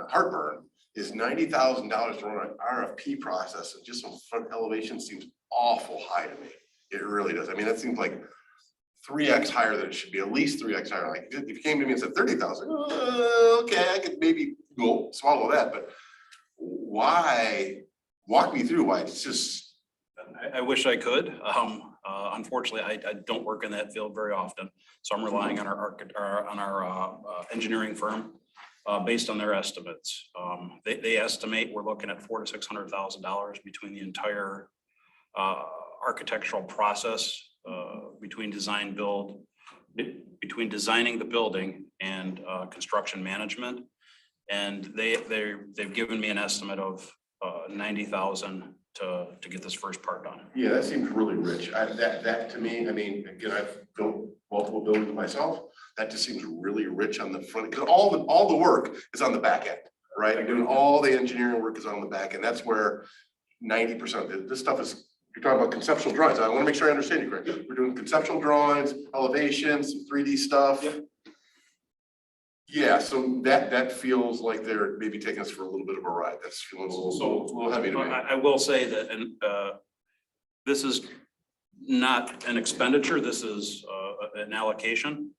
heartburn is $90,000 to run an RFP process, and just some front elevation seems awful high to me. It really does. I mean, that seems like 3x higher than it should be, at least 3x higher. Like if you came to me and said 30,000, okay, I could maybe go swallow that, but why? Walk me through why it's just. I wish I could. Unfortunately, I don't work in that field very often, so I'm relying on our engineering firm based on their estimates. They estimate we're looking at $400,000 to $600,000 between the entire architectural process, between designing the building and construction management. And they've given me an estimate of 90,000 to get this first part done. Yeah, that seems really rich. That to me, I mean, again, I've built multiple buildings myself. That just seems really rich on the front, because all the work is on the back end, right? Doing all the engineering work is on the back end. That's where 90%. This stuff is, you're talking about conceptual drawings. I want to make sure I understand you correctly. We're doing conceptual drawings, elevations, 3D stuff. Yeah, so that feels like they're maybe taking us for a little bit of a ride. That's feeling a little heavy to me. I will say that, and this is not an expenditure, this is an allocation.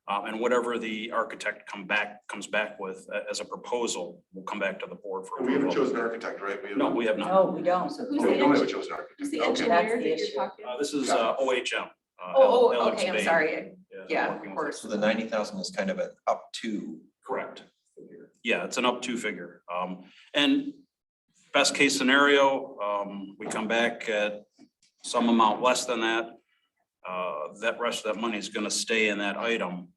And whatever the architect comes back with as a proposal, will come back to the board for. We haven't approval. chosen an architect, right? No, we have not. No, we don't. So who's Oh, we the, don't have a chosen architect. who's the Okay. engineer That's the that you're issue. talking? This is OHM. Oh, Alex okay, I'm Bain. sorry. Yeah, working of with us. course. So the 90,000 is kind of an up to. Correct. Yeah, it's an up to figure. And best case scenario, we come back at some amount less than that. That rest of that money is gonna stay in that item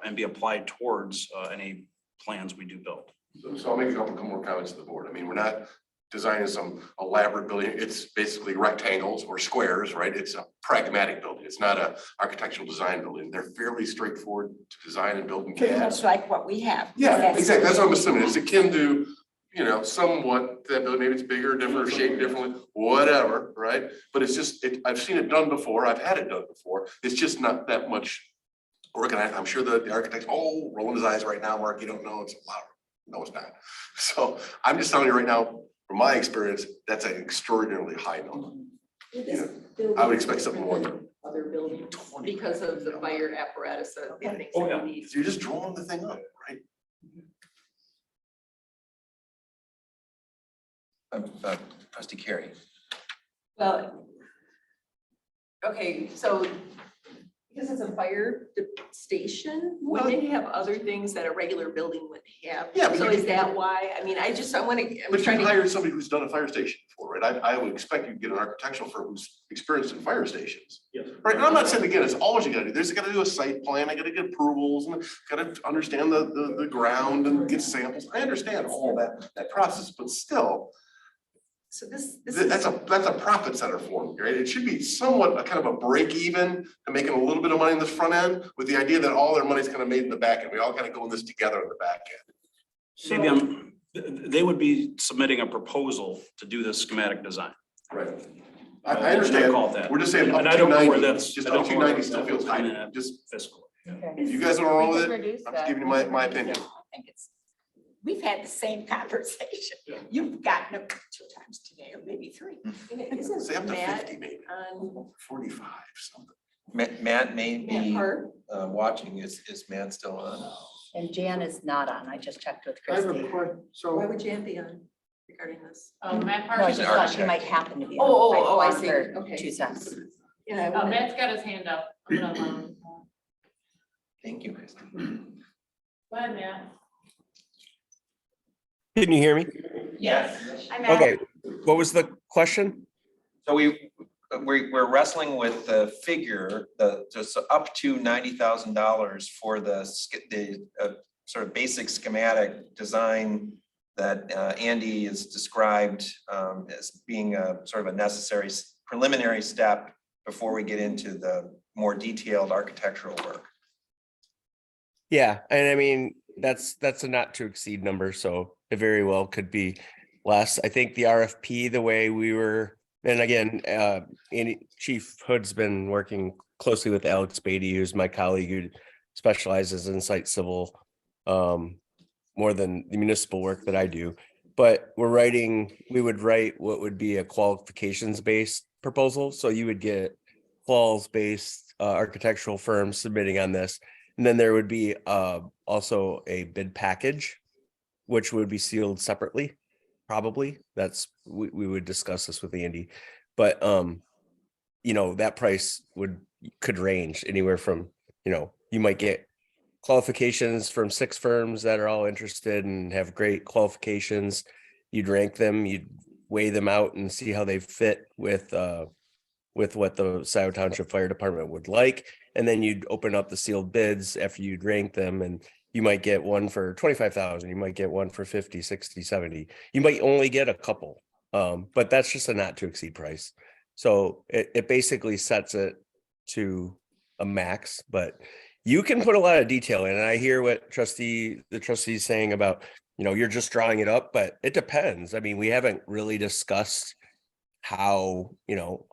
and be applied towards any plans we do build. So I'll make a couple more comments to the board. I mean, we're not designing some elaborate building. It's basically rectangles or squares, right? It's a pragmatic building. It's not a architectural design building. They're fairly straightforward to design and build in Pretty CAD. much like what we have. Yeah, exactly. That's what I'm assuming. It's akin to, you know, somewhat that building, maybe it's bigger, different, shaped differently, whatever, right? But it's just, I've seen it done before. I've had it done before. It's just not that much organized. I'm sure the architect's, rolling his eyes right now, Mark, you don't know, it's a lot. No, it's not. So I'm just telling you right now, from my experience, that's an extraordinarily high number. I would expect something more. Other buildings because of the fire apparatus and things Oh, that yeah. we need. You're just drawing the thing up, right? Trustee Carey. Well, okay, so because it's a fire station, Well- wouldn't it have other things that a regular building would have? Yeah, but So you is can- that why? I mean, I want to, I'm But you trying to. hired somebody who's done a fire station before, right? I would expect you to get an architectural firm who's experienced in fire stations. Yes. Right, and I'm not saying again, it's always you gotta do, there's gotta do a site plan, I gotta get approvals, and gotta understand the ground and get samples, I understand all that process, but still. So this That's a profit center for me, right? It should be somewhat a kind of a break even to making a little bit of money in the front end with the idea that all their money's kind of made in the back end, we all kind of go in this together in the back end. Maybe they would be submitting a proposal to do this schematic design. Right. I understand, Call it that. we're just saying up And I to don't know where 90, that's. just I don't up to know where 90 still that feels would come high, in at just, fiscal. if you guys are all with it, I'm just giving you my opinion. We've had the same conversation. You've gotten it 2 times today, or maybe 3. Isn't Say up to Matt 50 maybe, on 45, something. Matt may Matt be Hart? watching. Is Matt still on? And Jan is not on. I just checked with I have a Christie. question. Why So would Jan be on regarding this? Matt No, I Parker. just thought she might happen to be. on. Oh, I wanted see. her Okay. 2 cents. Yeah, I Oh, wanna- Matt's got his hand up. I'm gonna allow him. Thank you, Christie. Go ahead, Matt. Can you hear me? Yes. Okay, what was the question? So we're wrestling with the figure, just up to $90,000 for the sort of basic schematic design that Andy has described as being a sort of a necessary preliminary step before we get into the more detailed architectural work. Yeah, and I mean, that's a not to exceed number, so it very well could be less. I think the RFP, the way we were, and again, Chief Hood's been working closely with Alex Beatty, who's my colleague who specializes in site civil more than the municipal work that I do. But we would write what would be a qualifications-based proposal. So you would get quals-based architectural firms submitting on this. And then there would be also a bid package, which would be sealed separately, probably. We would discuss this with Andy. But that price could range anywhere from, you might get qualifications from 6 firms that are all interested and have great qualifications. You'd rank them, you'd weigh them out and see how they fit with what the Scio Township Fire Department would like. And then you'd open up the sealed bids after you'd rank them, and you might get one for 25,000. You might get one for 50, 60, 70. You might only get a couple, but that's just a not to exceed price. So it basically sets it to a max, but you can put a lot of detail in. And I hear what the trustee's saying about you're just drawing it up, but it depends. I mean, we haven't really discussed how,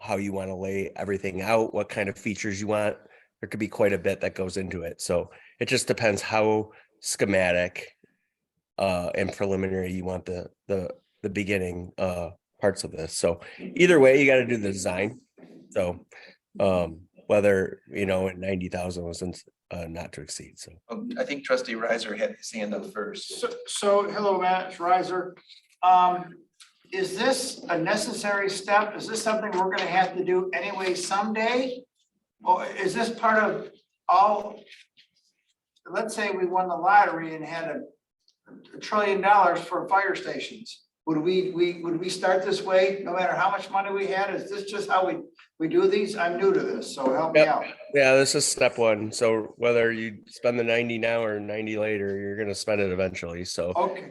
how you want to lay everything out, what kind of features you want. There could be quite a bit that goes into it. So it just depends how schematic and preliminary you want the beginning parts of this. So either way, you got to do the design. So whether, and 90,000 wasn't not to exceed. So I think trustee Riser had his hand up first. So, hello, Matt, it's Riser. Is this a necessary step? Is this something we're gonna have to do anyway someday? Or is this part of all? Let's say we won the lottery and had $1 trillion for fire stations. Would we start this way, no matter how much money we had? Is this just how we do these? I'm new to this, so help me out. yeah, this is step one. So whether you spend the 90 now or 90 later, you're going to spend it eventually. So Okay,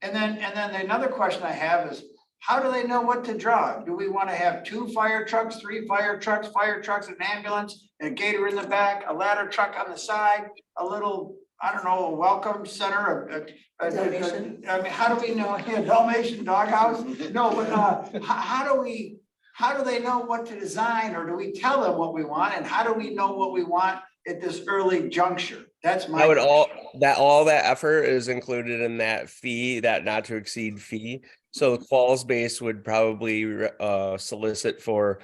and then another question I have is, how do they know what to draw? Do we want to have 2 fire trucks, 3 fire trucks, an ambulance, and a gator in the back, a ladder truck on the side, a little, I don't know, a welcome center, Dalmatian? I mean, how do we know, yeah, Dalmatian doghouse? No, but how do they know what to design, or do we tell them what we want, and how do we know what we want at this early juncture? That's my. all that effort is included in that fee, that not to exceed fee. So the quals base would probably solicit for,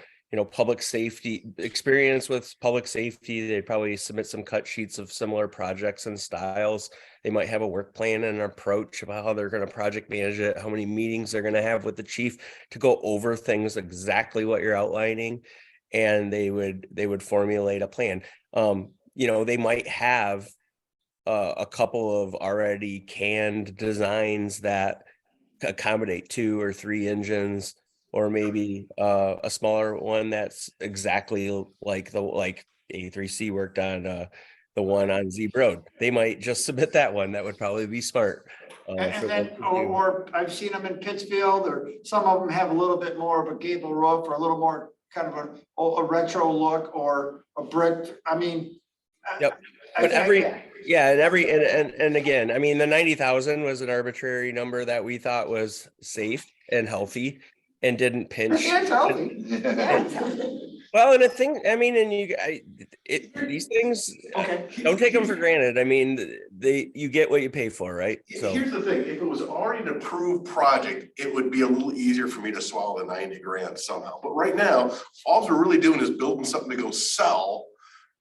public safety experience with public safety. They'd probably submit some cut sheets of similar projects and styles. They might have a work plan and an approach about how they're going to project manage it, how many meetings they're going to have with the chief to go over things exactly what you're outlining. And they would formulate a plan. They might have a couple of already canned designs that accommodate 2 or 3 engines, or maybe a smaller one that's exactly like A3C worked on the one on Zebra Road. They might just submit that one. That would probably be smart. And then, or I've seen them in Pittsfield, or some of them have a little bit more of a gable roof, or a little more kind of a retro look, or a brick. I mean. Yep. But and again, I mean, the 90,000 was an arbitrary number that we thought was safe and healthy and didn't pinch. That's healthy. Well, and these things, don't take them for granted. I mean, you get what you pay for, right? So here's the thing, if it was already an approved project, it would be a little easier for me to swallow the 90 grand somehow. But right now, all we're really doing is building something to go sell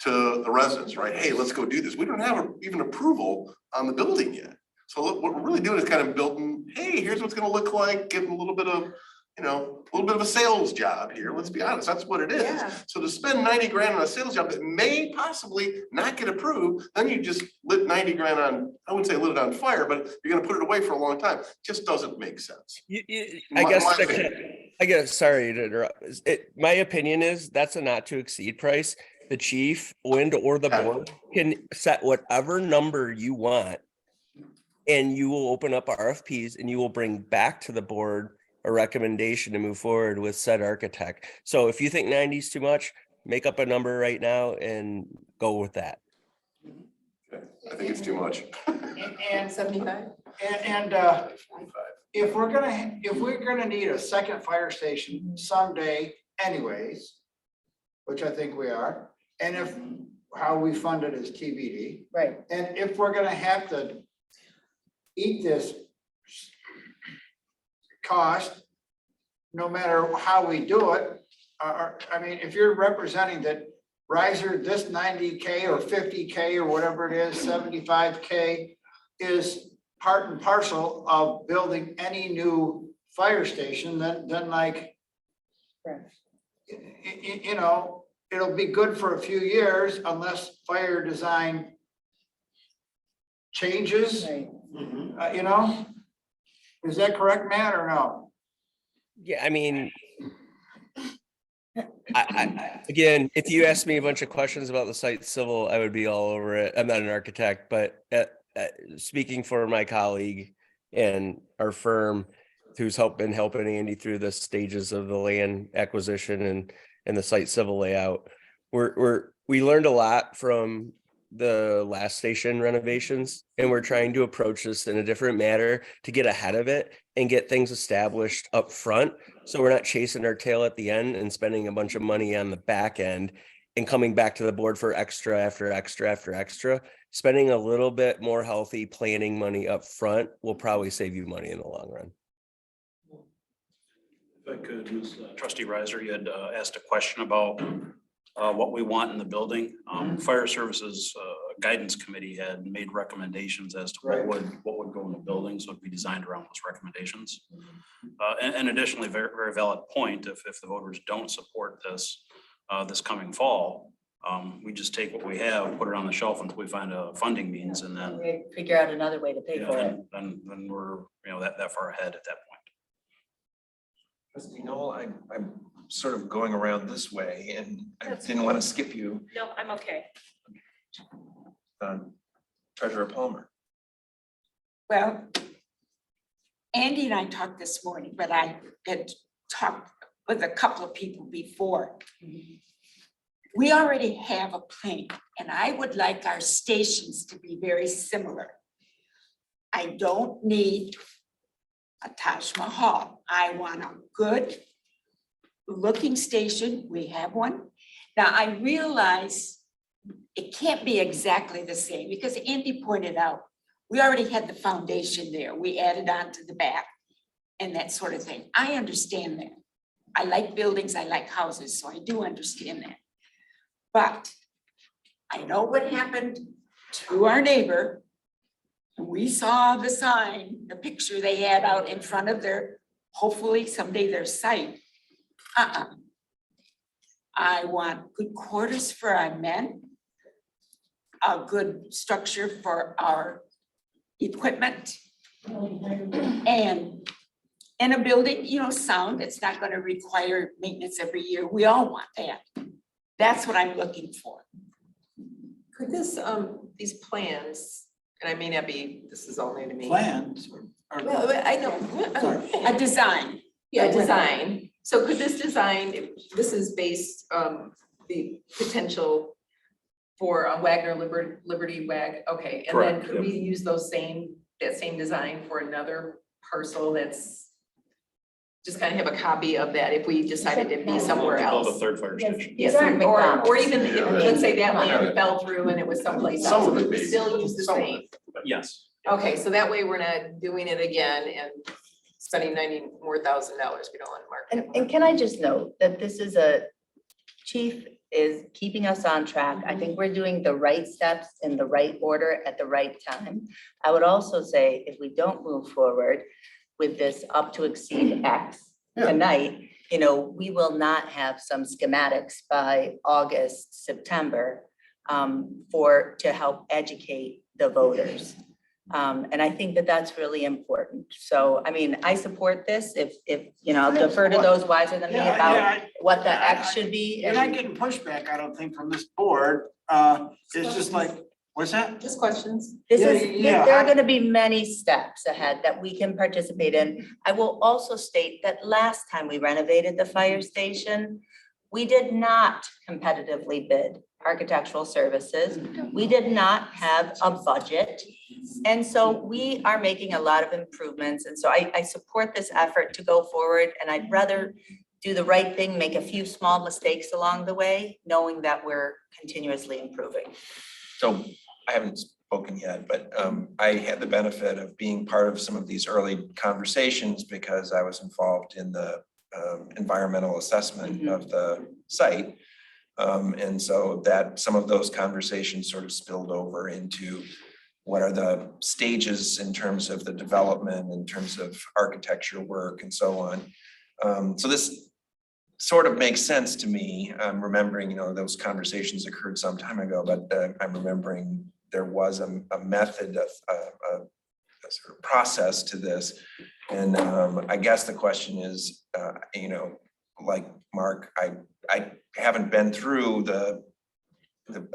to the residents, right? Hey, let's go do this. We don't have even approval on the building yet. So what we're really doing is kind of building, hey, here's what's gonna look like, give them a little bit of, a sales job here. Let's be honest, that's what it is. Yeah. So to spend 90 grand on a sales job that may possibly not get approved, then you just lit 90 grand on, I wouldn't say lit it on fire, but you're gonna put it away for a long time. Just doesn't make sense. I guess, sorry to interrupt. My opinion is that's a not to exceed price. The chief or the board can set whatever number you want, and you will open up RFPs and you will bring back to the board a recommendation to move forward with said architect. So if you think 90 is too much, make up a number right now and go with that. I think it's too much. And 75. And if we're gonna need a second fire station someday anyways, which I think we are, and if how we fund it is TBD. Right. And if we're gonna have to eat this cost, no matter how we do it, I mean, if you're representing that Riser, this 90K or 50K or whatever it is, 75K is part and parcel of building any new fire station, then like, it'll be good for a few years unless fire design changes. Is that correct, Matt, or no? Yeah, I mean, again, if you ask me a bunch of questions about the site civil, I would be all over it. I'm not an architect, but speaking for my colleague and our firm, who's been helping Andy through the stages of the land acquisition and the site civil layout, we learned a lot from the last station renovations, and we're trying to approach this in a different manner to get ahead of it and get things established up front. So we're not chasing our tail at the end and spending a bunch of money on the back end and coming back to the board for extra after extra after extra. Spending a little bit more healthy planning money up front will probably save you money in the long run. If I could, Trustee Riser, you had asked a question about what we want in the building. Fire Services Guidance Committee had made recommendations as to what would go in the building, so it'd be designed around those recommendations. And additionally, very valid point, if the voters don't support this this coming fall, we just take what we have, put it on the shelf until we find a funding means, and then We figure out another way to pay for it. then we're, that far ahead at that point. Trustee Noel, I'm sort of going around this way and I didn't want to skip you. No, I'm okay. Treasurer Palmer. Well, Andy and I talked this morning, but I had talked with a couple of people before. We already have a plan, and I would like our stations to be very similar. I don't need a Taj Mahal. I want a good looking station. We have one. Now, I realize it can't be exactly the same because Andy pointed out, we already had the foundation there. We added on to the back and that sort of thing. I understand that. I like buildings, I like houses, so I do understand that. But I know what happened to our neighbor. We saw the sign, the picture they had out in front of their, hopefully someday their site. I want good quarters for our men, a good structure for our equipment, and in a building, sound, it's not going to require maintenance every year. We all want that. That's what I'm looking for. Could this, these plans, and I may not be, this is all new to me. Plans. Well, I know. A design. Yeah, design. So could this design, if this is based, the potential for a Wagner Liberty Wag, okay. And then Correct, could we use that same design for another parcel that's just kind of have a copy of that if we decided to be somewhere Build a else? third fire station. Yes, These aren't or even, Yeah. let's say that one fell through and it was someplace Some else, of we it would maybe. still use the Some of same. But yes. Okay, so that way we're not doing it again and spending $90,000 more. We don't want to mark. And can I just note that this is Chief is keeping us on track. I think we're doing the right steps in the right order at the right time. I would also say if we don't move forward with this up to exceed X tonight, we will not have some schematics by August, September to help educate the voters. And I think that that's really important. So, I mean, I support this if, I'll defer to those wiser than me about what the X should be. You're not getting pushback, I don't think, from this board. It's just like, what's that? Just questions. There are gonna be many steps ahead that we can participate in. I will also state that last time we renovated the fire station, we did not competitively bid architectural services. We did not have a budget. And so we are making a lot of improvements. And so I support this effort to go forward, and I'd rather do the right thing, make a few small mistakes along the way, knowing that we're continuously improving. So I haven't spoken yet, but I had the benefit of being part of some of these early conversations because I was involved in the environmental assessment of the site. And so that some of those conversations sort of spilled over into what are the stages in terms of the development, in terms of architecture work and so on. So this sort of makes sense to me. I'm remembering, those conversations occurred some time ago, but I'm remembering there was a method of a sort of process to this. And I guess the question is, like Mark, I haven't been through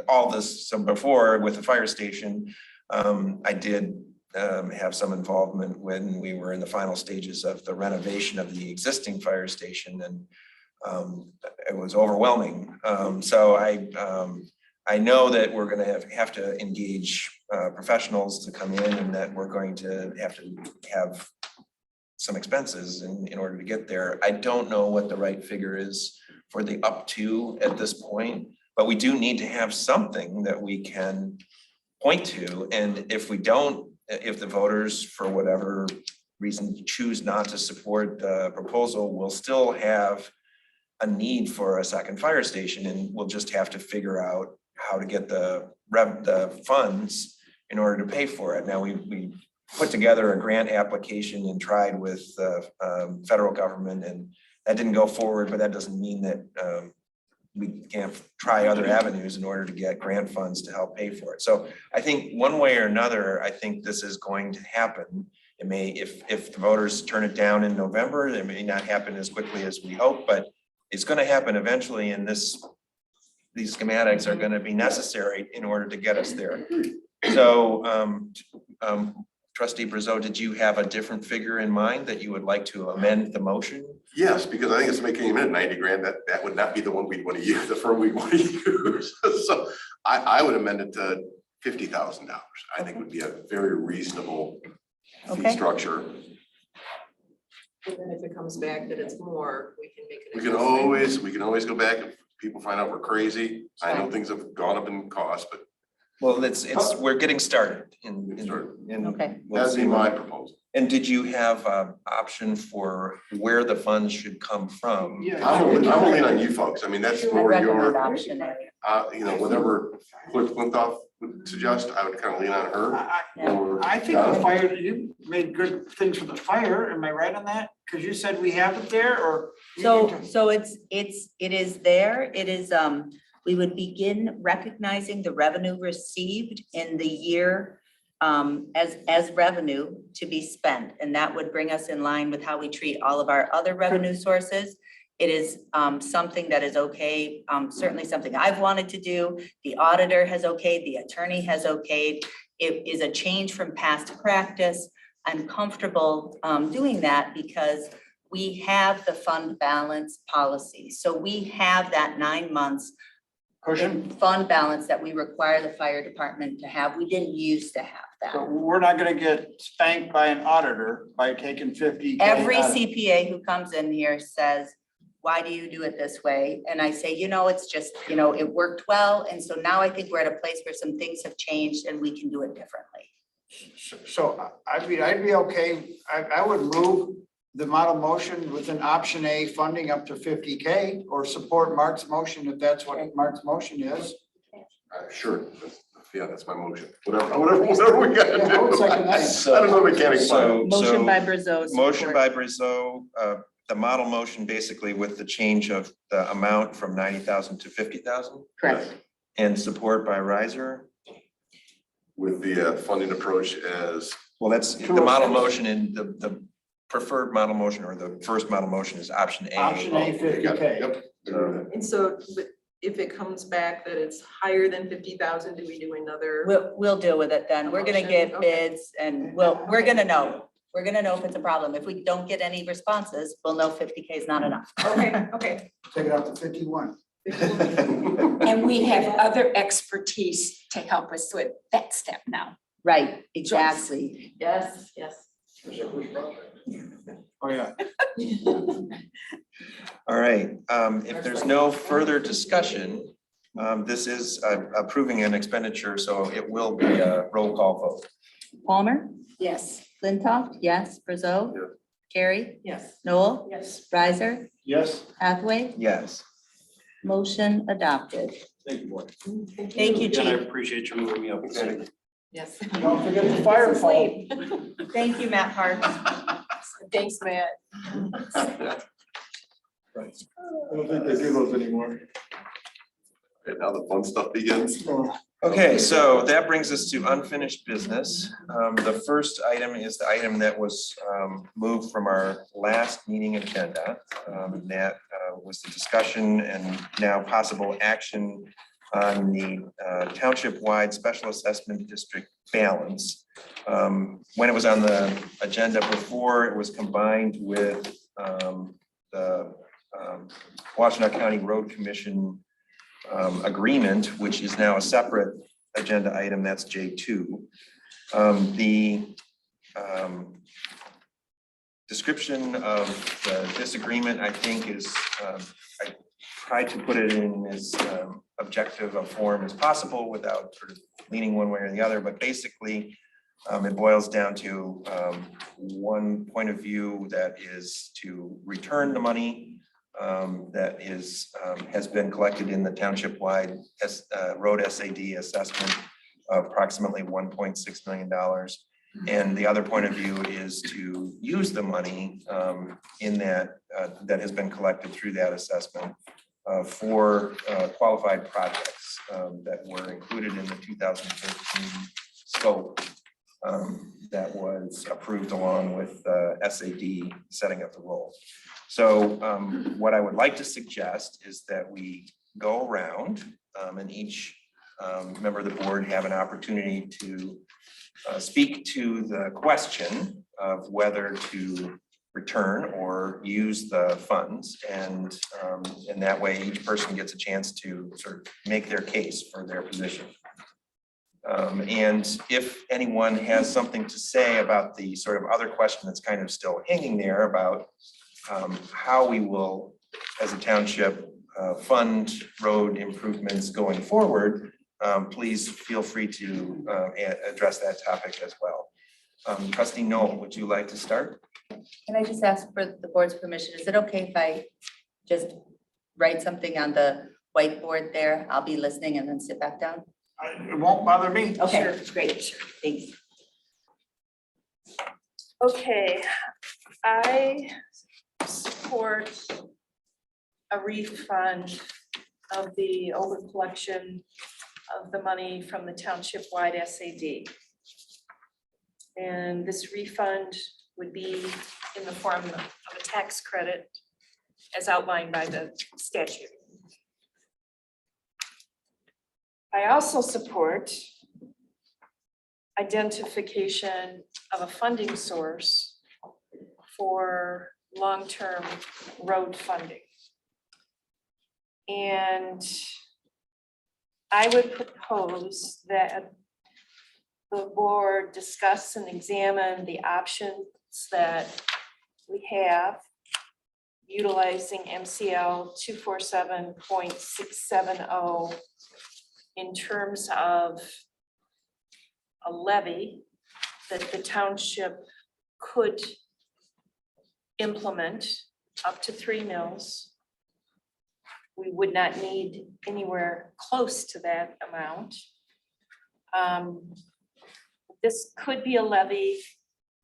all this before with the fire station. I did have some involvement when we were in the final stages of the renovation of the existing fire station, and it was overwhelming. So I know that we're gonna have to engage professionals to come in and that we're going to have some expenses in order to get there. I don't know what the right figure is for the up to at this point, but we do need to have something that we can point to. And if we don't, if the voters, for whatever reason, choose not to support the proposal, we'll still have a need for a second fire station, and we'll just have to figure out how to get the funds in order to pay for it. Now, we put together a grant application and tried with the federal government, and that didn't go forward, but that doesn't mean that we can't try other avenues in order to get grant funds to help pay for it. So I think one way or another, I think this is going to happen. It may, if the voters turn it down in November, it may not happen as quickly as we hope, but it's going to happen eventually, and these schematics are going to be necessary in order to get us there. So Trustee Brazeau, did you have a different figure in mind that you would like to amend the motion? Yes, because I think it's making a minute 90 grand, that would not be the one we'd want to use, the firm we'd want to use. So I would amend it to $50,000. I think would be a very reasonable fee Okay. structure. And then if it comes back that it's more, we can make it. We can always go back if people find out we're crazy. I know things have gone up in cost, but Well, we're getting started Okay. that'd be my proposal. And did you have an option for where the funds should come from? I'm gonna lean on you folks. I mean, that's I'd more recommend your, option A. whatever Cliff Flintoff would suggest, I would kind of lean on her. or I think the John. fire, you made good things for the fire, am I right on that? Because you said we have it there, or? So it is there. It is, we would begin recognizing the revenue received in the year as revenue to be spent. And that would bring us in line with how we treat all of our other revenue sources. It is something that is okay, certainly something I've wanted to do. The auditor has okayed, the attorney has okayed. It is a change from past practice. I'm comfortable doing that because we have the fund balance policy. So we have that 9 months Cushion? fund balance that we require the fire department to have. We didn't used to have So that. we're not gonna get spanked by an auditor by taking 50K. Every out of- CPA who comes in here says, why do you do it this way? And I say, it's just, it worked well. And so now I think we're at a place where some things have changed and we can do it differently. So I'd be okay, I would move the model motion with an option A funding up to 50K, or support Mark's motion if that's what Mark's motion is. Sure, that's my motion. Whatever we gotta Yeah, I would do. second that. I don't know mechanics. Motion by Brazeau. Motion support. by Brazeau, the model motion basically with the change of the amount from 90,000 to 50,000, Correct. and support by Riser. With the funding approach as, Well, that's the model motion, and the preferred model motion, or the first model motion, is option A. Option A, 50K. Yep. And so, but if it comes back that it's higher than 50,000, do we do another? We'll deal with it then. We're gonna Motion, get okay. bids and we're gonna know. We're gonna know if it's a problem. If we don't get any responses, we'll know 50K is not enough. Okay. Take it out to 51. And we have other expertise to help us with that step now. Right, exactly. Yes. Oh, yeah. All right, if there's no further discussion, this is approving an expenditure, so it will be a roll call vote. Palmer, Yes. Flintoff, yes. Brazeau, Yes. Carrie, Yes. Noel, Yes. Riser, Yes. Hathaway, Yes. motion adopted. Thank you, board. Thank you, Again, I Chief. appreciate you moving me up. Yes. Don't forget the fire phone. Thank you, Matt Parks. Thanks, Matt. I don't think they do those anymore. and now the fun stuff begins. Okay, so that brings us to unfinished business. The first item is the item that was moved from our last meeting agenda. And that was the discussion and now possible action on the township-wide special assessment district balance. When it was on the agenda before, it was combined with the Washtenaw County Road Commission agreement, which is now a separate agenda item, that's J2. The description of the disagreement, I think, is, I tried to put it in as objective a form as possible without sort of leaning one way or the other, but basically it boils down to one point of view that is to return the money that has been collected in the township-wide road SAD assessment of approximately $1.6 million. And the other point of view is to use the money in that has been collected through that assessment for qualified projects that were included in the 2013 scope that was approved along with SAD setting up the role. So what I would like to suggest is that we go around and each member of the board have an opportunity to speak to the question of whether to return or use the funds, and that way each person gets a chance to sort of make their case for their position. And if anyone has something to say about the sort of other question that's kind of still hanging there about how we will, as a township, fund road improvements going forward, please feel free to address that topic as well. Trustee Noel, would you like to start? Can I just ask for the board's permission? Is it okay if I just write something on the whiteboard there? I'll be listening and then sit back down. It won't bother me. Okay, great, thanks. Okay, I support a refund of the over collection of the money from the township-wide SAD. And this refund would be in the form of a tax credit as outlined by the statute. I also support identification of a funding source for long-term road funding. And I would propose that the board discuss and examine the options that we have utilizing MCL 247.670 in terms of a levy that the township could implement up to 3 mills. We would not need anywhere close to that amount. This could be a levy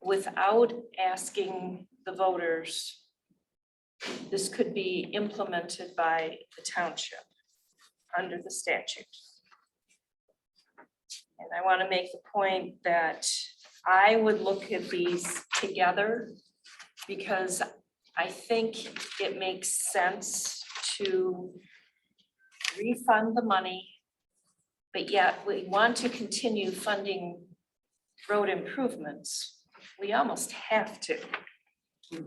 without asking the voters. This could be implemented by the township under the statute. And I want to make the point that I would look at these together because I think it makes sense to refund the money, but yet we want to continue funding road improvements. We almost have to.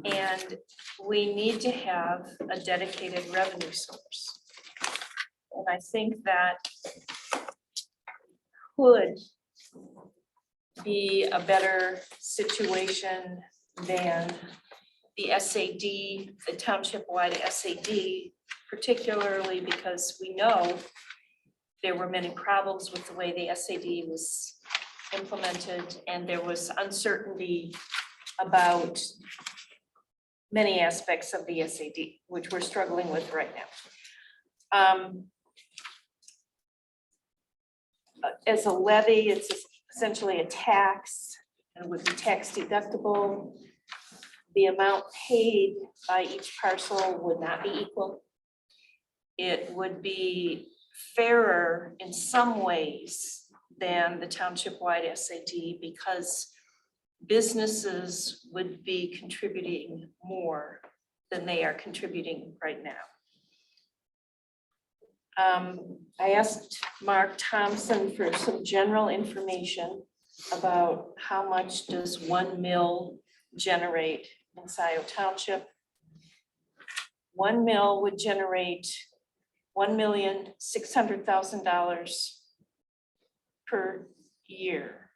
And we need to have a dedicated revenue source. And I think that could be a better situation than the SAD, the township-wide SAD, particularly because we know there were many problems with the way the SAD was implemented, and there was uncertainty about many aspects of the SAD, which we're struggling with right now. As a levy, it's essentially a tax, and it would be tax deductible. The amount paid by each parcel would not be equal. It would be fairer in some ways than the township-wide SAD because businesses would be contributing more than they are contributing right now. I asked Mark Thompson for some general information about how much does 1 mill generate in Scio Township. 1 mill would generate $1,600,000 per year.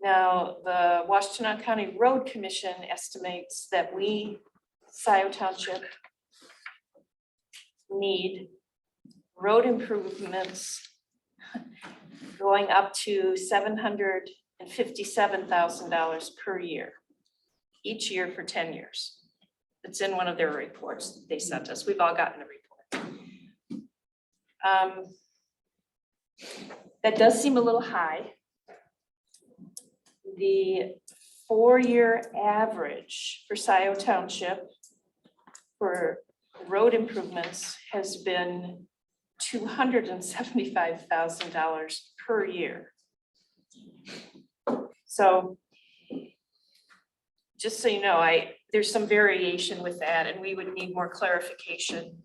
Now, the Washtenaw County Road Commission estimates that we, Scio Township, need road improvements going up to $757,000 per year, each year for 10 years. It's in one of their reports they sent us. We've all gotten a report. That does seem a little high. The 4-year average for Scio Township for road improvements has been $275,000 per year. So just so you know, there's some variation with that and we would need more clarification.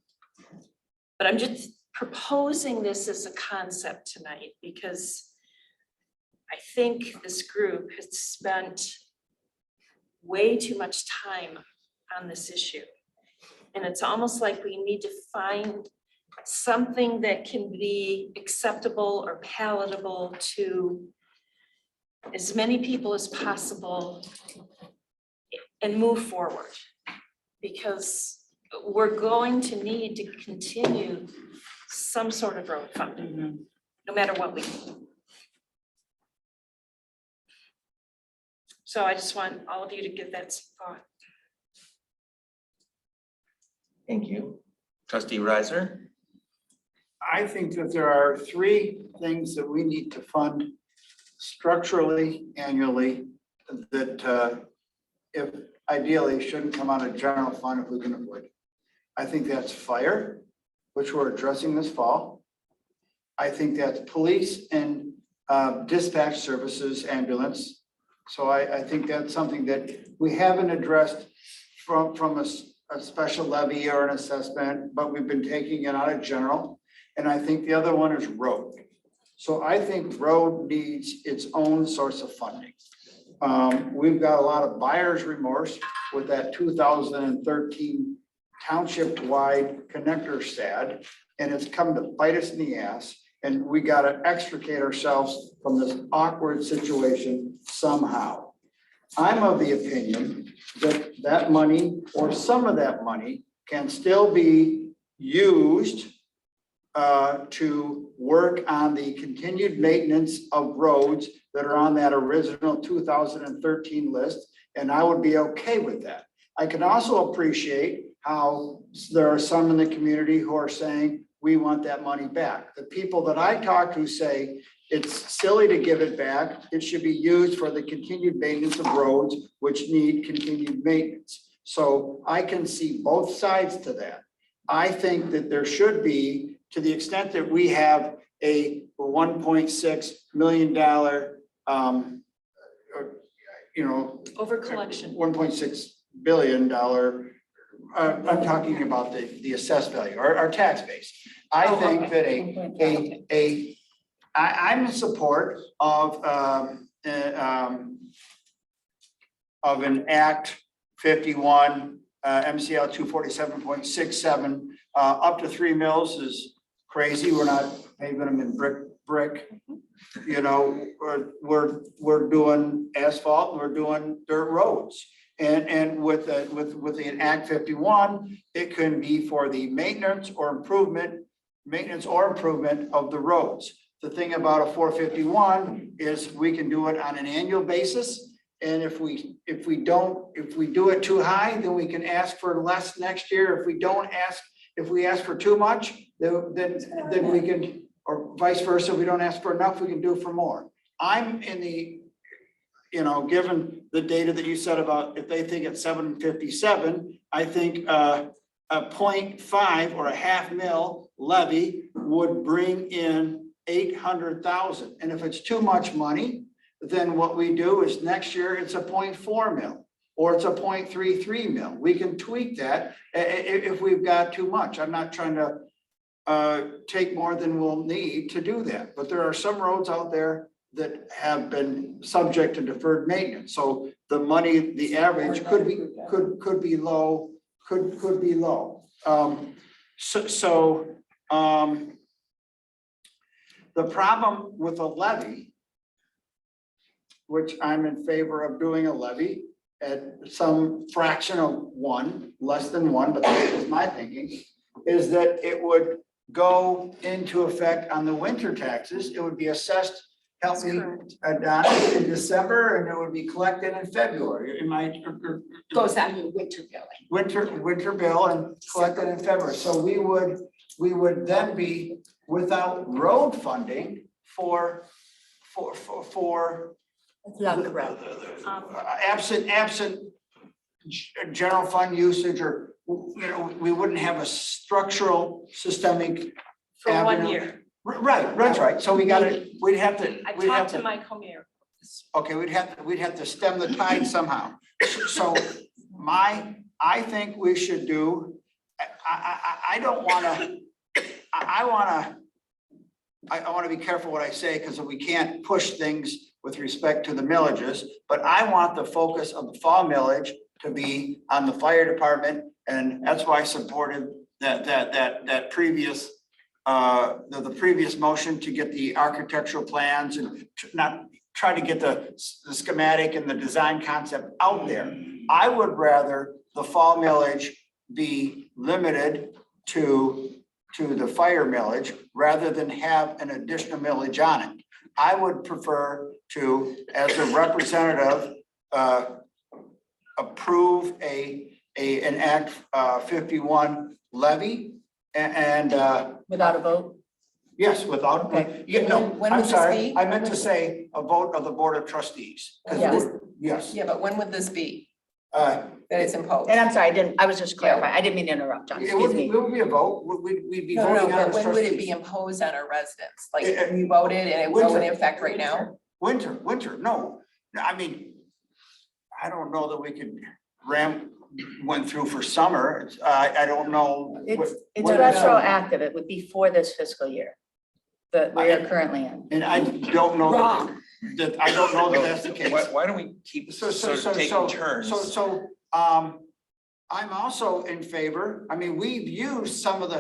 But I'm just proposing this as a concept tonight because I think this group has spent way too much time on this issue. And it's almost like we need to find something that can be acceptable or palatable to as many people as possible and move forward. Because we're going to need to continue some sort of road funding, no matter what we do. So I just want all of you to give that some thought. Thank you. Trustee Riser? I think that there are 3 things that we need to fund structurally annually that if ideally shouldn't come out of general fund if we can avoid it. I think that's fire, which we're addressing this fall. I think that's police and dispatch services, ambulance. So I think that's something that we haven't addressed from a special levy or an assessment, but we've been taking it out of general. And I think the other one is road. So I think road needs its own source of funding. We've got a lot of buyer's remorse with that 2013 township-wide connector STAD, and it's come to bite us in the ass. And we got to extricate ourselves from this awkward situation somehow. I'm of the opinion that that money or some of that money can still be used to work on the continued maintenance of roads that are on that original 2013 list. And I would be okay with that. I can also appreciate how there are some in the community who are saying, we want that money back. The people that I talk to say it's silly to give it back. It should be used for the continued maintenance of roads which need continued maintenance. So I can see both sides to that. I think that there should be, to the extent that we have a $1.6 million Over collection. $1.6 billion, I'm talking about the assessed value, our tax base. I think that I'm in support of an Act 51, MCL 247.67, up to 3 mills is crazy. We're not paving them in brick. You know, we're doing asphalt and we're doing dirt roads. And with the Act 51, it can be for the maintenance or improvement of the roads. The thing about a 451 is we can do it on an annual basis. And if we do it too high, then we can ask for less next year. If we ask for too much, then we can, or vice versa, if we don't ask for enough, we can do for more. I'm in the, given the data that you said about if they think it's 757, I think a 0.5 or a half mil levy would bring in 800,000. And if it's too much money, then what we do is next year it's a 0.4 mil or it's a 0.33 mil. We can tweak that if we've got too much. I'm not trying to take more than we'll need to do that. But there are some roads out there that have been subject to deferred maintenance. So the money, the average could be low, could be low. the problem with a levy, which I'm in favor of doing a levy at some fraction of one, less than one, but that is my thinking, is that it would go into effect on the winter taxes. It would be assessed, help me, Donna, in December, and it would be collected in February. Am I? Goes on your winter billing. Winter bill and collected in February. So we would then be without road funding for That's not correct. absent general fund usage, or, we wouldn't have a structural systemic. For 1 avenue. year. Right, that's right. So we'd have to. I we'd have talked to Mike Homer. Okay, we'd have to stem the tide somehow. So I think we should do, I don't wanna, I wanna be careful what I say, because we can't push things with respect to the millages, but I want the focus of the fall millage to be on the fire department, and that's why I supported that previous the previous motion to get the architectural plans and not try to get the schematic and the design concept out there. I would rather the fall millage be limited to the fire millage rather than have an additional millage on it. I would prefer to, as a representative, approve an Act 51 levy and Without a vote? yes, without, Okay. When I'm would this sorry, be? I meant to say a vote of the Board of Trustees. 'Cause Yeah. we're- Yes, Yeah, but when would this be? uh, That it's imposed? And I'm sorry, I was just clarifying. I didn't mean to interrupt, John. it Excuse would me. be a vote, we'd be No, voting on it but as when would it be trustees. imposed on our residents? Like, Eh, we voted and it will in winter. effect right now? Winter, no, I mean, I don't know that we could went through for summer, I don't know. It's what- retroactive. It would be for this fiscal year that we are currently in. And I don't know that I don't know that that's the case. Why don't we keep sort of taking turns? I'm also in favor, I mean, we've used some of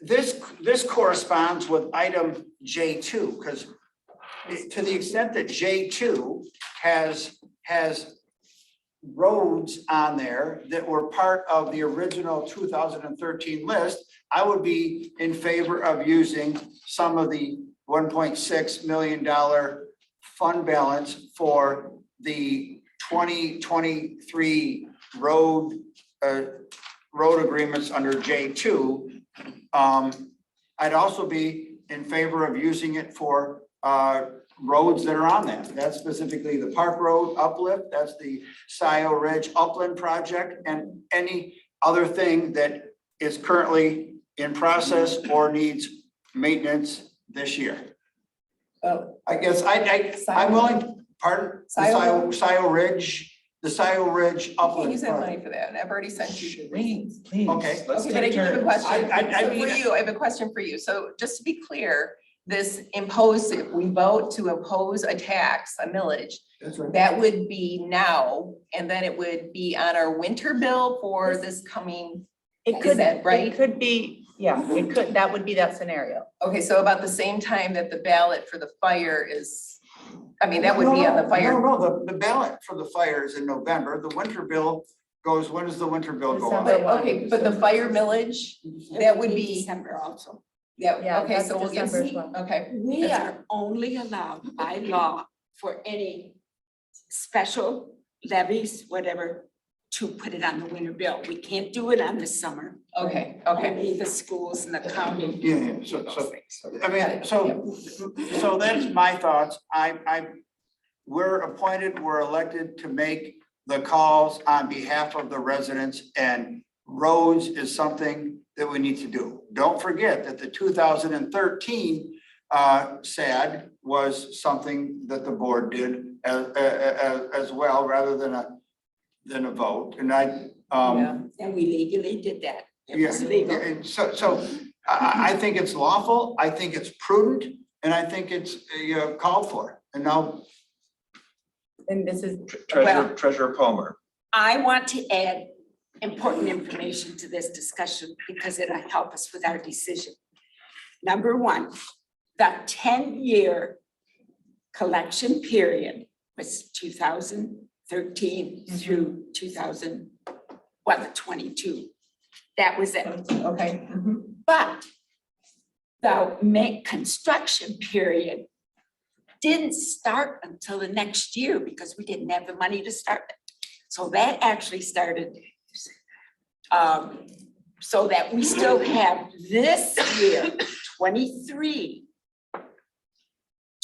this corresponds with item J2, because to the extent that J2 has roads on there that were part of the original 2013 list, I would be in favor of using some of the $1.6 million fund balance for the 2023 road agreements under J2. I'd also be in favor of using it for roads that are on that. That's specifically the Park Road uplift, that's the Scio Ridge Upland project, and any other thing that is currently in process or needs maintenance this year. I guess I'm willing, pardon, the Scio Ridge You Upland. can't use that money project. for that, and I've already sent you. Please, Okay. let's Okay, but I take do have a turns. question. I So mean- for you, I have a question for you. So just to be clear, this imposed, if we vote to impose a tax, a millage, That's right. that would be now, and then it would be on our winter bill for this coming. It Is could, that right? it could be, yeah, it could, that would be that scenario. Okay, so about the same time that the ballot for the fire is, I mean, that would be on the fire. No, the ballot for the fire is in November. The winter bill goes, when does the winter bill go on? But, okay, but the fire millage, that would be, December also. yeah, Yeah, okay, that's so we'll get, December as well. okay. We That's- are only allowed by law for any special levies, whatever, to put it on the winter bill. We can't do it on the summer. Okay. Only the schools and the county. Yeah, so, I mean, so that's my thoughts. We're appointed, we're elected to make the calls on behalf of the residents, and roads is something that we need to do. Don't forget that the 2013 SAD was something that the board did as well, rather than a vote. And And we legally did that. It was legal. and so I think it's lawful, I think it's prudent, and I think it's called for. And now, And this is, Treasurer Palmer. I want to add important information to this discussion because it'll help us with our decision. Number one, the 10-year collection period was 2013 through 2022. That was it. Okay. But the construction period didn't start until the next year because we didn't have the money to start it. So that actually started, so that we still have this year, 23,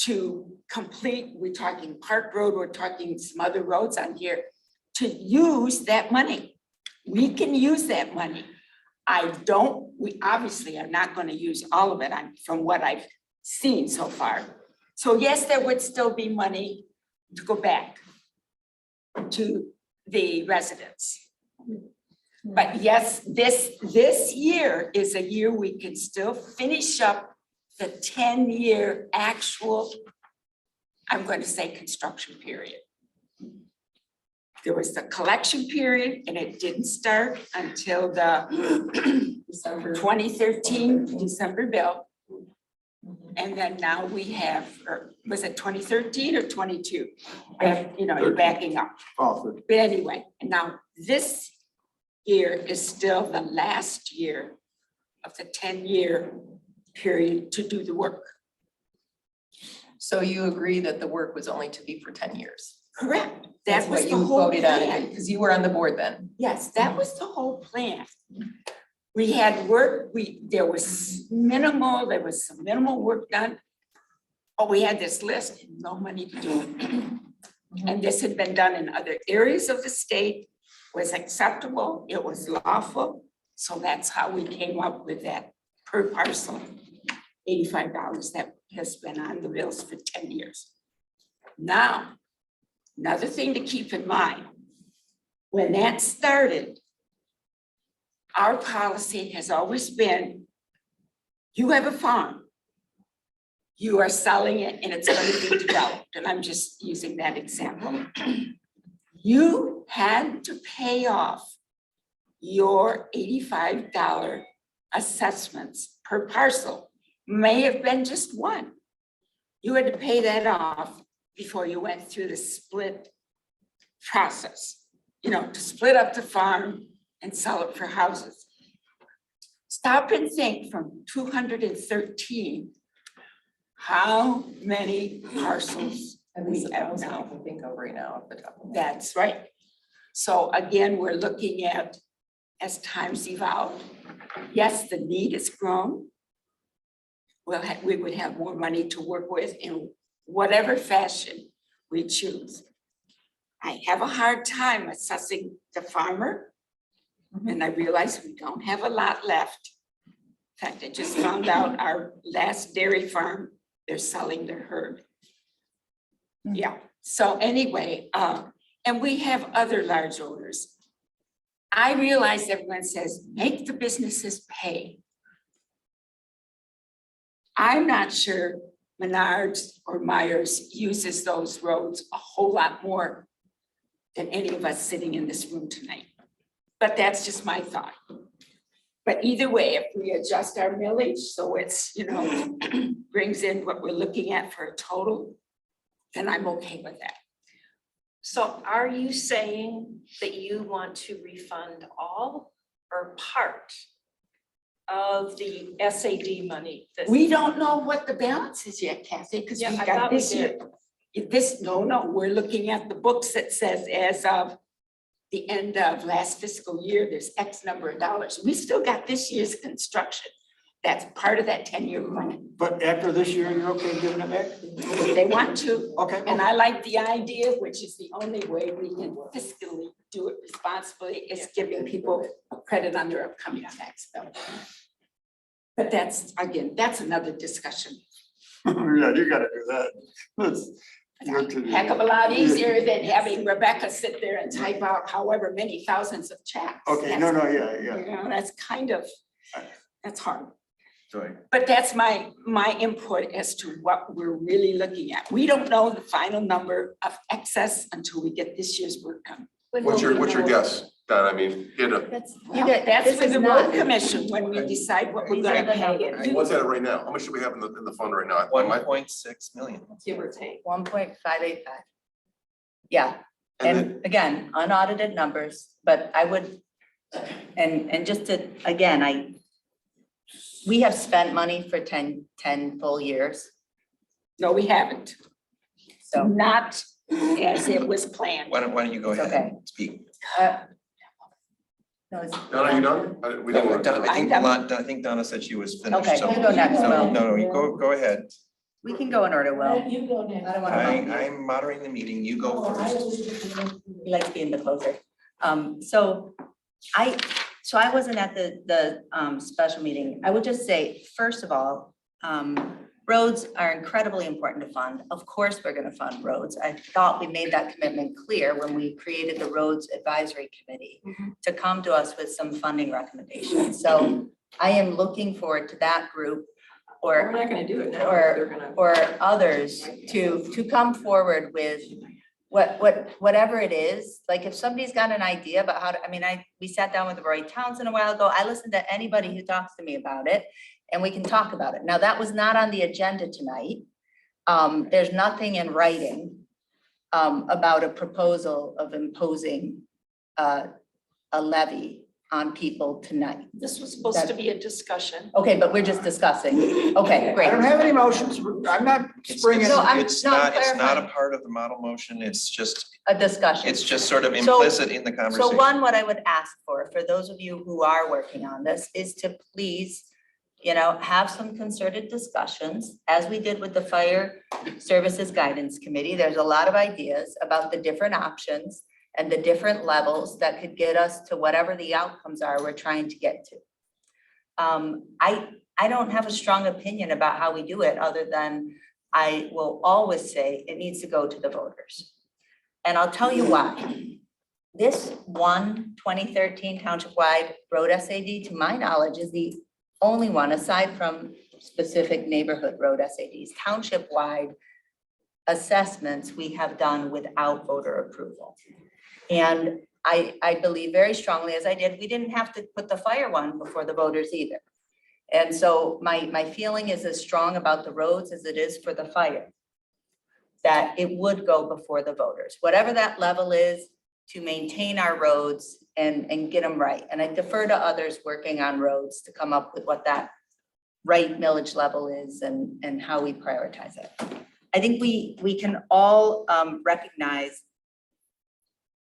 to complete. We're talking Park Road, we're talking some other roads on here, to use that money. We can use that money. We obviously are not going to use all of it from what I've seen so far. So yes, there would still be money to go back to the residents. But yes, this year is a year we can still finish up the 10-year actual, I'm going to say construction period. There was the collection period and it didn't start until the 2013 December bill. And then now we have, or was it 2013 or 22? You're backing up. But anyway, and now this year is still the last year of the 10-year period to do the work. So you agree that the work was only to be for 10 years? Correct. That's That was what the you whole voted on, plan. because you were on the board then. Yes, that was the whole plan. We had work, there was some minimal work done. But we had this list and no money to do it. And this had been done in other areas of the state, was acceptable, it was lawful. So that's how we came up with that per parcel, $85 that has been on the bills for 10 years. Now, another thing to keep in mind, when that started, our policy has always been, you have a farm, you are selling it and it's going to be developed. And I'm just using that example. You had to pay off your $85 assessments per parcel. May have been just one. You had to pay that off before you went through the split process, to split up the farm and sell it for houses. Stop and think from 213, how many parcels we have now. I think of right now. That's right. So again, we're looking at, as times evolve, yes, the need has grown. We would have more money to work with in whatever fashion we choose. I have a hard time assessing the farmer, and I realize we don't have a lot left. In fact, I just found out our last dairy farm, they're selling their herd. Yeah, so anyway, and we have other large owners. I realize everyone says, make the businesses pay. I'm not sure Menards or Myers uses those roads a whole lot more than any of us sitting in this room tonight. But that's just my thought. But either way, if we adjust our millage, so it's, brings in what we're looking at for a total, then I'm okay with that. So are you saying that you want to refund all or part of the SAD money? We don't know what the balance is yet, Kathy, because Yeah, we I got thought we this year. No, we're looking at the books that says as of the end of last fiscal year, there's X number of dollars. We still got this year's construction. That's part of that 10-year plan. But after this year, you're okay giving it back? If they want to. Okay. And I like the idea, which is the only way we can fiscally do it responsibly, is giving people a credit on their upcoming tax bill. But that's another discussion. Yeah, you gotta do that. Heck of a lot easier than having Rebecca sit there and type out however many thousands of checks. Okay, yeah. That's kind of, that's hard. Sorry. But that's my input as to what we're really looking at. We don't know the final number of excess until we get this year's work done. What's your guess? Don, I mean, That's, you get, That's this for is the not. road commission when we decide what we're These are gonna the pay. numbers. and what's that right now? How much do we have in the fund right now? I might- 1.6 million. Give or take. 1.585. Yeah, And and again, unaudited numbers, but I would, and just to, again, we have spent money for 10 full years, No, we haven't. so. Not as it was planned. Why don't you go It's ahead okay. and speak? No, it's. Don, are you done? We don't want to. I think Donna said she was finished. Okay, so- you go next, No, Will. no, you go ahead. We can go in order, Will. You go next. I don't want to. I'm moderating the meeting. You go first. He likes being the closer. So I wasn't at the special meeting. I would just say, first of all, roads are incredibly important to fund. Of course, we're gonna fund roads. I thought we made that commitment clear when we created the Roads Advisory Committee to come to us with some funding recommendations. So I am looking forward to that group We're or not gonna do it now. They're gonna. or others to come forward with whatever it is. Like if somebody's got an idea about how to, we sat down with Roy Townsend a while ago. I listened to anybody who talks to me about it and we can talk about it. Now, that was not on the agenda tonight. There's nothing in writing about a proposal of imposing a levy on people tonight. This was supposed to be a discussion. Okay, but we're just discussing. Okay, great. I don't have any motions. I'm not springing. No, I'm It's not not a clarifying. part of the model motion. It's just A discussion. It's just sort of So- implicit in the conversation. So one, what I would ask for those of you who are working on this, is to please, have some concerted discussions, as we did with the Fire Services Guidance Committee. There's a lot of ideas about the different options and the different levels that could get us to whatever the outcomes are we're trying to get to. I don't have a strong opinion about how we do it, other than I will always say it needs to go to the voters. And I'll tell you why. This 2013 township-wide road SAD, to my knowledge, is the only one, aside from specific neighborhood road SADs, township-wide assessments we have done without voter approval. And I believe very strongly, as I did, we didn't have to put the fire one before the voters either. And so my feeling is as strong about the roads as it is for the fire, that it would go before the voters, whatever that level is, to maintain our roads and get them right. And I defer to others working on roads to come up with what that right millage level is and how we prioritize it. I think we can all recognize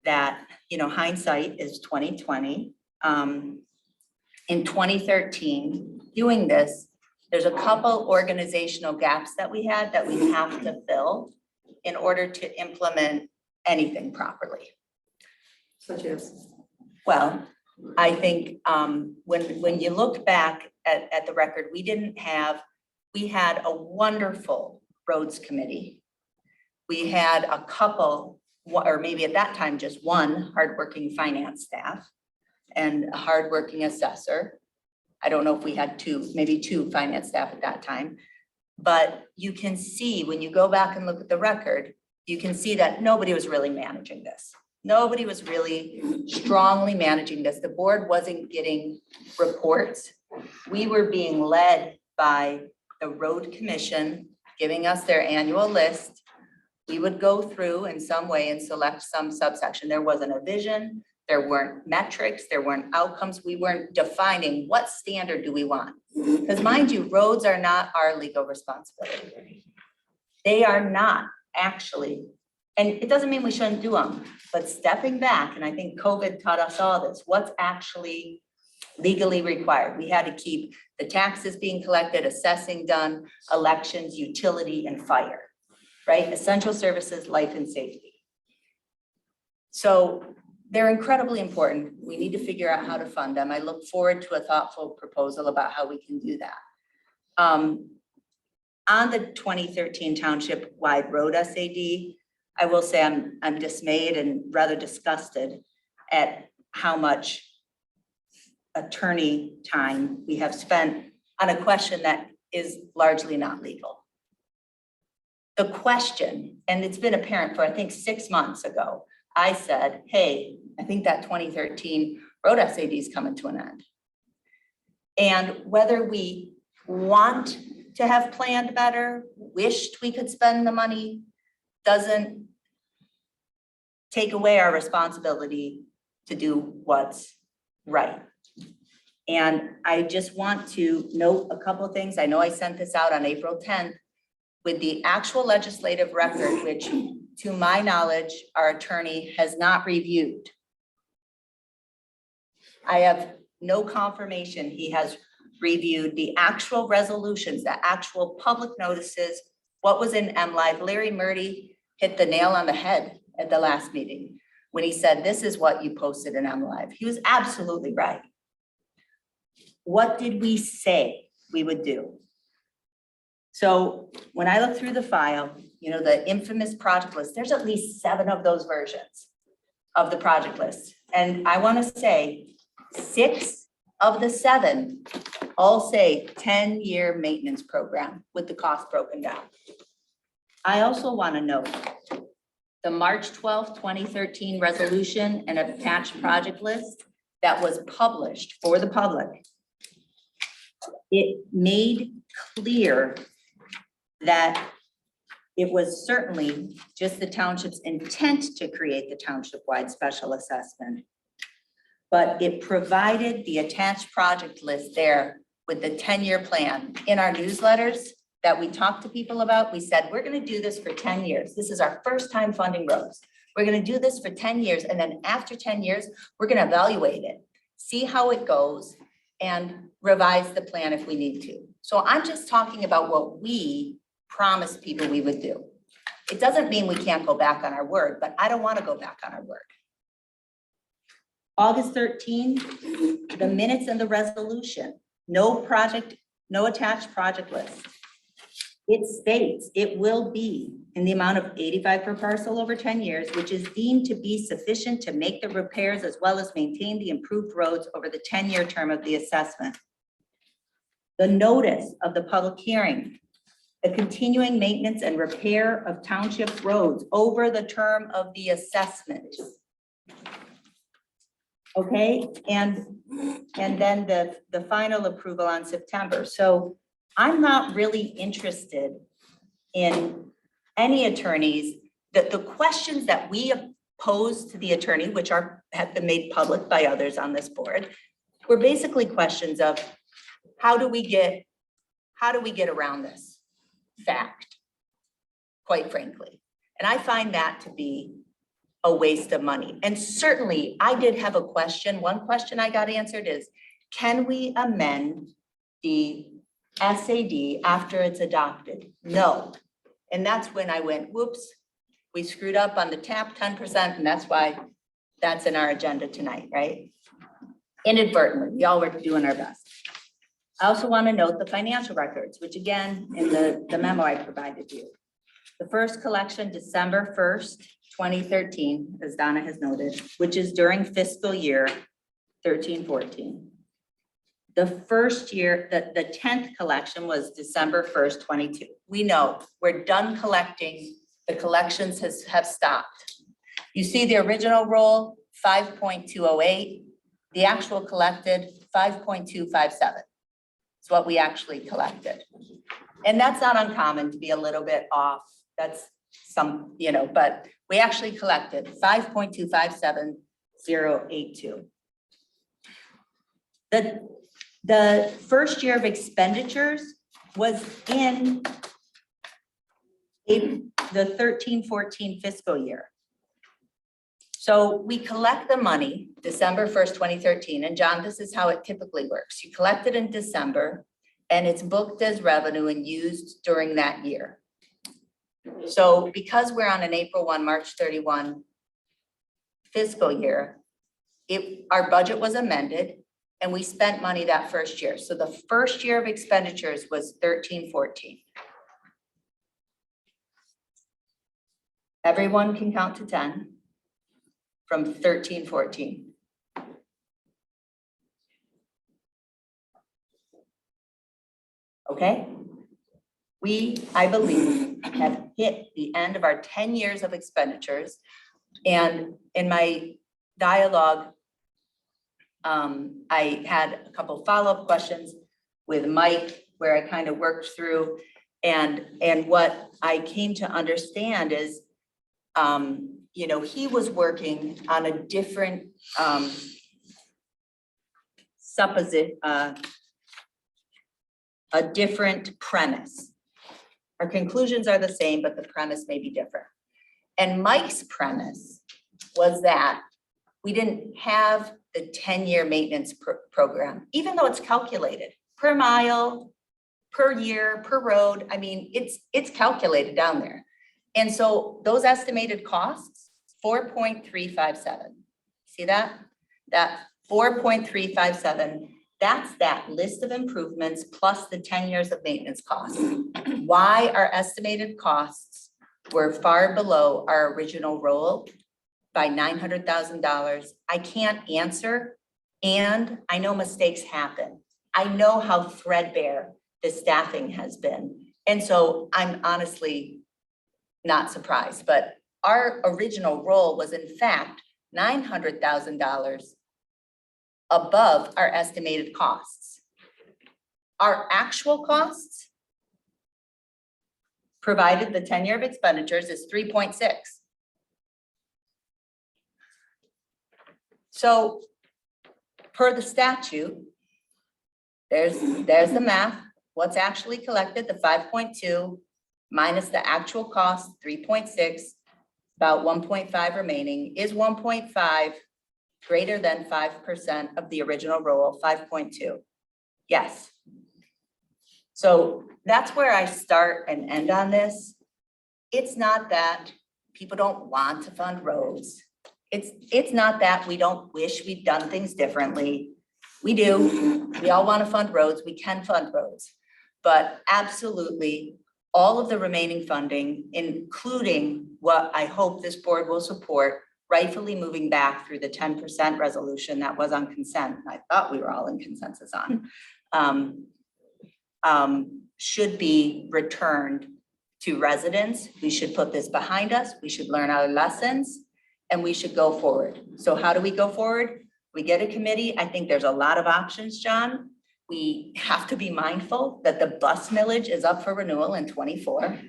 that, hindsight is 2020. In 2013, doing this, there's a couple organizational gaps that we had that we have to fill in order to implement anything properly. Such as. Well, I think when you look back at the record, we had a wonderful roads committee. We had a couple, or maybe at that time, just one hardworking finance staff and a hardworking assessor. I don't know if we had maybe two finance staff at that time. But you can see, when you go back and look at the record, you can see that nobody was really managing this. Nobody was really strongly managing this. The board wasn't getting reports. We were being led by the road commission, giving us their annual list. We would go through in some way and select some subsection. There wasn't a vision, there weren't metrics, there weren't outcomes. We weren't defining what standard do we want. Because mind you, roads are not our legal responsibility. They are not actually. And it doesn't mean we shouldn't do them, but stepping back, and I think COVID taught us all this, what's actually legally required. We had to keep the taxes being collected, assessing done, elections, utility, and fire, right? Essential services, life and safety. So they're incredibly important. We need to figure out how to fund them. I look forward to a thoughtful proposal about how we can do that. On the 2013 township-wide road SAD, I will say I'm dismayed and rather disgusted at how much attorney time we have spent on a question that is largely not legal. The question, and it's been apparent for I think 6 months ago, I said, hey, I think that 2013 road SAD is coming to an end. And whether we want to have planned better, wished we could spend the money, doesn't take away our responsibility to do what's right. And I just want to note a couple of things. I know I sent this out on April 10th with the actual legislative record, which to my knowledge, our attorney has not reviewed. I have no confirmation he has reviewed the actual resolutions, the actual public notices, what was in MLive. Larry Murdy hit the nail on the head at the last meeting when he said, this is what you posted in MLive. He was absolutely right. What did we say we would do? So when I look through the file, you know, the infamous project list, there's at least 7 of those versions of the project list. And I want to say 6 of the 7 all say 10-year maintenance program with the cost broken down. I also want to note the March 12th, 2013 resolution and attached project list that was published for the public. It made clear that it was certainly just the township's intent to create the township-wide special assessment. But it provided the attached project list there with the 10-year plan. In our newsletters that we talked to people about, we said, we're gonna do this for 10 years. This is our first time funding roads. We're gonna do this for 10 years. And then after 10 years, we're gonna evaluate it, see how it goes, and revise the plan if we need to. So I'm just talking about what we promised people we would do. It doesn't mean we can't go back on our word, but I don't want to go back on our word. August 13, the minutes and the resolution, no project, no attached project list. It states it will be in the amount of 85 per parcel over 10 years, which is deemed to be sufficient to make the repairs as well as maintain the improved roads over the 10-year term of the assessment. The notice of the public hearing, the continuing maintenance and repair of township roads over the term of the assessment. Okay, and then the final approval on September. So I'm not really interested in any attorneys, that the questions that we posed to the attorney, which have been made public by others on this board, were basically questions of how do we get around this fact, quite frankly. And I find that to be a waste of money. And certainly I did have a question. One question I got answered is, can we amend the SAD after it's adopted? No. And that's when I went, whoops, we screwed up on the TAP 10%, and that's why that's in our agenda tonight, right? Inadvertently, we all were doing our best. I also want to note the financial records, which again, in the memo I provided you. The first collection, December 1st, 2013, as Donna has noted, which is during fiscal year 13-14. The first year, the 10th collection was December 1st, 22. We know we're done collecting. The collections have stopped. You see the original roll, 5.208. The actual collected, 5.257. It's what we actually collected. And that's not uncommon to be a little bit off. That's some, you know, but we actually collected 5.257082. The first year of expenditures was in the 13-14 fiscal year. So we collect the money December 1st, 2013. And John, this is how it typically works. You collect it in December and it's booked as revenue and used during that year. So because we're on an April 1, March 31 fiscal year, our budget was amended and we spent money that first year. So the first year of expenditures was 13-14. Everyone can count to 10 from 13-14. Okay? We, I believe, have hit the end of our 10 years of expenditures. And in my dialogue. I had a couple follow-up questions with Mike where I kind of worked through, and what I came to understand is, you know, he was working on a different a different premise. Our conclusions are the same, but the premise may be different. And Mike's premise was that we didn't have the 10-year maintenance program, even though it's calculated per mile, per year, per road. I mean, it's calculated down there. And so those estimated costs, 4.357. See that? That 4.357, that's that list of improvements plus the 10 years of maintenance costs. Why our estimated costs were far below our original roll by $900,000, I can't answer. And I know mistakes happen. I know how threadbare the staffing has been. And so I'm honestly not surprised, but our original roll was in fact $900,000 above our estimated costs. Our actual costs, provided the 10-year of expenditures, is 3.6. So per the statute, there's the math, what's actually collected, the 5.2 minus the actual cost, 3.6, about 1.5 remaining, is 1.5 greater than 5% of the original roll, 5.2? Yes. So that's where I start and end on this. It's not that people don't want to fund roads. It's not that we don't wish we'd done things differently. We do. We all want to fund roads. We can fund roads. But absolutely, all of the remaining funding, including what I hope this board will support, rightfully moving back through the 10% resolution that was on consent, I thought we were all in consensus on, should be returned to residents. We should put this behind us. We should learn our lessons and we should go forward. So how do we go forward? We get a committee. I think there's a lot of options, John. We have to be mindful that the bus millage is up for renewal in 24.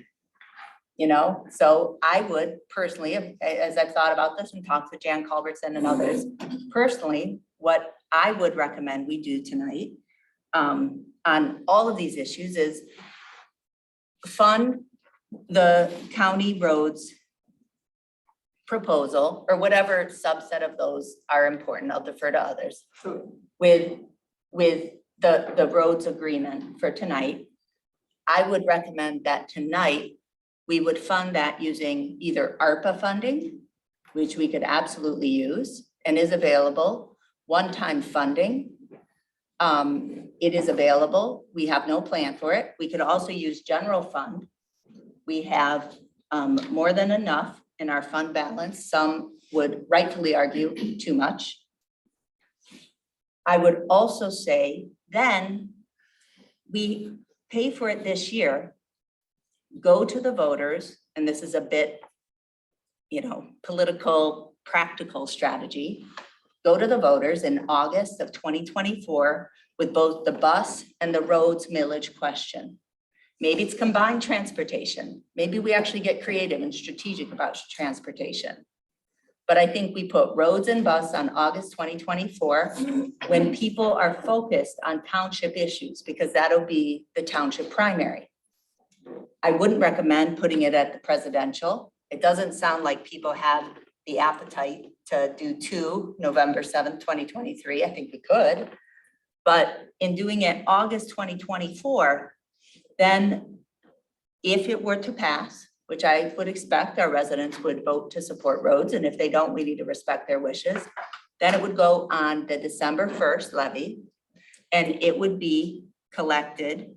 You know, so I would personally, as I've thought about this and talked with Jan Culbertson and others, personally, what I would recommend we do tonight on all of these issues is fund the county roads proposal or whatever subset of those are important. I'll defer to others with the roads agreement for tonight. I would recommend that tonight we would fund that using either ARPA funding, which we could absolutely use and is available, one-time funding. It is available. We have no plan for it. We could also use general fund. We have more than enough in our fund balance. Some would rightfully argue too much. I would also say then we pay for it this year, go to the voters, and this is a bit, you know, political, practical strategy. Go to the voters in August of 2024 with both the bus and the roads millage question. Maybe it's combined transportation. Maybe we actually get creative and strategic about transportation. But I think we put roads and bus on August 2024 when people are focused on township issues, because that'll be the township primary. I wouldn't recommend putting it at the presidential. It doesn't sound like people have the appetite to do 2 November 7th, 2023. I think we could. But in doing it August 2024, then if it were to pass, which I would expect our residents would vote to support roads, and if they don't, we need to respect their wishes, then it would go on the December 1st levy, and it would be collected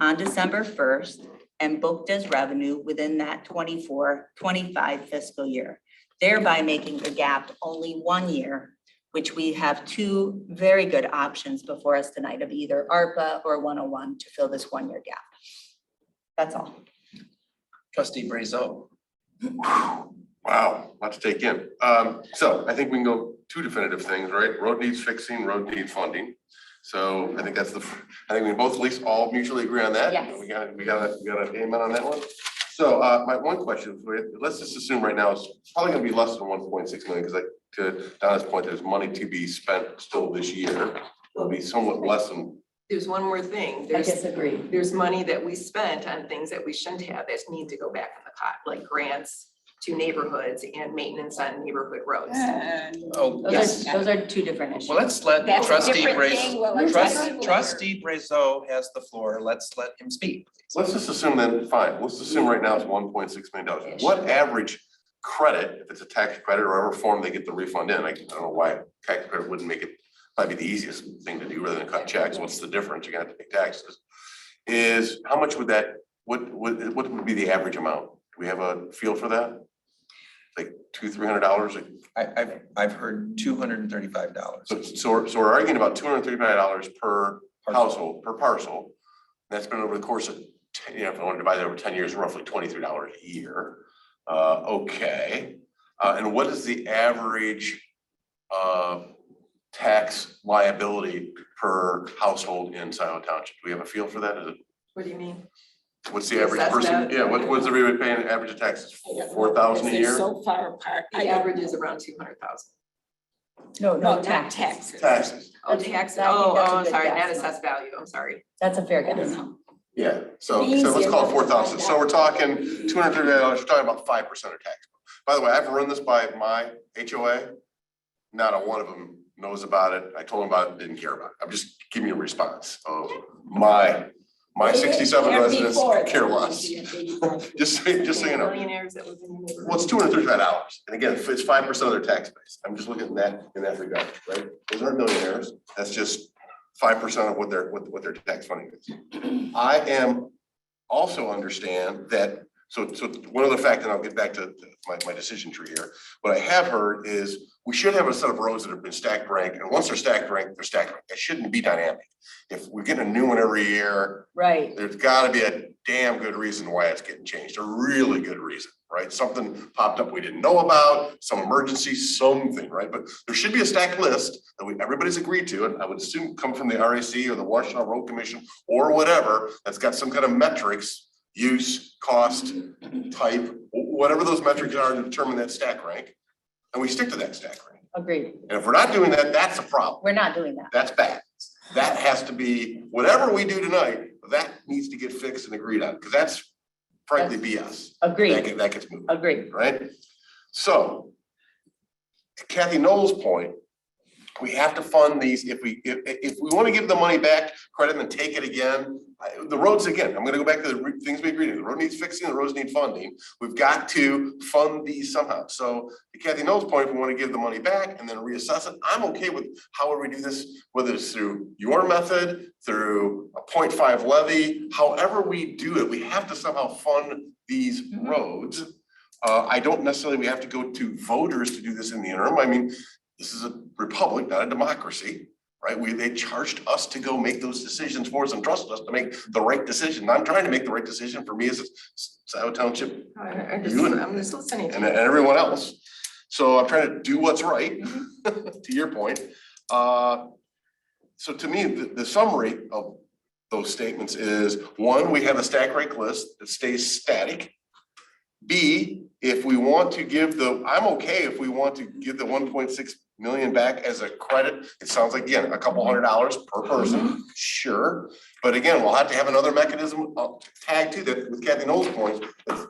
on December 1st and booked as revenue within that 24-25 fiscal year, thereby making the gap only 1 year, which we have 2 very good options before us tonight of either ARPA or 101 to fill this 1 year gap. That's all. Trustee Brazeau. Wow, lot to take in. So I think we can go two definitive things, right? Road needs fixing, road needs funding. So I think that's I think we both at least all mutually agree on that. Yes. We got an amen on that one. So my one question, let's just assume right now it's probably gonna be less than 1.6 million, because to Donna's point, there's money to be spent still this year. It'll be somewhat less than. There's one more thing. I disagree. There's money that we spent on things that we shouldn't have that need to go back in the pot, like grants to neighborhoods and maintenance on neighborhood roads. Oh, Those are two different issues. Well, let's let That's a trustee different thing. We'll let trustee Brazeau has the floor. Let's let him speak. Let's just assume then, fine, let's assume right now it's $1.6 million. What average credit, if it's a tax credit or whatever form they get the refund in, I don't know why tax credit wouldn't make it, probably the easiest thing to do rather than cut checks. What's the difference? You're gonna have to pay taxes. Is how much would that, what would be the average amount? Do we have a feel for that? Like $200-300? I've heard $235. So we're arguing about $235 per household, per parcel. That's been over the course of, if I want to divide that over 10 years, roughly $23 a year. Okay. And what is the average tax liability per household in Scio Township? Do we have a feel for that? Is it, What do you mean? what's the average person? Yeah, what's the rebate paying average of taxes? 4,000 a They're year? so far apart. The average is around 200,000. No, No, not taxes. taxes. Taxes. Oh, That's- tax, I think oh, that's a I'm good sorry, not guess. assessed value, I'm sorry. That's a fair guess. Yeah, so let's call it 4,000. So we're talking $230, we're talking about 5% of tax. By the way, I've run this by my HOA. Not a one of them knows about it. I told them about it, didn't care about it. I'm just giving you a response of my 67 residents care less. Just so you know. Millionaires that live in your neighborhood. Well, it's $235. And again, it's 5% of their tax base. I'm just looking at that in that regard, right? Those aren't millionaires. That's just 5% of what their tax funding is. I am also understand that, so one other fact, and I'll get back to my decision tree here. What I have heard is we should have a set of roads that have been stacked ranked, and once they're stacked ranked, they're stacked ranked. It shouldn't be dynamic. If we get a new one every year, Right. there's gotta be a damn good reason why it's getting changed, a really good reason, right? Something popped up we didn't know about, some emergency, something, right? But there should be a stacked list that everybody's agreed to, and I would assume come from the RAC or the Washington Road Commission or whatever, that's got some kind of metrics, use, cost, type, whatever those metrics are to determine that stack rank. And we stick to that stack rank. Agreed. And if we're not doing that, that's a problem. We're not doing that. That's bad. That has to be, whatever we do tonight, that needs to get fixed and agreed on, because that's frankly BS. Agreed. That gets moved, Agreed. right? So to Kathy Knowles' point, we have to fund these, if we want to give the money back, credit and then take it again. The roads, again, I'm gonna go back to the things we agreed to. The road needs fixing, the roads need funding. We've got to fund these somehow. So to Kathy Knowles' point, if we want to give the money back and then reassess it, I'm okay with however we do this, whether it's through your method, through a 0.5 levy, however we do it, we have to somehow fund these roads. I don't necessarily, we have to go to voters to do this in the interim. I mean, this is a republic, not a democracy, right? They charged us to go make those decisions for us and trusted us to make the right decision. I'm trying to make the right decision for me as a Scio Township, I'm just listening to and you. everyone else. So I'm trying to do what's right, to your point. So to me, the summary of those statements is, one, we have a stack rank list that stays static. B, if we want to give I'm okay if we want to give the 1.6 million back as a credit. It sounds like, again, a couple $100 per person, sure. But again, we'll have to have another mechanism tagged to that with Kathy Knowles' point,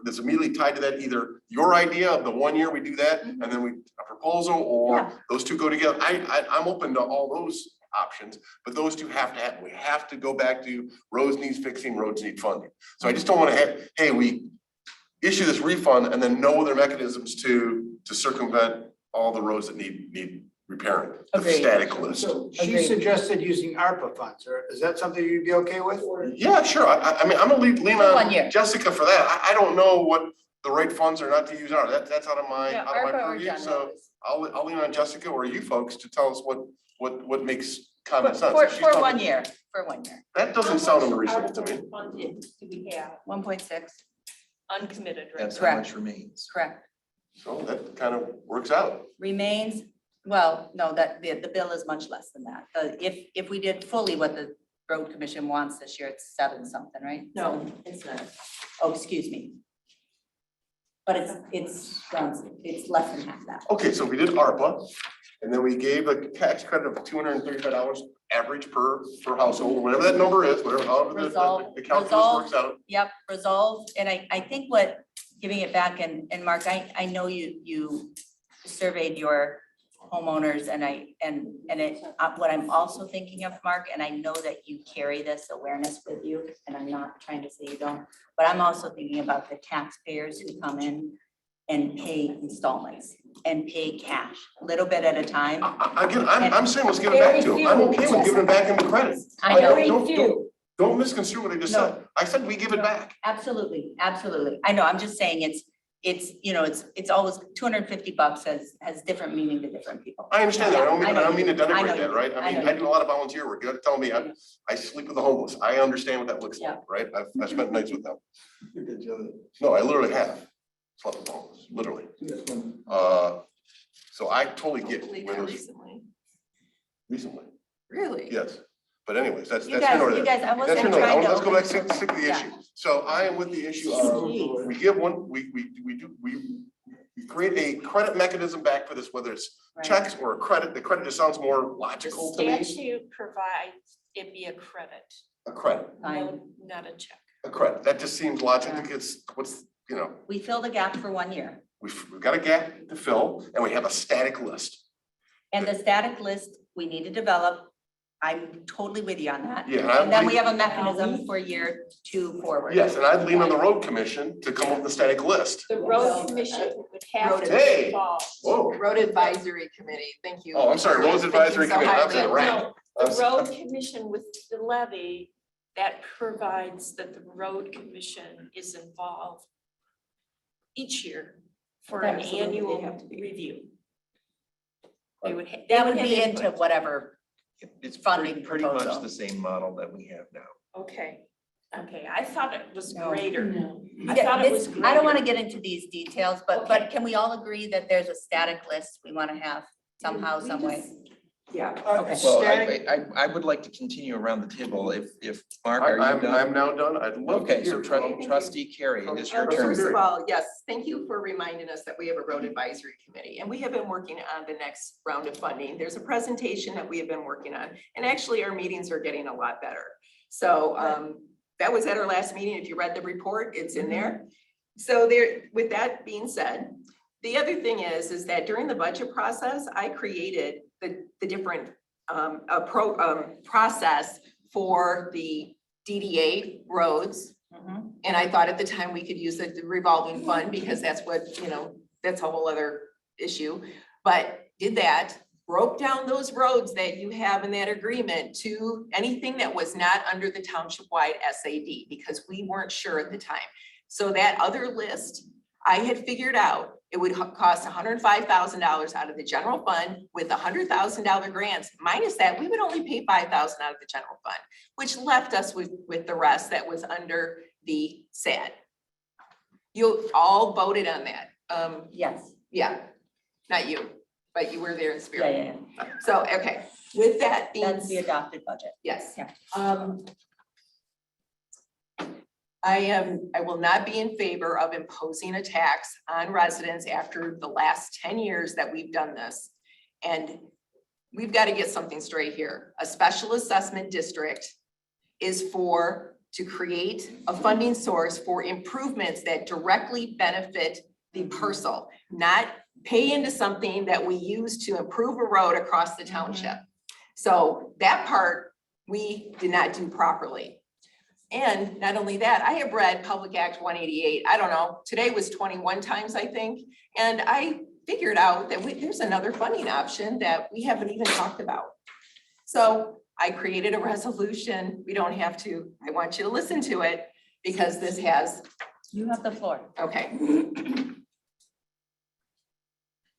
that's immediately tied to that, either your idea of the 1 year we do that, and then a proposal, or those two go together. I'm open to all those options, but those two have to happen. We have to go back to roads needs fixing, roads need funding. So I just don't want to have, hey, we issue this refund and then no other mechanisms to circumvent all the roads that need repairing. The Agreed. static list. So she Agreed. suggested using ARPA funds, or is that something you'd be okay with? Yeah, sure. I mean, I'm gonna lean For 1 year. on Jessica for that. I don't know what the right funds are not to use are. That's out of my ARPA or purview. general So is- I'll lean on Jessica or you folks to tell us what makes common sense. For If she's 1 talking- year, for 1 year. That doesn't sound unreasonable to me. Funded do we have 1.6, uncommitted right That's now? how much remains. correct. So that kind of works out. Remains, well, no, that the bill is much less than that. If we did fully what the road commission wants this year, it's 7 something, right? No, it's not. Oh, excuse me. But it's less than half that. Okay, so we did ARPA, and then we gave a tax credit of $235 average per household, whatever that number is, however the calculus works out. Yep, resolve, and I think what, giving it back, and Mark, I know you surveyed your homeowners, what I'm also thinking of, Mark, and I know that you carry this awareness with you, and I'm not trying to say you don't, but I'm also thinking about the taxpayers who come in and pay installments and pay cash, a little bit at a time. Again, I'm saying let's give it back to them. I'm okay with giving it back in the credit. I know. Don't misconstrue what I just said. I said we give it back. Absolutely, absolutely. I know, I'm just saying it's always $250 has different meaning to different people. I understand that. I don't mean to I know denigrate that, right? I mean, I do a lot of volunteer work. You have to tell me, I sleep with the homeless. I understand what that looks like, right? I've spent nights with them. No, I literally have slept with the homeless, literally. So I totally get when those recently. Really? Yes, but anyways, that's You guys, I wasn't trying to. Let's go back, open- stick to the issue. So I am with the issue of, we give one, we create a credit mechanism back for this, whether it's checks or a credit. The credit just sounds more logical to me. Statute provides it be a credit, A credit, not a check. a credit. That just seems logical because We fill the gap for 1 year. we've got a gap to fill and we have a static list. And the static list, we need to develop. I'm totally with you on that. Yeah, And then we have a mechanism for year 2 forward. Yes, and I'd lean on the road commission to come up with a static list. The road commission would have to Hey. be involved. Whoa. Road advisory committee, thank you. Oh, I'm sorry, roads advisory Thinking so committee. I'm highly sorry, of right. me. The road commission with the levy, that provides that the road commission is involved each year for an Absolutely, they annual have to be. review. They would have. That would be into whatever It's funding pretty much proposal. the same model that we have now. Okay, I thought it was No. greater. I Yeah, thought it was I don't want to greater. get into these details, but can we all agree that there's a static list we want to have somehow, some way? Yeah. Okay. Well, Static- I would like to continue around the table if Mark, are you I'm done? now done. I'd love to Okay, so hear. trustee Carey, it is your turn. First of all, yes, thank you for reminding us that we have a road advisory committee and we have been working on the next round of funding. There's a presentation that we have been working on and actually our meetings are getting a lot better. So that was at our last meeting. If you read the report, it's in there. So there, with that being said, the other thing is that during the budget process, I created the different process for the DDA roads. And I thought at the time we could use the revolving fund because that's what, that's a whole other issue. But did that, broke down those roads that you have in that agreement to anything that was not under the township-wide SAD because we weren't sure at the time. So that other list, I had figured out it would cost $105,000 out of the general fund with $100,000 grants. Minus that, we would only pay $5,000 out of the general fund, which left us with the rest that was under the SAD. You all voted on that. Yes. Yeah, not you, but you were there in spirit. Yeah. So, okay, with that being. That's the adopted budget. Yes. Yeah. I will not be in favor of imposing a tax on residents after the last 10 years that we've done this. And we've got to get something straight here. A special assessment district is to create a funding source for improvements that directly benefit the parcel, not pay into something that we use to improve a road across the township. So that part we did not do properly. And not only that, I have read Public Act 188, I don't know, today was 21 times, I think. And I figured out that there's another funding option that we haven't even talked about. So I created a resolution. We don't have to, I want you to listen to it because this has. You have the floor. Okay.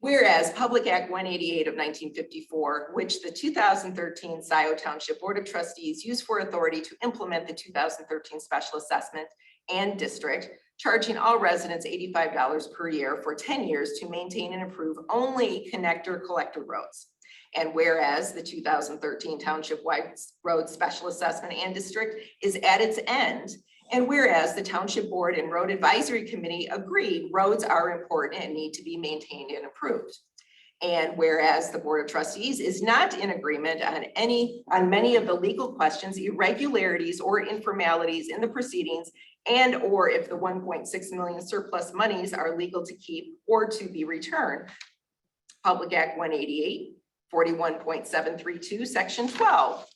Whereas Public Act 188 of 1954, which the 2013 Scio Township Board of Trustees used for authority to implement the 2013 special assessment and district, charging all residents $85 per year for 10 years to maintain and improve only connector collector roads. And whereas the 2013 Township-wide Road Special Assessment and District is at its end, and whereas the Township Board and Road Advisory Committee agreed roads are important and need to be maintained and improved. And whereas the Board of Trustees is not in agreement on many of the legal questions, irregularities, or informalities in the proceedings, and or if the 1.6 million surplus monies are legal to keep or to be returned. Public Act 188, 41.732, Section 12.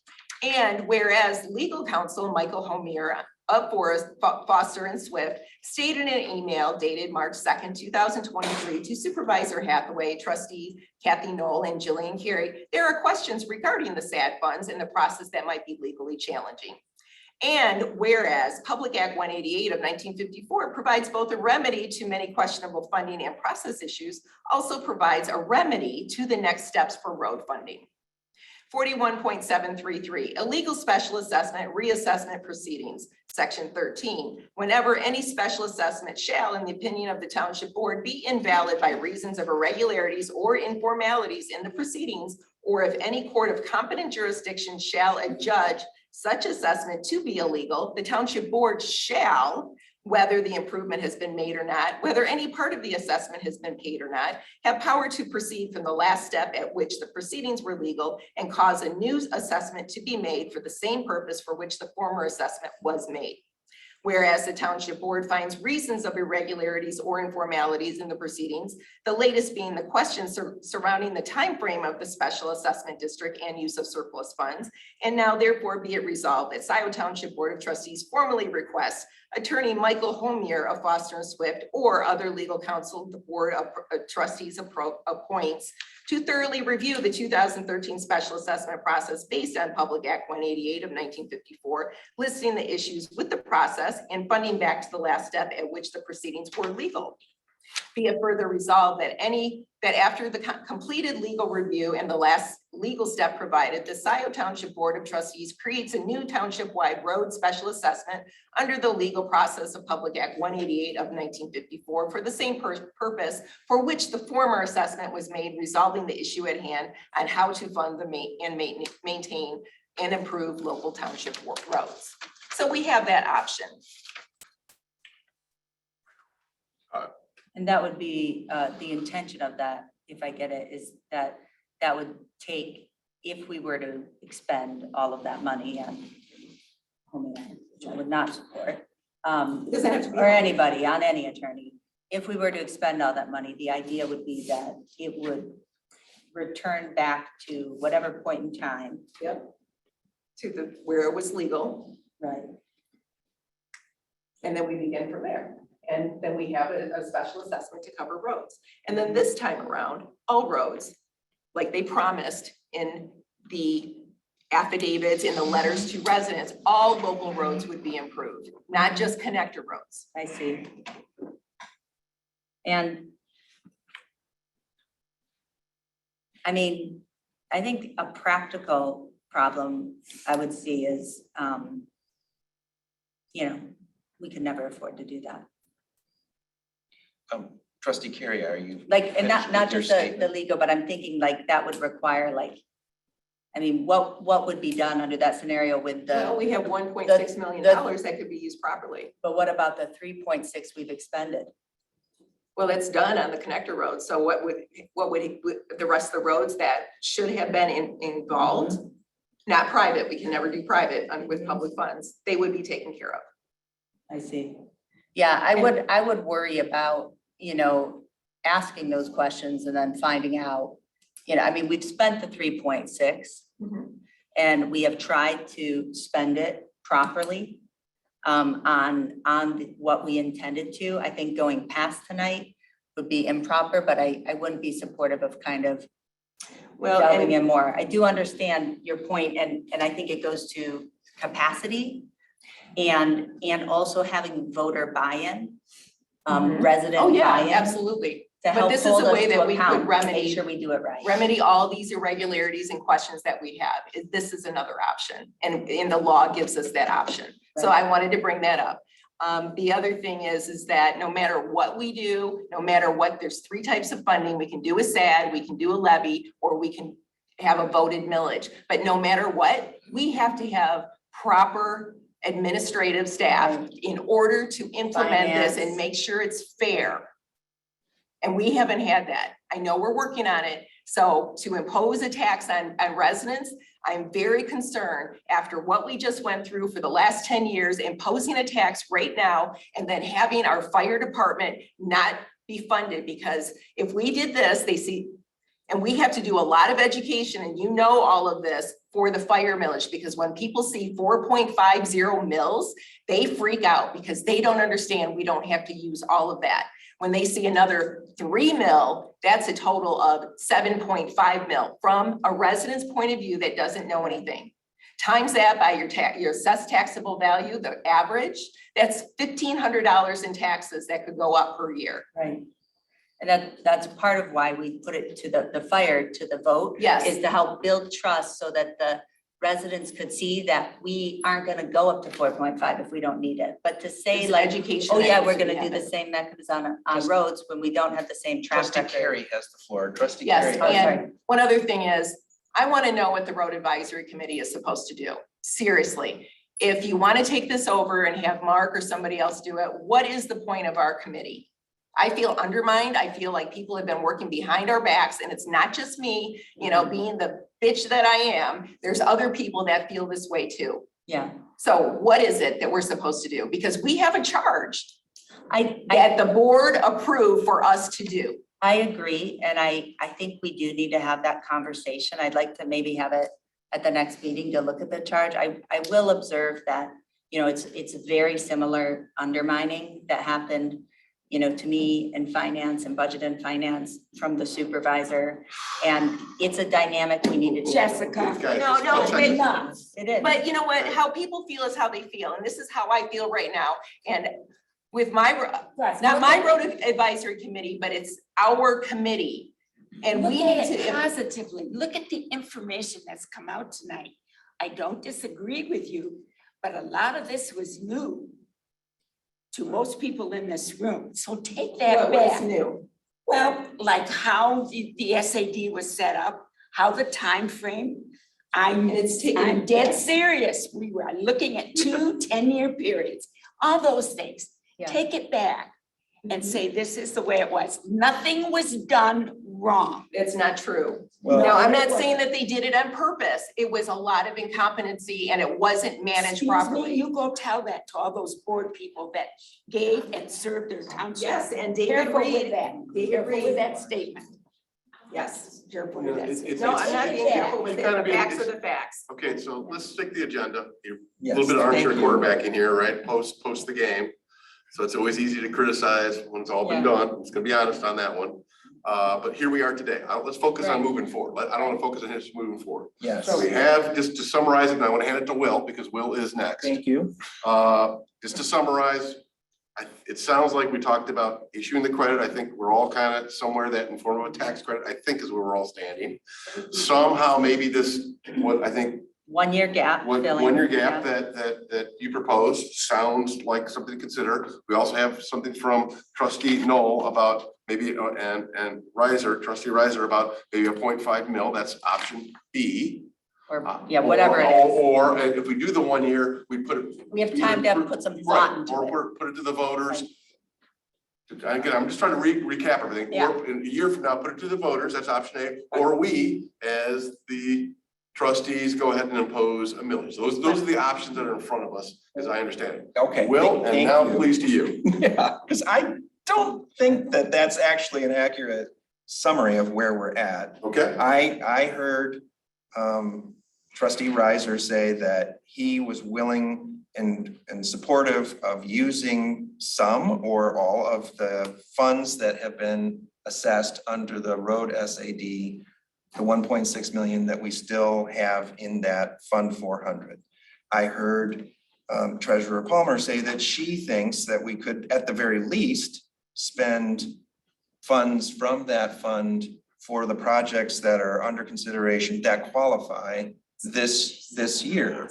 And whereas legal counsel Michael Homier of Forrest, Foster and Swift stated in an email dated March 2nd, 2023 to Supervisor Hathaway, trustees Kathy Knoll and Jillian Carey, there are questions regarding the SAD funds and the process that might be legally challenging. And whereas Public Act 188 of 1954 provides both a remedy to many questionable funding and process issues, also provides a remedy to the next steps for road funding. 41.733, illegal special assessment reassessment proceedings, Section 13. Whenever any special assessment shall, in the opinion of the Township Board, be invalid by reasons of irregularities or informalities in the proceedings, or if any court of competent jurisdiction shall adjudge such assessment to be illegal, the Township Board shall, whether the improvement has been made or not, whether any part of the assessment has been paid or not, have power to proceed from the last step at which the proceedings were legal and cause a new assessment to be made for the same purpose for which the former assessment was made. Whereas the Township Board finds reasons of irregularities or informalities in the proceedings, the latest being the questions surrounding the time frame of the Special Assessment District and use of surplus funds, and now therefore be it resolved that Scio Township Board of Trustees formally requests Attorney Michael Homier of Foster and Swift or other legal counsel the Board of Trustees appoints to thoroughly review the 2013 special assessment process based on Public Act 188 of 1954, listing the issues with the process and funding back to the last step at which the proceedings were legal. Be it further resolved that after the completed legal review and the last legal step provided, the Scio Township Board of Trustees creates a new township-wide road special assessment under the legal process of Public Act 188 of 1954 for the same purpose for which the former assessment was made, resolving the issue at hand on how to fund maintain and improve local township roads. So we have that option. And that would be, the intention of that, if I get it, is that that would take, if we were to expend all of that money on Homeland, which I would not support, Doesn't have to be or anybody, on any attorney. If we were to expend all that money, the idea would be that it would return back to whatever point in time. Yep. To where it was legal. Right. And then we begin from there. And then we have a special assessment to cover roads. And then this time around, all roads, like they promised in the affidavits, in the letters to residents, all local roads would be improved, not just connector roads. I see. And I mean, I think a practical problem I would see is, we could never afford to do that. Trustee Carey, are you? Like, and not finished with your just the statement? legal, but I'm thinking like that would require what would be done under that scenario with Well, the, we have $1.6 million that could be used properly. but what about the 3.6 we've expended? Well, it's done on the connector roads. So what would the rest of the roads that should have been involved, not private, we can never do private with public funds, they would be taken care of. I see. Yeah, I would worry about, asking those questions and then finding out, we've spent the 3.6 and we have tried to spend it properly on what we intended to. I think going past tonight would be improper, but I wouldn't be supportive of kind of delving in more. I do understand your point, and I think it goes to capacity and also having voter buy-in, resident buy-in. Oh, yeah, absolutely. To But help this is hold a us way to that we account, could remedy. make sure we do it right. Remedy all these irregularities and questions that we have. This is another option, and the law gives us that option. So I wanted to bring that up. The other thing is that no matter what we do, no matter what, there's 3 types of funding. We can do a SAD, we can do a levy, or we can have a voted millage. But no matter what, we have to have proper administrative staff in order to implement this and make sure it's fair. And we haven't had that. I know we're working on it. So to impose a tax on residents, I'm very concerned after what we just went through for the last 10 years, imposing a tax right now, and then having our fire department not be funded, because if we did this, they see, and we have to do a lot of education, and you know all of this for the fire millage, because when people see 4.50 mils, they freak out because they don't understand we don't have to use all of that. When they see another 3 mil, that's a total of 7.5 mil from a resident's point of view that doesn't know anything. Times that by your assessed taxable value, the average, that's $1,500 in taxes that could go up per year. Right. And that's part of why we put it to the fire, to the vote. Yes. Is to help build trust so that the residents could see that we aren't gonna go up to 4.5 if we don't need it. But to say It's like, education oh that yeah, needs we're to be gonna do the happening. same mechanism on roads when we don't have the same track Trustee record. Carey has the floor. Trustee Yes, Carey. and one other thing is, I want to know what the road advisory committee is supposed to do. Seriously, if you want to take this over and have Mark or somebody else do it, what is the point of our committee? I feel undermined. I feel like people have been working behind our backs, and it's not just me, you know, being the bitch that I am. There's other people that feel this way too. Yeah. So what is it that we're supposed to do? Because we have a charge I that the board approved for us to do. I agree, and I think we do need to have that conversation. I'd like to maybe have it at the next meeting to look at the charge. I will observe that, you know, it's very similar undermining that happened, you know, to me in finance and budget and finance from the supervisor. And it's a dynamic we need to change. Jessica, Guys, No, no, let's- but- enough. It is. But you know what, how people feel is how they feel, and this is how I feel right now. And with not my road advisory committee, but it's our committee. And we Look need at it to, positively. Look at the information that's come out tonight. I don't disagree with you, but a lot of this was new to most people in this room. So take that what was back. new? Well, like how the SAD was set up, how the time frame. I'm dead serious. We were looking at 2 10-year periods, all those things. Yeah. Take it back and say, this is the way it was. Nothing was done wrong. It's not true. Well- No, I'm not saying that they did it on purpose. It was a lot of incompetency and it wasn't managed Excuse me, properly. you go tell that to all those board people that gave and served their township. Yes, and David Careful with Reed. that. Careful with that statement. Yes. Careful with that It's- statement. No, I'm not being careful with it. It's gotta The be- facts are the facts. Okay, so let's stick the agenda. You're a Yes, little bit of armchair thank you. quarterback in here, right? Post the game. So it's always easy to criticize when it's all been done. It's gonna be honest on that one. But here we are today. Let's focus on moving forward. I don't want to focus on just moving forward. Yes. So we have, just to summarize it, and I want to hand it to Will because Will is next. Thank you. Just to summarize, it sounds like we talked about issuing the credit. I think we're all kind of somewhere that in form of a tax credit, I think is where we're all standing. Somehow maybe this, what I think 1 year gap. filling, 1 year gap yeah. that you proposed sounds like something to consider. We also have something from trustee Knoll about maybe, and trustee Riser about maybe a 0.5 mil, that's option B. Or, yeah, whatever it is. Or if we do the 1 year, we put it. We have time to put some thought into it. Or put it to the voters. Again, I'm just trying to recap everything. Yeah. Or in a year from now, put it to the voters, that's option A, or we, as the trustees, go ahead and impose a millage. Those are the options that are in front of us, as I understand it. Okay. Will, and thank now you. please to you. Yeah, because I don't think that that's actually an accurate summary of where we're at. Okay. I heard trustee Riser say that he was willing and supportive of using some or all of the funds that have been assessed under the road SAD, the 1.6 million that we still have in that Fund 400. I heard Treasurer Palmer say that she thinks that we could, at the very least, spend funds from that fund for the projects that are under consideration that qualify this year.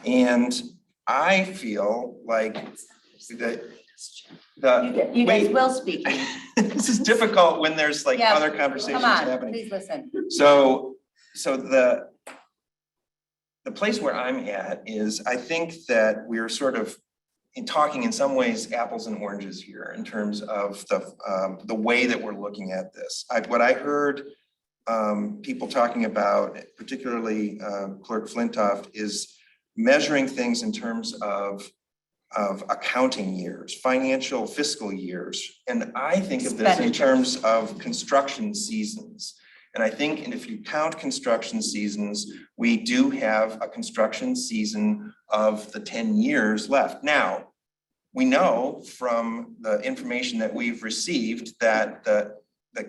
And I feel like You guys wait, will speak. this is difficult when there's like Yeah, other conversations Come on, happening. please listen. So the place where I'm at is, I think that we're sort of talking in some ways apples and oranges here in terms of the way that we're looking at this. What I heard people talking about, particularly Clerk Flintoff, is measuring things in terms of accounting years, financial fiscal years. And I think of this in terms of construction seasons. And I think, and if you count construction seasons, we do have a construction season of the 10 years left. Now, we know from the information that we've received that the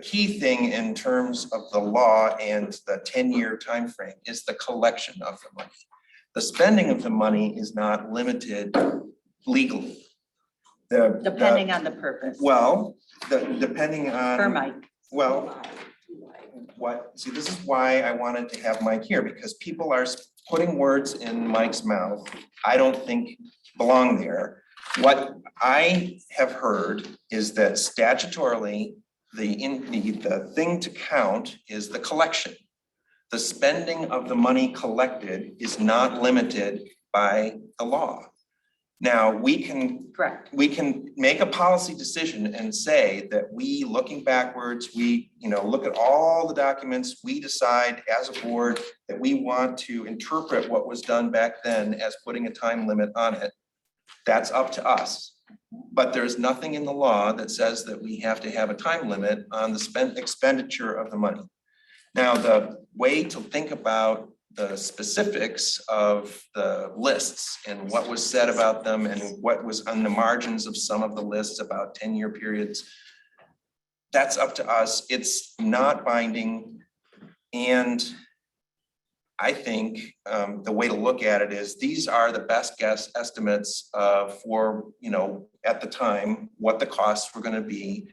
key thing in terms of the law and the 10-year timeframe is the collection of the money. The spending of the money is not limited legally. Depending on the purpose. Well, depending on. For Mike. Well, see, this is why I wanted to have Mike here, because people are putting words in Mike's mouth I don't think belong there. What I have heard is that statutorily, the thing to count is the collection. The spending of the money collected is not limited by the law. Now, we can make a policy decision and say that we, looking backwards, we look at all the documents, we decide as a board that we want to interpret what was done back then as putting a time limit on it. That's up to us. But there's nothing in the law that says that we have to have a time limit on the expenditure of the money. Now, the way to think about the specifics of the lists and what was said about them and what was on the margins of some of the lists about 10-year periods, that's up to us. It's not binding. And I think the way to look at it is these are the best guess estimates for, at the time, what the costs were going to be.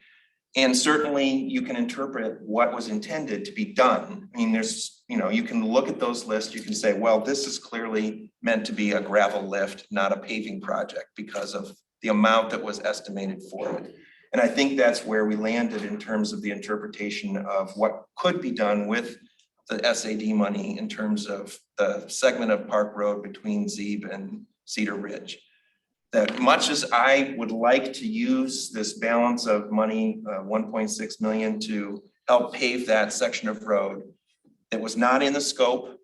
And certainly you can interpret what was intended to be done. I mean, you can look at those lists, you can say, well, this is clearly meant to be a gravel lift, not a paving project because of the amount that was estimated for it. And I think that's where we landed in terms of the interpretation of what could be done with the SAD money in terms of the segment of Park Road between Zeeb and Cedar Ridge. That much as I would like to use this balance of money, 1.6 million, to help pave that section of road that was not in the scope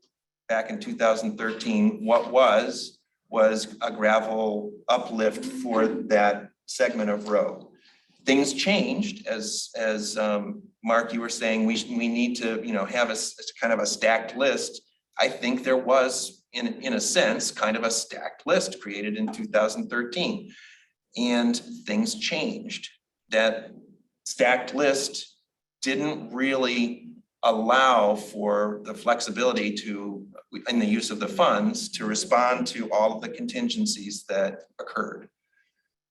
back in 2013, what was a gravel uplift for that segment of road. Things changed, as Mark, you were saying, we need to have a kind of a stacked list. I think there was, in a sense, kind of a stacked list created in 2013. And things changed. That stacked list didn't really allow for the flexibility in the use of the funds to respond to all of the contingencies that occurred.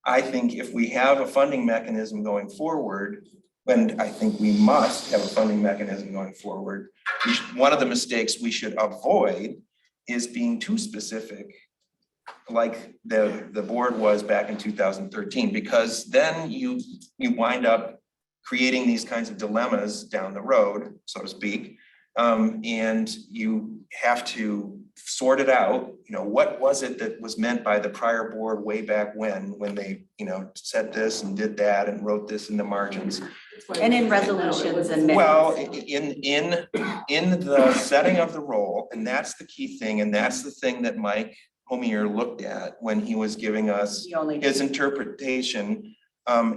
I think if we have a funding mechanism going forward, and I think we must have a funding mechanism going forward, one of the mistakes we should avoid is being too specific, like the board was back in 2013, because then you wind up creating these kinds of dilemmas down the road, so to speak, and you have to sort it out. What was it that was meant by the prior board way back when they said this and did that and wrote this in the margins. And in resolutions and minutes. Well, in the setting of the role, and that's the key thing, and that's the thing that Mike Homier looked at when he was giving us his interpretation,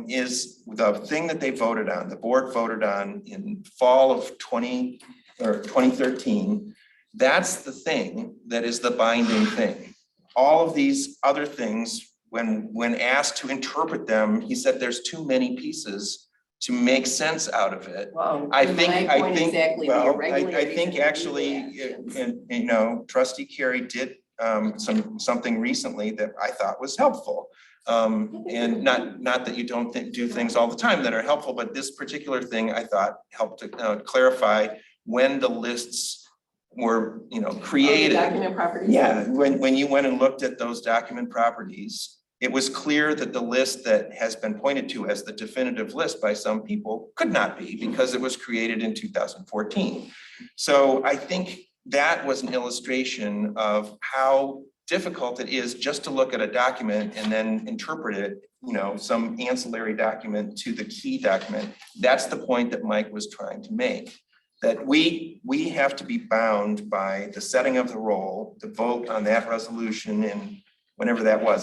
is the thing that they voted on, the board voted on in fall of 2013. That's the thing that is the binding thing. All of these other things, when asked to interpret them, he said there's too many pieces to make sense out of it. I think actually, Trustee Carey did something recently that I thought was helpful. And not that you don't do things all the time that are helpful, but this particular thing I thought helped to clarify when the lists were, created. Document properties? Yeah, when you went and looked at those document properties, it was clear that the list that has been pointed to as the definitive list by some people could not be because it was created in 2014. So I think that was an illustration of how difficult it is just to look at a document and then interpret it, some ancillary document to the key document. That's the point that Mike was trying to make, that we have to be bound by the setting of the roll, the vote on that resolution in whenever that was,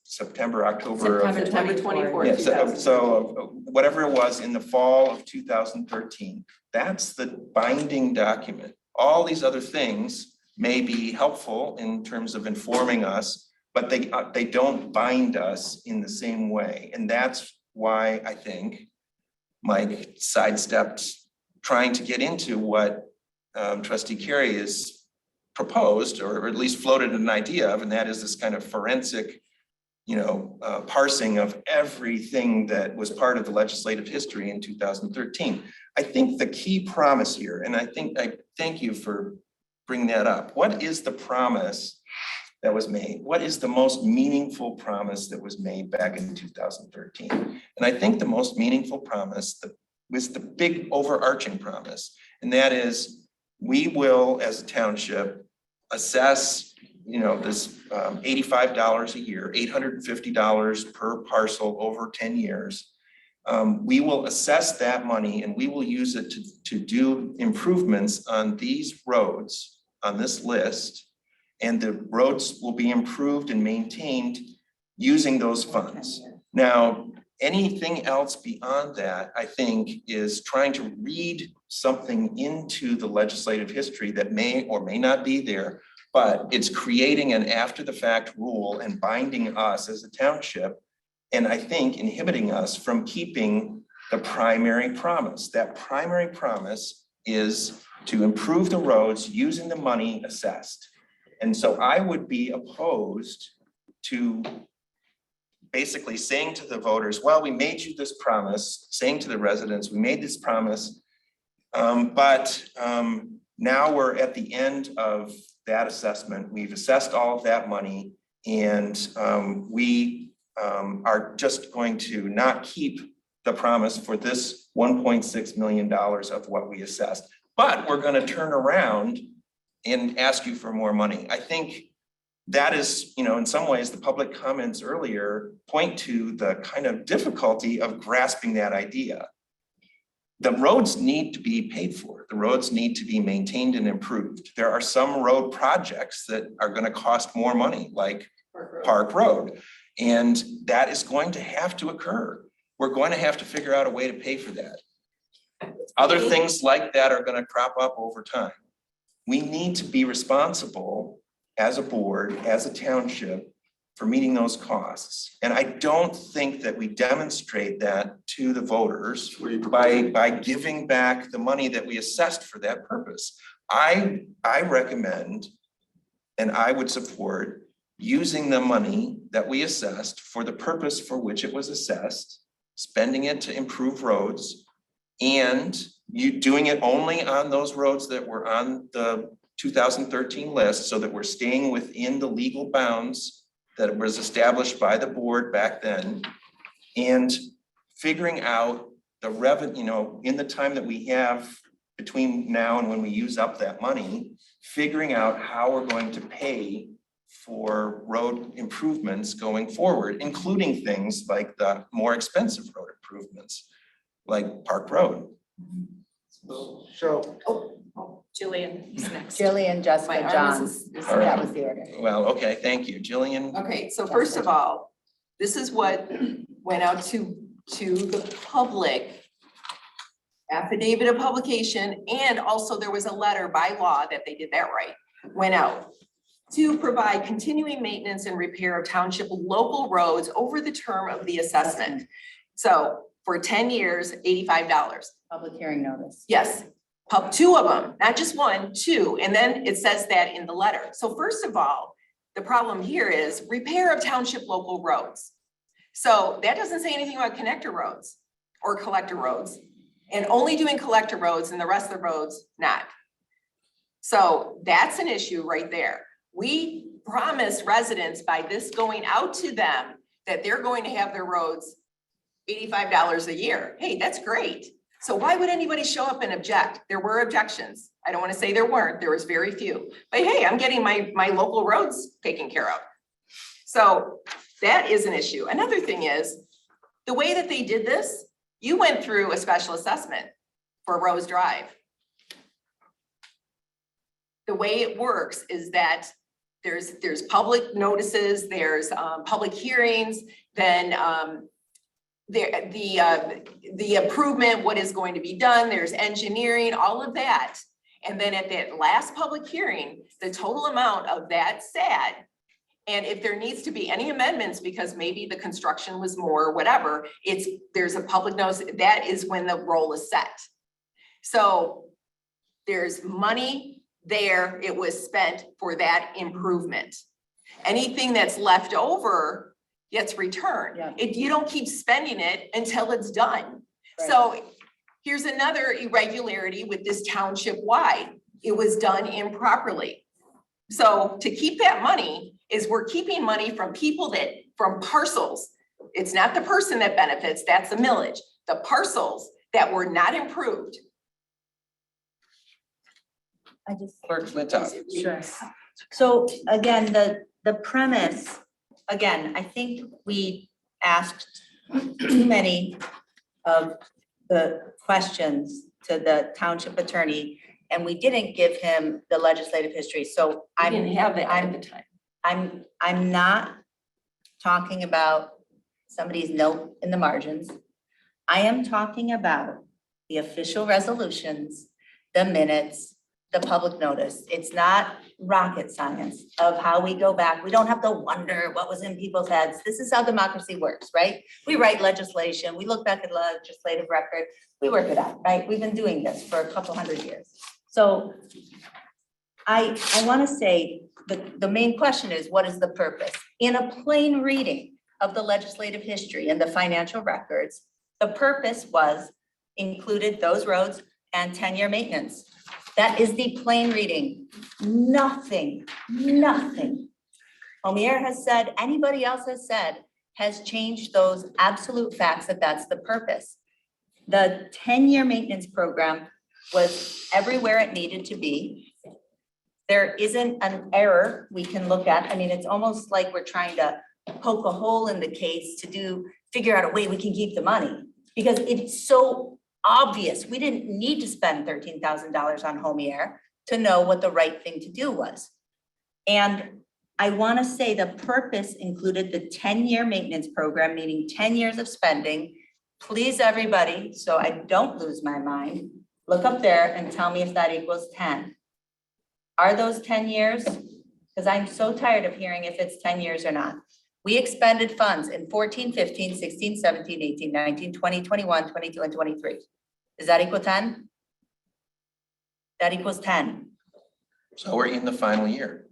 September, October. of- September 24th. Yeah, so whatever it was in the fall of 2013, that's the binding document. All these other things may be helpful in terms of informing us, but they don't bind us in the same way. And that's why I think Mike sidestepped trying to get into what Trustee Carey has proposed, or at least floated an idea of, and that is this kind of forensic, parsing of everything that was part of the legislative history in 2013. I think the key promise here, and I thank you for bringing that up. What is the promise that was made? What is the most meaningful promise that was made back in 2013? And I think the most meaningful promise was the big overarching promise. And that is, we will, as a township, assess, this $85 a year, $850 per parcel over 10 years. We will assess that money and we will use it to do improvements on these roads on this list. And the roads will be improved and maintained using those funds. Now, anything else beyond that, I think, is trying to read something into the legislative history that may or may not be there, but it's creating an after the fact rule and binding us as a township, and I think inhibiting us from keeping the primary promise. That primary promise is to improve the roads using the money assessed. And so I would be opposed to basically saying to the voters, well, we made you this promise, saying to the residents, we made this promise, but now we're at the end of that assessment. We've assessed all of that money, and we are just going to not keep the promise for this $1.6 million of what we assessed, but we're going to turn around and ask you for more money. I think that is, in some ways, the public comments earlier point to the kind of difficulty of grasping that idea. The roads need to be paid for. The roads need to be maintained and improved. There are some road projects that are going to cost more money, like Park Road. And that is going to have to occur. We're going to have to figure out a way to pay for that. Other things like that are going to crop up over time. We need to be responsible as a board, as a township, for meeting those costs. And I don't think that we demonstrate that to the voters by giving back the money that we assessed for that purpose. I recommend, and I would support, using the money that we assessed for the purpose for which it was assessed, spending it to improve roads, and you doing it only on those roads that were on the 2013 list, so that we're staying within the legal bounds that was established by the board back then, and figuring out the revenue, in the time that we have between now and when we use up that money, figuring out how we're going to pay for road improvements going forward, including things like the more expensive road improvements, like Park Road. Jillian is next. Jillian, Jessica, My John. arm is- That was the order. Well, okay, thank you, Jillian. Okay, so first of all, this is what went out to the public. Affidavit of publication, and also there was a letter by law that they did that right, went out to provide continuing maintenance and repair of township local roads over the term of the assessment. So for 10 years, $85. Public hearing notice. Yes, two of them, not just one, two, and then it says that in the letter. So first of all, the problem here is repair of township local roads. So that doesn't say anything about connector roads or collector roads, and only doing collector roads and the rest of the roads not. So that's an issue right there. We promised residents by this going out to them that they're going to have their roads $85 a year. Hey, that's great. So why would anybody show up and object? There were objections. I don't want to say there weren't, there was very few. But hey, I'm getting my local roads taken care of. So that is an issue. Another thing is, the way that they did this, you went through a special assessment for Rose Drive. The way it works is that there's public notices, there's public hearings, then the improvement, what is going to be done, there's engineering, all of that. And then at that last public hearing, the total amount of that SAD, and if there needs to be any amendments because maybe the construction was more or whatever, there's a public notice, that is when the roll is set. So there's money there, it was spent for that improvement. Anything that's left over gets returned. Yeah. You don't keep spending it until it's done. Right. So here's another irregularity with this township wide. It was done improperly. So to keep that money is we're keeping money from people from parcels. It's not the person that benefits, that's the millage. The parcels that were not improved. I just. Clerk Flintoff. Sure. So again, the premise, again, I think we asked too many of the questions to the township attorney, and we didn't give him the legislative history. So I didn't have that at the time. I'm not talking about somebody's note in the margins. I am talking about the official resolutions, the minutes, the public notice. It's not rocket science of how we go back. We don't have to wonder what was in people's heads. This is how democracy works, right? We write legislation, we look back at legislative record, we work it out, right? We've been doing this for a couple hundred years. So I want to say the main question is, what is the purpose? In a plain reading of the legislative history and the financial records, the purpose was included those roads and 10-year maintenance. That is the plain reading. Nothing. Omier has said, anybody else has said, has changed those absolute facts that that's the purpose. The 10-year maintenance program was everywhere it needed to be. There isn't an error we can look at. I mean, it's almost like we're trying to poke a hole in the case to figure out a way we can keep the money, because it's so obvious. We didn't need to spend $13,000 on Homier to know what the right thing to do was. And I want to say the purpose included the 10-year maintenance program, meaning 10 years of spending. Please, everybody, so I don't lose my mind, look up there and tell me if that equals 10. Are those 10 years? Because I'm so tired of hearing if it's 10 years or not. We expended funds in 14, 15, 16, 17, 18, 19, 20, 21, 22, and 23. Does that equal 10? That equals 10. So we're in the final year.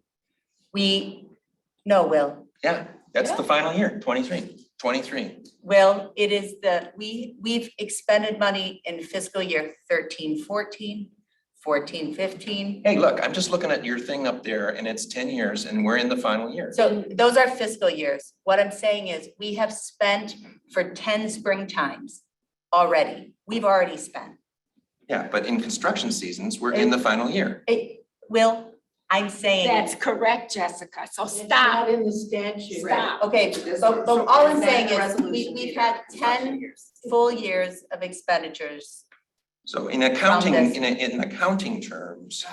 No, Will. Yeah, that's the final year, 23. Will, it is we've expended money in fiscal year 13, 14, 14, 15. Hey, look, I'm just looking at your thing up there and it's 10 years and we're in the final year. So those are fiscal years. What I'm saying is we have spent for 10 spring times already. We've already spent. Yeah, but in construction seasons, we're in the final year. Will, I'm saying. That's correct, Jessica. So It's stop. not in the statute. Stop. Okay, so all I'm saying is we've had 10 full years of expenditures. So in accounting, From this. in accounting terms,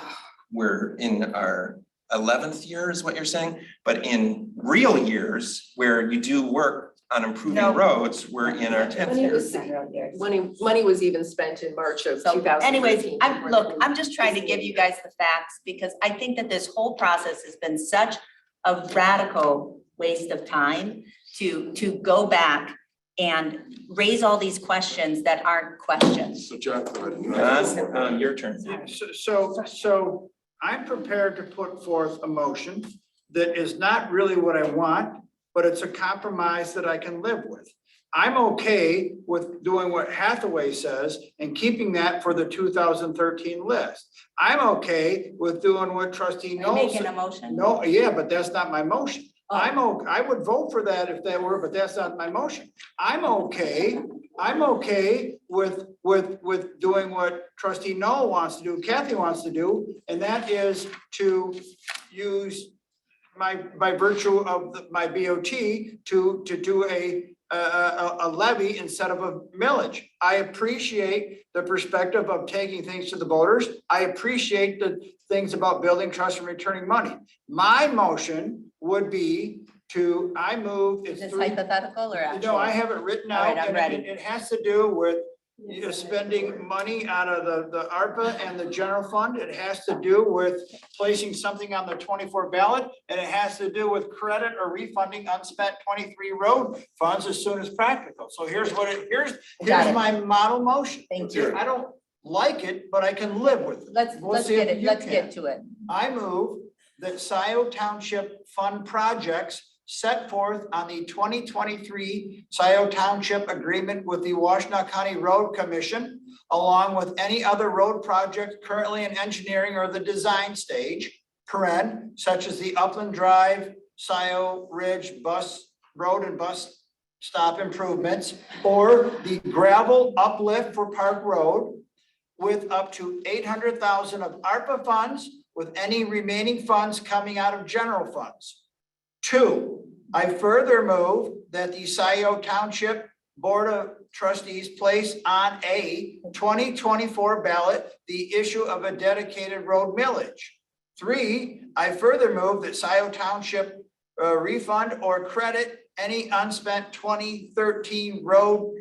we're in our 11th year is what you're saying? But in real years, where you do work on improving No. roads, we're in our 10th year. Money was even spent in March of So 2018. anyways, I'm just trying to give you guys the facts, because I think that this whole process has been such a radical waste of time to go back and raise all these questions that aren't questions. So John, go John, your turn. So I'm prepared to put forth a motion that is not really what I want, but it's a compromise that I can live with. I'm okay with doing what Hathaway says and keeping that for the 2013 list. I'm okay with doing what trustee Are you Noel making said. a motion? No, yeah, but that's not my motion. Oh. I would vote for that if that were, but that's not my motion. I'm okay with doing what trustee Noel wants to do, Kathy wants to do, and that is to use by virtue of my BOT to do a levy instead of a millage. I appreciate the perspective of taking things to the voters. I appreciate the things about building trust and returning money. My motion would be I move. Is this hypothetical or actual? No, I have it written All out. right, I'm and ready. It has to do with spending money out of the ARPA and the general fund. It has to do with placing something on the 24 ballot, and it has to do with credit or refunding unspent 23 road funds as soon as practical. So here's here's my model motion. Thank you. I don't like it, but I can live with it. Let's see get if it, you let's can. get to it. I move that Scio Township fund projects set forth on the 2023 Scio Township agreement with the Washtenaw County Road Commission, along with any other road project currently in engineering or the design stage, such as the Upland Drive, Scio Ridge Bus Road and Bus Stop improvements, or the gravel uplift for Park Road, with up to 800,000 of ARPA funds, with any remaining funds coming out of general funds. 2, I further move that the Scio Township Board of Trustees place on a 2024 ballot the issue of a dedicated road millage. 3, I further move that Scio Township refund or credit any unspent 2013 road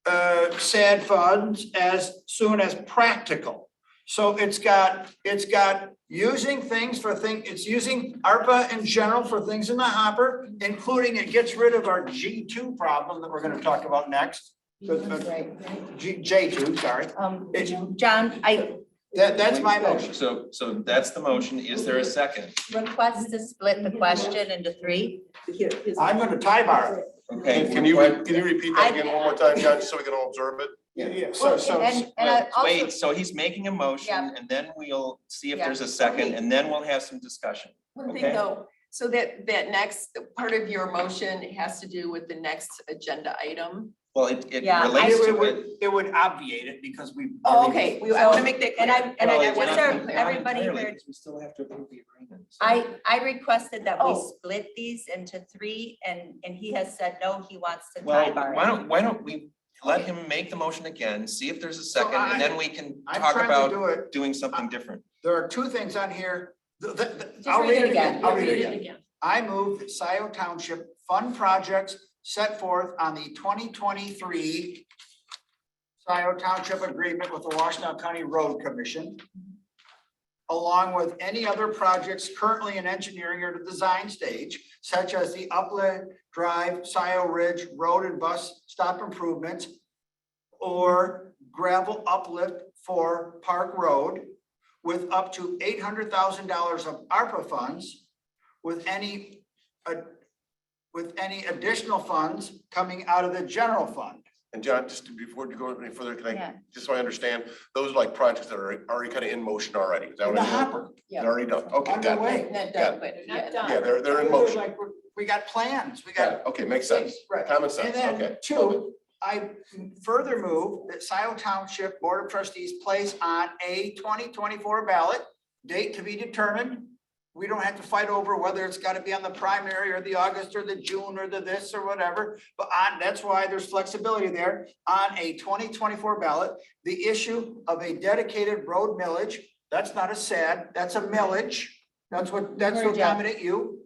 SAD funds as soon as practical. So it's got using things for it's using ARPA in general for things in the hopper, including it gets rid of our G2 problem that we're going to talk about next. J2, sorry. John, That's my motion. So that's the motion. Is there a second? request to split the question into 3. I'm going to tie bar it. Okay. Can you repeat that again one more time, John, just so we can all observe it? Yeah, Wait, so he's making a motion Yeah. and then we'll see if Yeah. there's a second and then we'll have some discussion. One Okay. thing though, so that next part of your motion has to do with the next agenda item. Well, it Yeah, relates to it. It would obviate it because we. Oh, okay, I want to make that And clear. I Well, just it's so not- not everybody entirely, heard, because we still have to approve the agreement. so- I requested that we Oh. split these into 3 and he has said, no, he wants to tie Well, bar why it. don't we let him make the motion again, see if there's a second, and then we can I'm talk trying to about do it. doing something different. There are 2 things on here. Just I'll read it again. I'll read it again. I move that Scio Township fund projects set forth on the 2023 Scio Township agreement with the Washtenaw County Road Commission, along with any other projects currently in engineering or the design stage, such as the Upland Drive, Scio Ridge Road and Bus Stop improvements, or gravel uplift for Park Road, with up to $800,000 of ARPA funds, with any additional funds coming out of the general fund. And John, just before you go any further, can Yeah. I, just so I understand, those are like projects that are already kind of in motion already. Is that In what the I mean? hopper. They're already done. Okay, got it. Underway. Not Got done, but yeah. Yeah, they're in motion. Like, we got plans, we Got got. it. Okay, makes sense. Right. Common And sense, then okay. 2, I further move that Scio Township Board of Trustees place on a 2024 ballot, date to be determined. We don't have to fight over whether it's got to be on the primary or the August or the June or the this or whatever. But that's why there's flexibility there. On a 2024 ballot, the issue of a dedicated road millage, that's not a SAD, that's a millage. That's what accommodate you.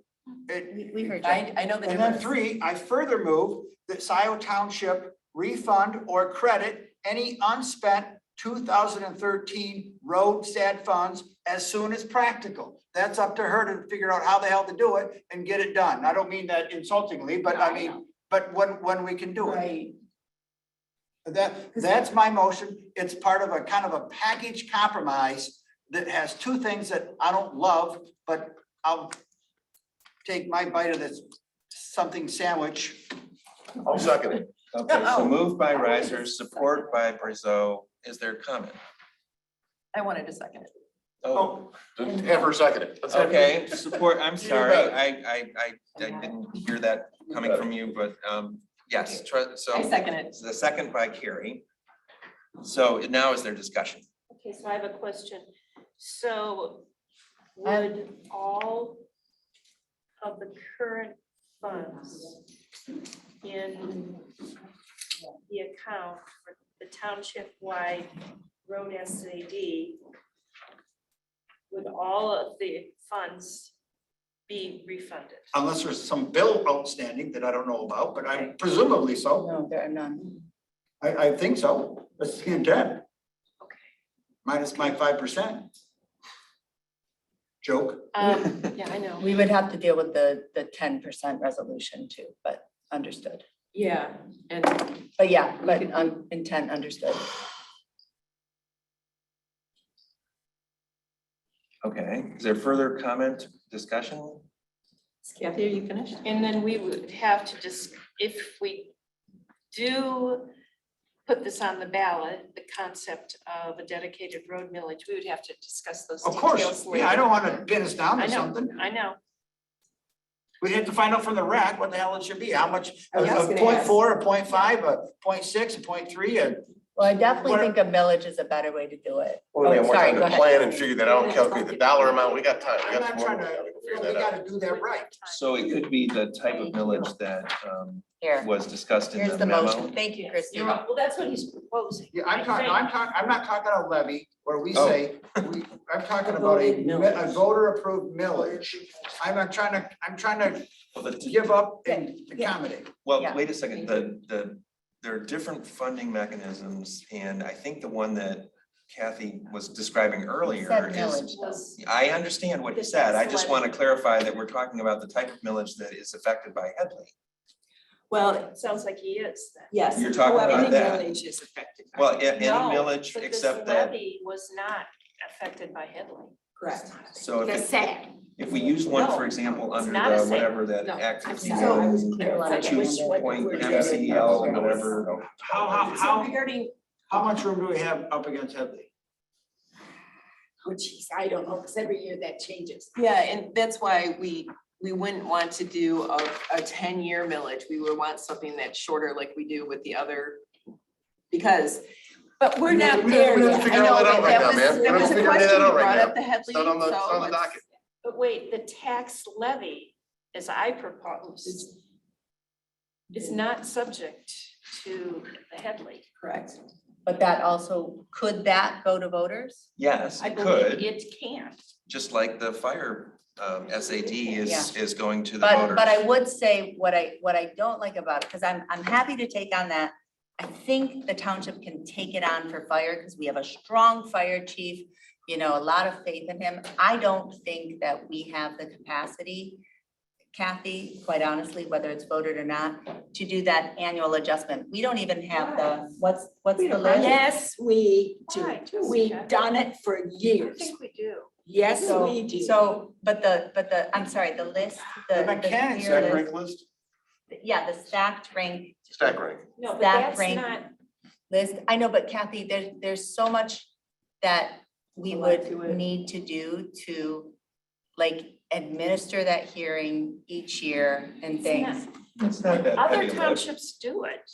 We heard you. I know the And then difference. 3, I further move that Scio Township refund or credit any unspent 2013 road SAD funds as soon as practical. That's up to her to figure out how the hell to do it and get it done. I don't mean that insultingly, but I mean, but when we can do it. Right. That's my motion. It's part of a kind of a package compromise that has 2 things that I don't love, but I'll take my bite of this something sandwich. I'll second it. Okay, so moved by Riser, support by Brazo. Is there comment? I wanted to second it. Oh, Have her second it. Let's have her- okay, support, I'm sorry, bet. I didn't hear that coming from you, but, yes, so. I second it. The second by Carrie. So now is there discussion? Okay, so I have a question. So would all of the current funds in the account for the township-wide road SAD, would all of the funds be refunded? Unless there's some bill outstanding that I don't know about, but I presumably so. No, there are none. I think so. That's the intent. Okay. Minus my 5%. Joke. Yeah, I know. We would have to deal with the 10% resolution too, but understood. Yeah, and But yeah, but intent understood. Okay, is there further comment, discussion? Kathy, are you finished? And then we would have to just, if we do put this on the ballot, the concept of a dedicated road millage, we would have to discuss those Of details course. later. Yeah, I don't want to pin us down I to know, something. I know. We have to find out from the RAC what the hell it should be. How much, I was a gonna 0.4, a 0.5, a 0.6, a 0.3, Well, I definitely What- think a millage is a better way to do it. Well, we have Oh, more sorry, time go to ahead. plan and figure that out, calculate the dollar amount. We got time. We I'm got some not more. trying to, We we gotta figure that out. gotta do that right. So it could be the type of millage that Here, was discussed in here's the the memo. motion. Thank you, You're Christine. right. Well, that's what he's proposing. Yeah, I'm talking, I'm not talking a levy where we Oh. say, I'm talking about a voter approved millage. I'm trying to Well, the- give up and accommodate. Well, Yeah. wait a second, there are different funding mechanisms, and I think the one that Kathy was describing earlier Said is, millage though. I understand what you said, I just want to clarify that we're talking about the type of millage that is affected by Headley. Well, It sounds like he is then. yes. You're talking However, about any that. millage is affected. by Well, it. any No, millage but this except that, levy was not affected by Headley. Correct. so The if, SAD. if we use one, for No, example, it's under not a the, SAD. whatever that No, Act I'm 51, sorry, I was clear. 2.MCL or whatever. How regarding, how much room do we have up against Headley? Oh geez, I don't know, because every year that changes. Yeah, and that's why we wouldn't want to do a 10-year millage. We would want something that's shorter like we do with the other. Because, But we're We not have to there We have to yet. figure all that out right now, man. there We was have to a figure question that you out right brought now. up the Headley, It's not on the, it's not on the so docket. but wait, the tax levy, as I proposed, is not subject to the Headley. correct. But that also, could that go to voters? Yes, I it believe could, it can. just like the fire SAD Yeah. is going to the But, voters. but I would say what I don't like about it, because I'm happy to take on that. I think the township can take it on for fire because we have a strong fire chief, you know, a lot of faith in him. I don't think that we have the capacity, Kathy, quite honestly, whether it's voted or not, to do that annual adjustment. We don't even have the, what's the list? Yes, we Why? do. We've done it for I years. think we do. Yes, So, we do. so, but the, I'm sorry, the list, The the mechanics tier Stack list, rank list? yeah, the stacked rank Stack rank. No, but Staff that's rank. not, list. I know, but Kathy, there's so much that we A lot to would it. need to do to like administer that hearing each year and It's things. It's not that other heavy a lift. townships do it.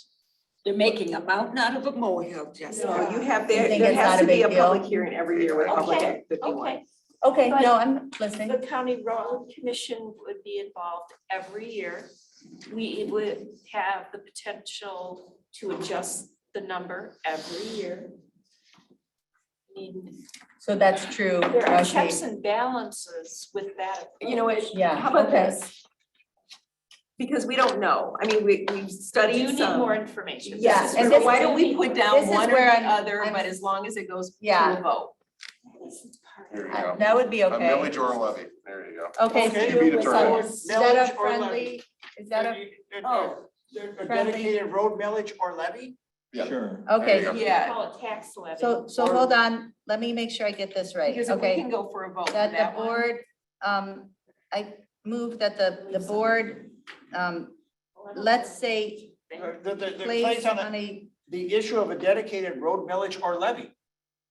They're making a mountain out of a molehill, Jessica. No, you have, You there think there it's has not to a be a big public deal? hearing every year with Public Okay, Act 51. okay. Okay, But- no, I'm listening. The county road commission would be involved every year. We would have the potential to adjust the number every year. I mean, So that's true. there are Okay. checks and balances with that. You know what? Yeah, How about okay. this? Because we don't know. I mean, we've Do studied you need some. more information? Yeah, This is and So this- why don't we put this down is one or where the I'm- other, I'm- but as long as it goes to Yeah. a vote. There you go. That would be A okay. millage or a levy. There you go. Okay, Okay. To be so determined. is that Millage a or levy? friendly, is that a, A dedicated road millage or levy? Yeah. Sure. okay, There you go. Yeah, Call it tax levy. so hold on, let me make sure I get this right, because if we okay? can go for a vote for That that the one. board, I move that the board, let's say The Place place on on a- a. the issue of a dedicated road millage or levy.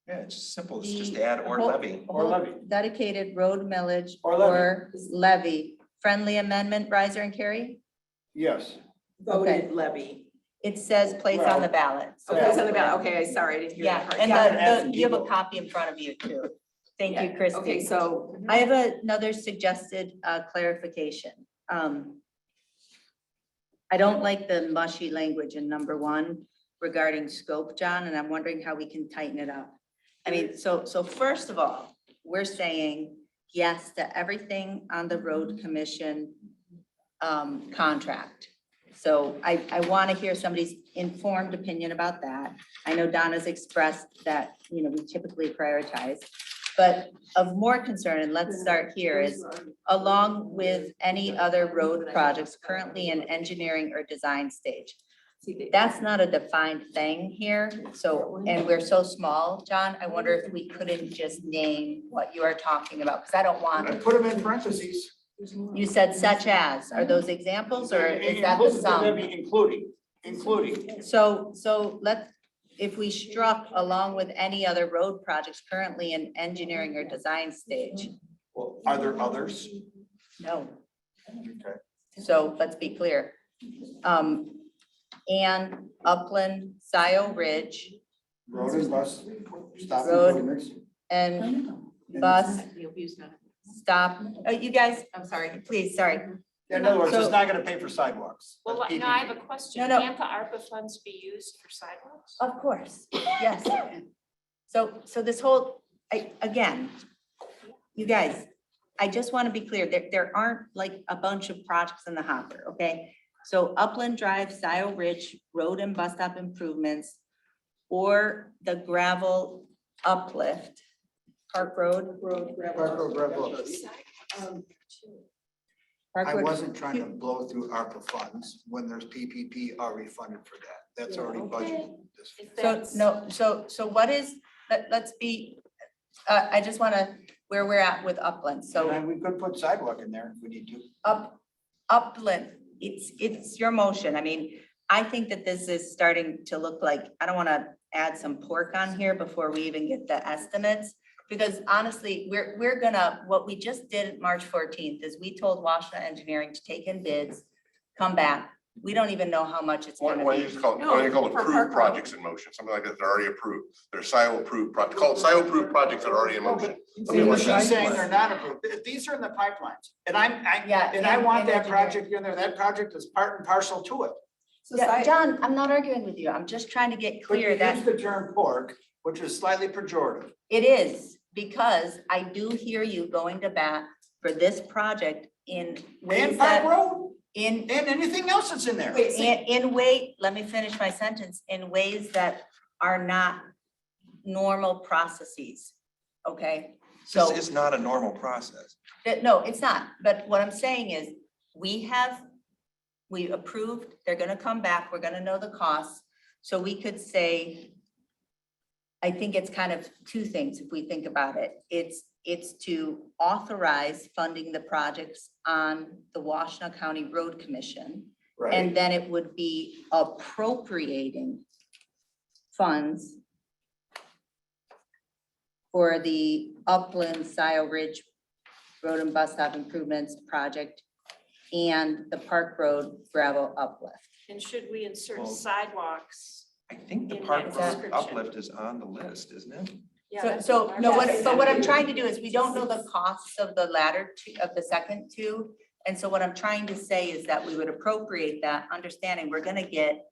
Yeah, it's just simple. It's just the add or whole- levy. Or whole levy. Dedicated road millage Or levy. or levy. Friendly amendment, riser and carry? Yes. Voted levy. It says place on the ballot. so Okay, it's on that's the what- ballot. Okay, sorry, I didn't hear that Yeah, part. and Yeah. you have a copy in front of you too. Thank you, Yeah, Christie. Okay, so I have another suggested clarification. I don't like the mushy language in number 1 regarding scope, John, and I'm wondering how we can tighten it up. I mean, so first of all, we're saying yes to everything on the road commission contract. So I want to hear somebody's informed opinion about that. I know Donna's expressed that, you know, we typically prioritize. But of more concern, and let's start here, is along with any other road projects currently in engineering or design stage. That's not a defined thing here, so, and we're so small, John, I wonder if we couldn't just name what you are talking about, because I don't I want, put them in parentheses. you said such as, are those examples, or is that the Inclusive, sum? that'd be including. So let's, if we struck along with any other road projects currently in engineering or design stage, Well, are there others? no. Okay. So let's be clear. And Upland, Scio Ridge, Road and bus stop Road. improvements. and bus stop. Oh, you guys, I'm sorry, please, sorry. In other words, it's So- not gonna pay for sidewalks. Well, That's no, I have PPP. a question. No, no. Can't the ARPA funds be used for sidewalks? Of course, yes. So this whole, again, you guys, I just want to be clear, there aren't like a bunch of projects in the hopper, okay? So Upland Drive, Scio Ridge, road and bus stop improvements, or the gravel uplift, Park Road. I wasn't trying to blow through ARPA funds when there's PPP already funded for that. That's already budgeted. So what is, let's be, I just want to, where we're at with Upland, so. And we could put sidewalk in there if we need to. Upland, it's your motion. I mean, I think that this is starting to look like, I don't want to add some pork on here before we even get the estimates. Because honestly, we're gonna, what we just did March 14th is we told Washington Engineering to take in bids, come back. We don't even know how much it's Why gonna don't you be. just call it, No, why don't you call it for approved Park Road. projects in motion, something like that, they're already approved. They're SIO approved, call it SIO approved projects that are already in motion. Something like She's that. saying they're not approved. These are in the pipelines. And Yeah, and I and- want and that engineering. project in there. That project is part and parcel to it. Yeah, John, I'm not arguing with you. I'm just trying to get But clear you that use the term pork, which is slightly pejorative. it is, because I do hear you going to bat for this project in ways And Park that, Road in, and anything else that's in there. let me finish my sentence, in ways that are not normal processes, okay? So, This is not a normal process. no, it's not, but what I'm saying is, we approved, they're gonna come back, we're gonna know the costs, so we could say, I think it's kind of two things if we think about it. It's to authorize funding the projects on the Washtenaw County Road Commission. And then it would be appropriating funds for the Upland Scio Ridge Road and Bus Stop Improvements Project and the Park Road gravel uplift. And should we insert Well, sidewalks? I think the In Park that Road description. uplift is on the list, isn't it? Yeah, So, that's so, what no, Mark said. but what I'm trying to do is, we don't know the costs of the latter two, of the second two. And so what I'm trying to say is that we would appropriate that, understanding we're gonna get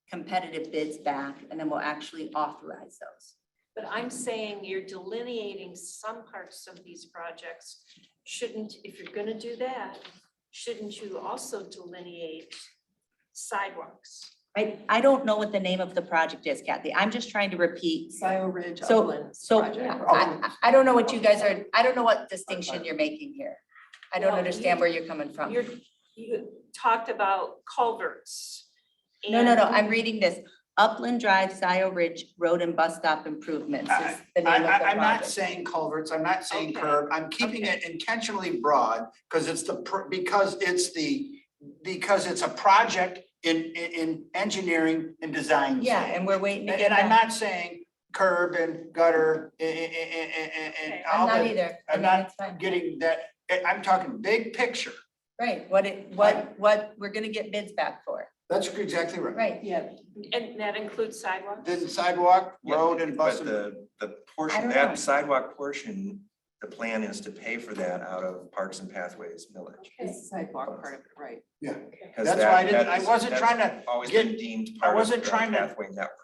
competitive bids back, and then we'll actually authorize those. But I'm saying you're delineating some parts of these projects. Shouldn't, if you're gonna do that, shouldn't you also delineate sidewalks? I don't know what the name of the project is, Kathy. I'm just trying to repeat. Scio Ridge So, Upland so project. I don't know what you guys are, I don't know what distinction you're making here. I don't Well, understand you- where you're coming from. You talked about culverts. No, and- I'm reading this. Upland Drive, Scio Ridge Road and Bus Stop Improvements is the name of the I'm not project. saying culverts, I'm not saying Okay. curb, I'm keeping it intentionally broad, because it's the, because it's a project in engineering and design. Yeah, and we're waiting to And get I'm that. not saying curb and gutter and I'm all not that. either. I I'm mean, not it's fine. getting that, I'm talking big picture. Right, what we're gonna get bids back for. That's exactly right. Right. Yeah. And that includes sidewalks? Then sidewalk, Yeah, road and bus. But the I portion, don't know. that sidewalk portion, the plan is to pay for that out of Parks and Pathways millage. It's sidewalk part of it, right? Yeah, 'Cause that's that- why I didn't, that I is- wasn't that's trying to Always get- been deemed I part of wasn't the trying to- pathway network.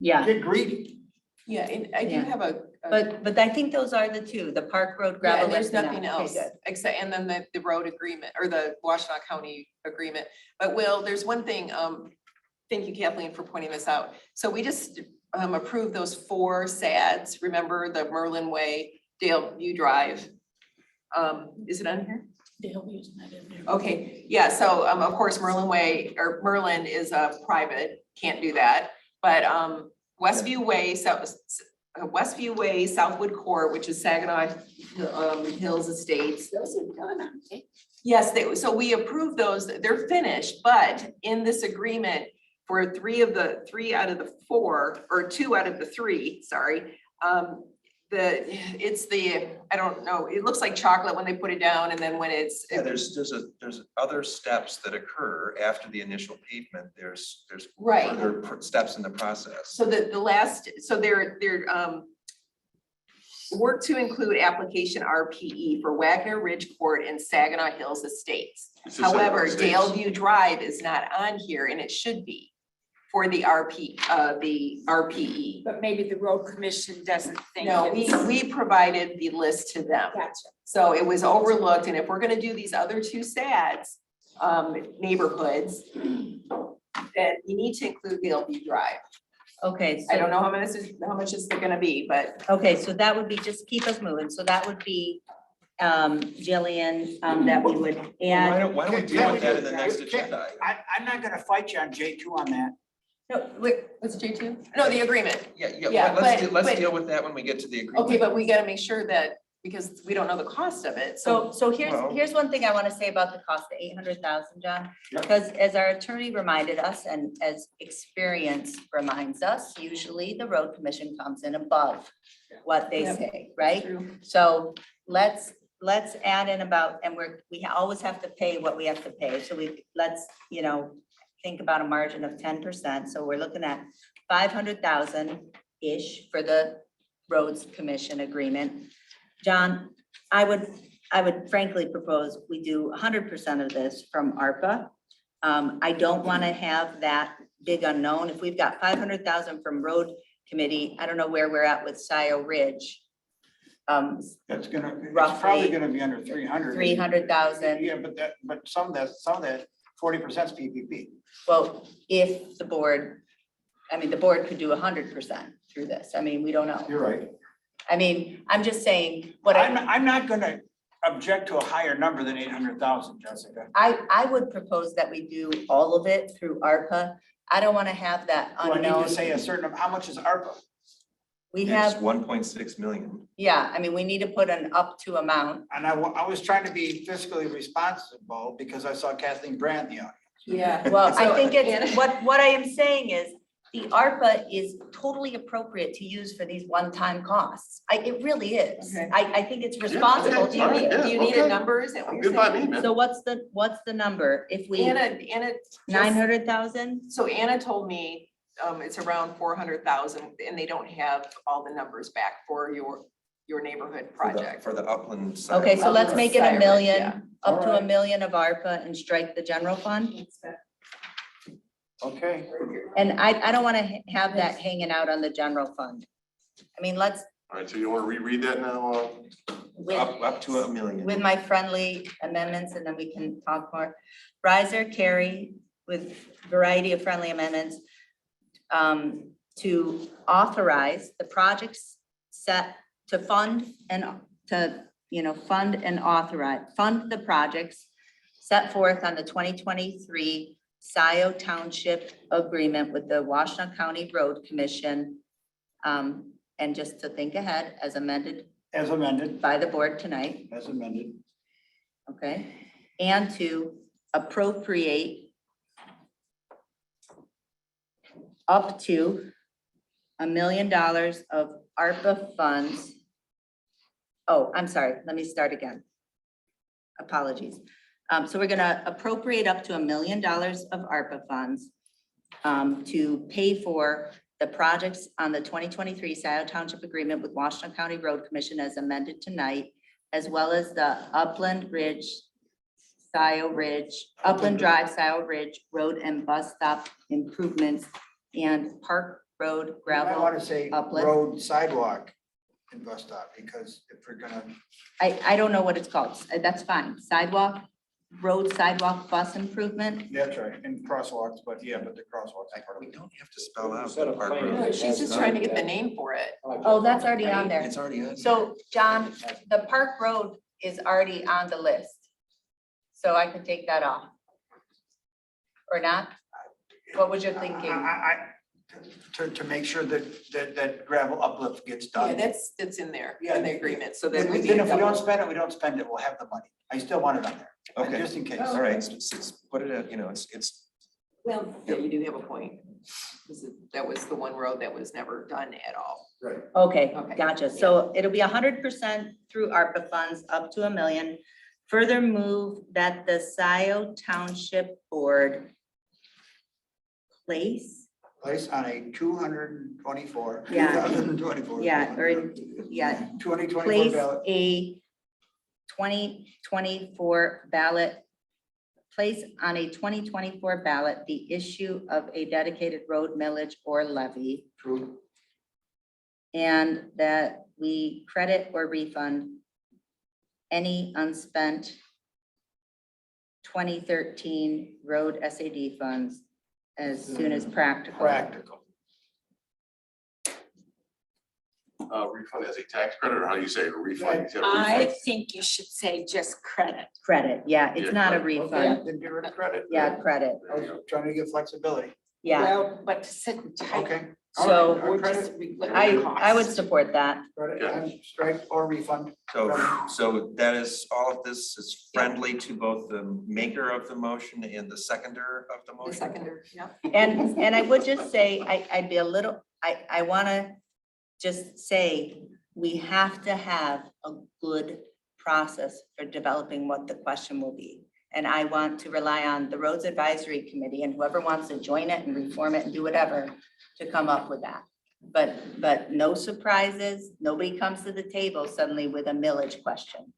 Yeah, get greedy. Yeah, and I do Yeah. have but I think those are the two, the Park Road yeah, gravel and there's lift and that. nothing Okay, else, good. except, and then the road agreement, or the Washtenaw County agreement. But Will, there's one thing, thank you Kathleen for pointing this out. So we just approved those 4 SADs, remember the Merlin Way, Dale View Drive? Is it on here? Daleview's not in there. Okay, yeah, so of course, Merlin Way, or Merlin is a private, can't do that. But Westview Way, Westview Way, Southwood Court, which is Saginaw Hills Estates. Those are done, aren't they? Yes, so we approved those, they're finished, but in this agreement for 3 out of the 4, or 2 out of the 3, sorry. It's the, I don't know, it looks like chocolate when they put it down, and then when it's. Yeah, there's other steps that occur after the initial pavement. There's Right. further steps in the process. So the last, so they're work to include application RPE for Wagner Ridge Court and Saginaw Hills Estates. It's just However, Saginaw Estates. Daleview Drive is not on here, and it should be for the RPE. But maybe the road commission doesn't think. No, it's- we provided the list to them. Gotcha. So it was overlooked, and if we're gonna do these other 2 SADs, neighborhoods, then you need to include Daleview Drive. Okay, I don't so, know how much it's gonna be, but okay, so that would be, just keep us moving. So that would be, Jillian, that we would add. Why don't we deal with that in the next agenda item? I'm not gonna fight you on J2 on that. No, wait, what's J2? No, the agreement. Yeah, Yeah, but- let's but- deal with that when we get to the agreement. Okay, but we gotta make sure that, because we don't know the cost of it, so. So Well- here's one thing I want to say about the cost of 800,000, John. Yeah. Because as our attorney reminded us, and as experience reminds us, usually the road commission comes in above what they Yep. say, right? True. So let's add in about, and we always have to pay what we have to pay. So let's, think about a margin of 10%. So we're looking at 500,000-ish for the roads commission agreement. John, I would frankly propose we do 100% of this from ARPA. I don't want to have that big unknown. If we've got 500,000 from road committee, I don't know where we're at with Scio Ridge. That's it's probably Roughly gonna be under 300. 300,000. Yeah, but some of that 40% is PPP. Well, if the board could do 100% through this. I mean, we don't know. You're right. I mean, I'm just saying, I'm not gonna object to a higher number than 800,000, Jessica. I would propose that we do all of it through ARPA. I don't want to have that Do I need unknown. to say a certain, how much is ARPA? We It's have, 1.6 million. yeah, I mean, we need to put an up to amount. And I was trying to be fiscally responsible because I saw Kathleen Brandt in the audience. Yeah. Well, I So, think it's, Anna- what I am saying is, the ARPA is totally appropriate to use for these one-time costs. It really is. Okay. I think it's responsible Do you to need, use. do you need a okay. number, is that what I'm you're good by saying? me, man. So what's the number? If we, Anna, just- 900,000? So Anna told me, it's around 400,000, and they don't have all the numbers back for your neighborhood project. For the upland side. Okay, so let's make it Siren, $1 million, yeah. up to Alright. $1 million of ARPA and strike the general fund. Okay. And I don't want to have that hanging out on the general fund. I mean, let's, All right, so you want to reread that now? with, Up to $1 million. with my friendly amendments, and then we can talk more. Riser, carry with variety of friendly amendments to authorize the projects set to fund and fund and authorize, fund the projects set forth on the 2023 Scio Township Agreement with the Washtenaw County Road Commission. And just to think ahead, as amended As amended, by the board tonight, as amended. okay? And to appropriate up to $1 million of ARPA funds. Oh, I'm sorry, let me start again. Apologies. So we're gonna appropriate up to $1 million of ARPA funds to pay for the projects on the 2023 Scio Township Agreement with Washington County Road Commission as amended tonight, as well as the Upland Drive, Scio Ridge Road and Bus Stop improvements and Park Road I gravel. want to say uplift. road, sidewalk, and bus stop, because if we're gonna, I don't know what it's called. That's fine. Sidewalk, road sidewalk bus improvement. that's right, and crosswalks, but yeah, but the crosswalks. are part of We it. don't have to spell out Set the a park plan. road. She's just trying to get the name for it. Oh, that's already on there. It's already on. So, John, the Park Road is already on the list. So I could take that off. Or not? What was your thinking? To make sure that gravel uplift gets Yeah, done. that's in there, Yeah. in the agreement, so Then that would be. if we don't spend it, we don't spend it, we'll have the money. I still want it on there, Okay. just in case. All right, put it at, it's, Well, yeah, you do have a point. That was the one road that was never done at all. Right. Okay, Okay. gotcha. So it'll be 100% through ARPA funds up to $1 million. Further move that the Scio Township Board place, Place on a 224. Yeah. 2024. yeah, or, yeah, 2024 place ballot. a 2024 ballot, place on a 2024 ballot the issue of a dedicated road millage or levy, True. and that we credit or refund any unspent 2013 road SAD funds as soon as practical. Practical. Refund as a tax credit, or how do you say it? A refund? You said a I refund. think you should say just credit. Credit, yeah, it's Yeah, not a credit. Okay, refund. then get rid of credit. Yeah, credit, I was trying to get flexibility. yeah. Well, but to sit and type. Okay. So, All right, Or credit, just I would support that. credit, Yeah. and strike or refund. so that is, all of this is friendly to both the maker of the motion and the seconder of the The motion? seconder, yeah. And I would just say, I'd be a little, I wanna just say, we have to have a good process for developing what the question will be. And I want to rely on the Roads Advisory Committee and whoever wants to join it and reform it and do whatever to come up with that. But no surprises, nobody comes to the table suddenly with a millage question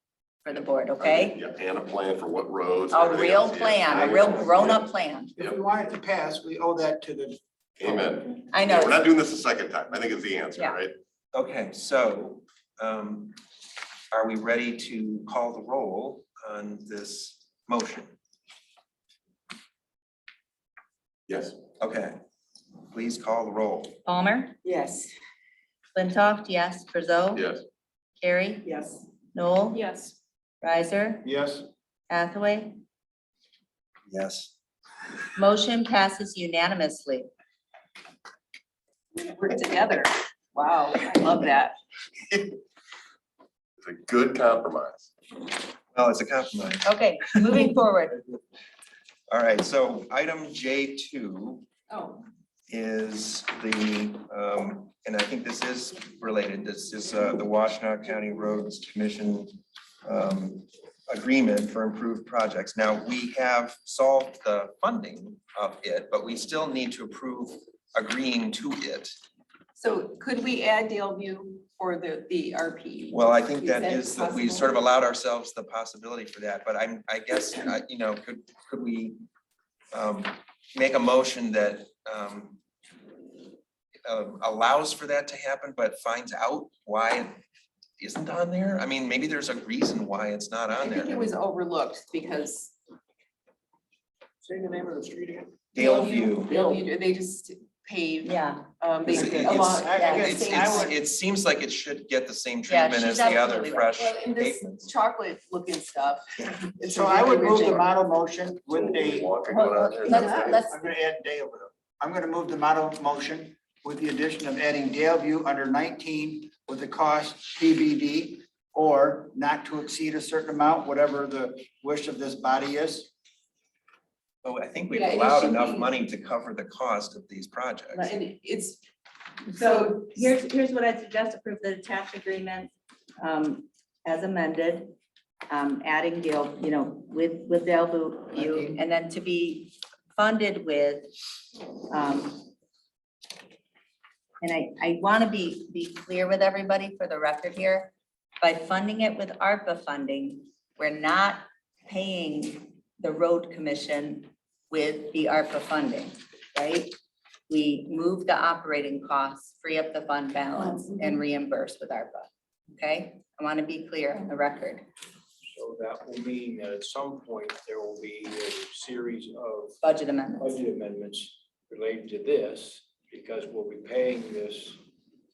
for the board, okay? Yeah, and a plan for what roads. A and everything real else, yeah. plan, a real grown-up plan. If we want it to pass, we owe that to the. Amen. I Yeah, we're know, not doing this a second time. I think it's the answer, Yeah. right? Okay, so, are we ready to call the roll on this motion? Yes. Okay, please call the roll. Palmer, Yes. Flintoff, yes, Brazo. Yes. Carrie, Yes. Noel, Yes. Riser, Yes. Hathaway. Yes. Motion passes unanimously. Work together. Wow, I love that. It's a good compromise. Well, it's a compromise. Okay, moving forward. All right, so item J2 Oh. is the, and I think this is related, this is the Washtenaw County Roads Commission agreement for improved projects. Now, we have solved the funding of it, but we still need to approve agreeing to it. So could we add Daleview for the RP? Well, I think that Is that is, we possible? sort of allowed ourselves the possibility for that, but I guess, you know, could we make a motion that allows for that to happen, but finds out why it isn't on there? I mean, maybe there's a reason why it's not I on there. think it was overlooked because Say the name of the street again. Daleview. They just paved. Yeah, They It's- along. It seems like it should get the same Yeah, treatment as she's the other absolutely right. fresh Well, in this pavements. chocolate looking stuff. it's So I would move the original. model motion with a, let's, I'm gonna add Dale with it. I'm gonna move the model motion with the addition of adding Daleview under 19 with the cost TBD or not to exceed a certain amount, whatever the wish of this body is. Oh, I think we've Yeah, and it allowed should enough be- money to cover the cost of these projects. And it's, So here's what I suggest: approve the attached agreement as amended, adding Dale, with Dale View, and then to be funded with, and I want to be clear with everybody for the record here, by funding it with ARPA funding, we're not paying the road commission with the ARPA funding, right? We move the operating costs, free up the fund balance, and reimburse with ARPA. Okay, I want to be clear on the record. So that will mean that at some point, there will be a series of Budget amendments. budget amendments related to this, because we'll be paying this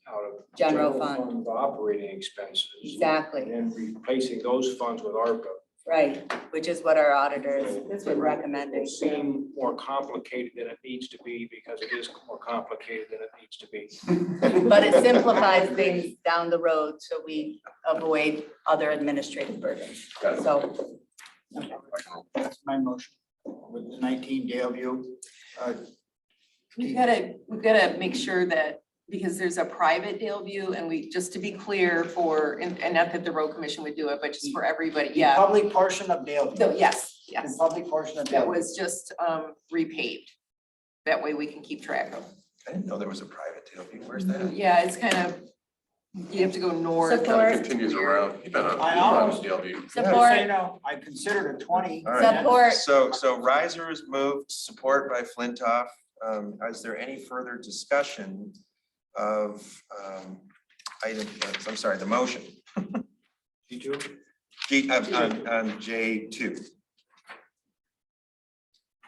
out of. General fund. Operating expenses. Exactly. And then replacing those funds with ARPA. Right, which is what our auditors That's been recommending. It'll seem more complicated than it needs to be, because it is more complicated than it needs to be. But it simplifies things down the road, so we avoid other administrative burdens. So, That's my motion with the 19 Dale View. we've gotta make sure that, because there's a private Dale View, and we, just to be clear for, and not that the road commission would do it, but just for everybody, The yeah. Public portion of Dale View. So, yes, The yes, public portion of Dale that View. was just repaved. That way we can keep track of. I didn't know there was a private Dale View. Where's that? Yeah, it's kind of, you have to go north. Support. It continues around. You've been on, I you've been on almost- Dale View. Support. Say no, I considered a 20. All right. Support. So Riser is moved, support by Flintoff. Is there any further discussion of the motion? On J2.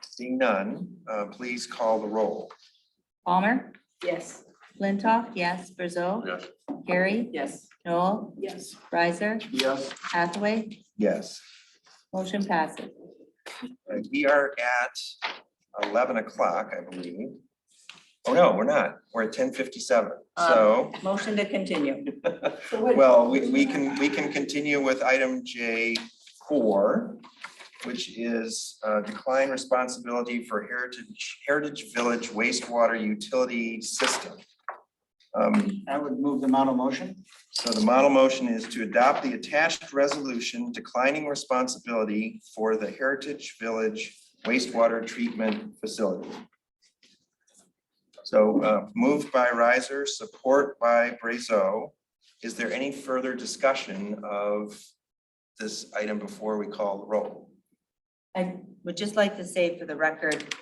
Seeing none, please call the roll. Palmer, Yes. Flintoff, yes, Brazeau, Yes. Carrie, Yes. Noel, Yes. Riser, Yes. Hathaway, Yes. motion passes. We are at 11 o'clock, I believe. Oh, no, we're not. We're at 10:57. So, Motion to continue. well, we can continue with item J4, which is decline responsibility for Heritage Village wastewater utility system. I would move the model motion. So the model motion is to adopt the attached resolution declining responsibility for the Heritage Village wastewater treatment facility. So moved by Riser, support by Brazeau. Is there any further discussion of this item before we call the roll? I would just like to say for the record,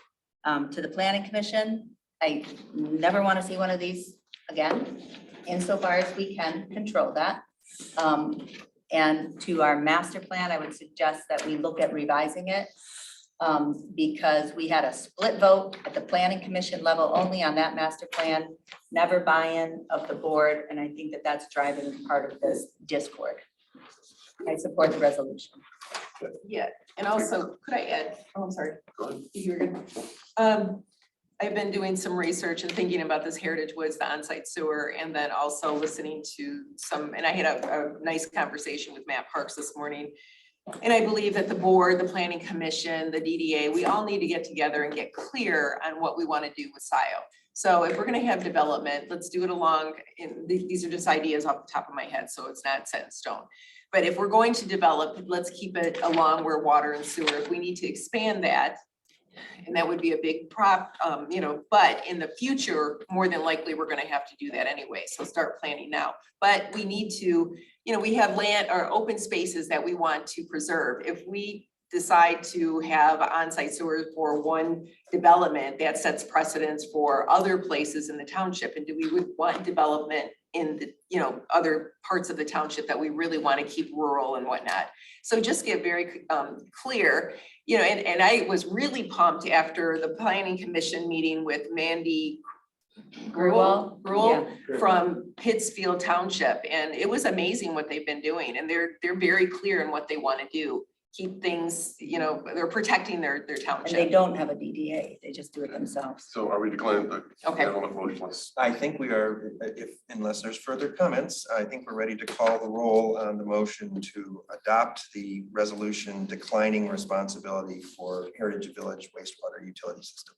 to the planning commission, I never want to see one of these again, insofar as we can control that. And to our master plan, I would suggest that we look at revising it. Because we had a split vote at the planning commission level only on that master plan, never buy-in of the board, and I think that that's driving part of this discord. I support the resolution. Yeah, and also, could I add, oh, I'm sorry. Go ahead. You're good. I've been doing some research and thinking about this Heritage Woods, the onsite sewer, and then also listening to some, and I had a nice conversation with Matt Parks this morning. And I believe that the board, the planning commission, the DDA, we all need to get together and get clear on what we want to do with Scio. So if we're gonna have development, let's do it along, and these are just ideas off the top of my head, so it's not set in stone. But if we're going to develop, let's keep it along where water and sewer, if we need to expand that, and that would be a big but in the future, more than likely, we're gonna have to do that anyway, so start planning now. But we need to, we have land or open spaces that we want to preserve. If we decide to have onsite sewer for one development, that sets precedence for other places in the township, and do we would want development in the, other parts of the township that we really want to keep rural and whatnot. So just get very clear, and I was really pumped after the planning commission meeting with Mandy Gruel from Pittsfield Township, and it was amazing what they've been doing, and they're very clear in what they want to do. keep things, they're protecting their And they township. don't have a DDA, they just do it themselves. So are we declaring the? Okay. Motionless? I think we are, unless there's further comments, I think we're ready to call the roll on the motion to adopt the resolution declining responsibility for Heritage Village wastewater utility system.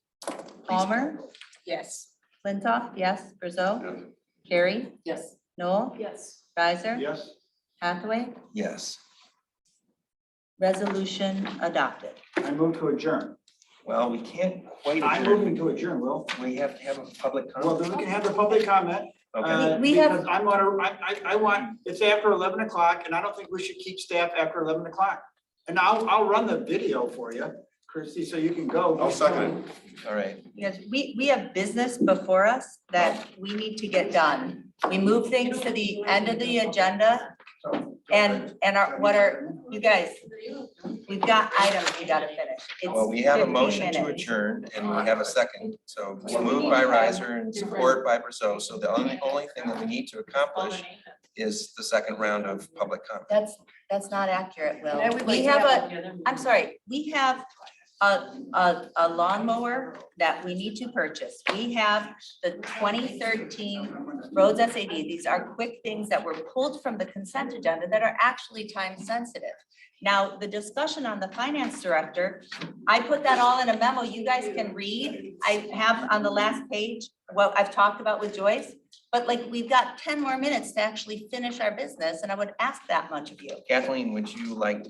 Palmer, Yes. Flintoff, yes, Brazo, Yes. Carrie, Yes. Noel, Yes. Riser, Yes. Hathaway, Yes. resolution adopted. I move to adjourn. Well, we can't quite I'm adjourn. moving to adjourn, Will. We have to have a public Well, comment. then we can have the public comment. Okay. We have- Because I want, it's after 11 o'clock and I don't think we should keep staff after 11 o'clock. And I'll run the video for you, Christie, so you can go. I'll second it. All right. Yes, we have business before us that we need to get done. We move things to the end of the agenda. And you guys, we've got items we gotta finish. It's Well, we have a 15 motion to minutes. adjourn and we have a second. So it's moved by Riser and support by Brazo. So the only thing that we need to accomplish is the second round of public comment. That's not accurate, Will. And I would like We to have have I'm sorry, we have a lawnmower that we need to purchase. We have the 2013 roads SAD. These are quick things that were pulled from the consent agenda that are actually time sensitive. Now, the discussion on the finance director, I put that all in a memo you guys can read. I have on the last page what I've talked about with Joyce. But like, we've got 10 more minutes to actually finish our business, and I would ask that much of you. Kathleen, would you like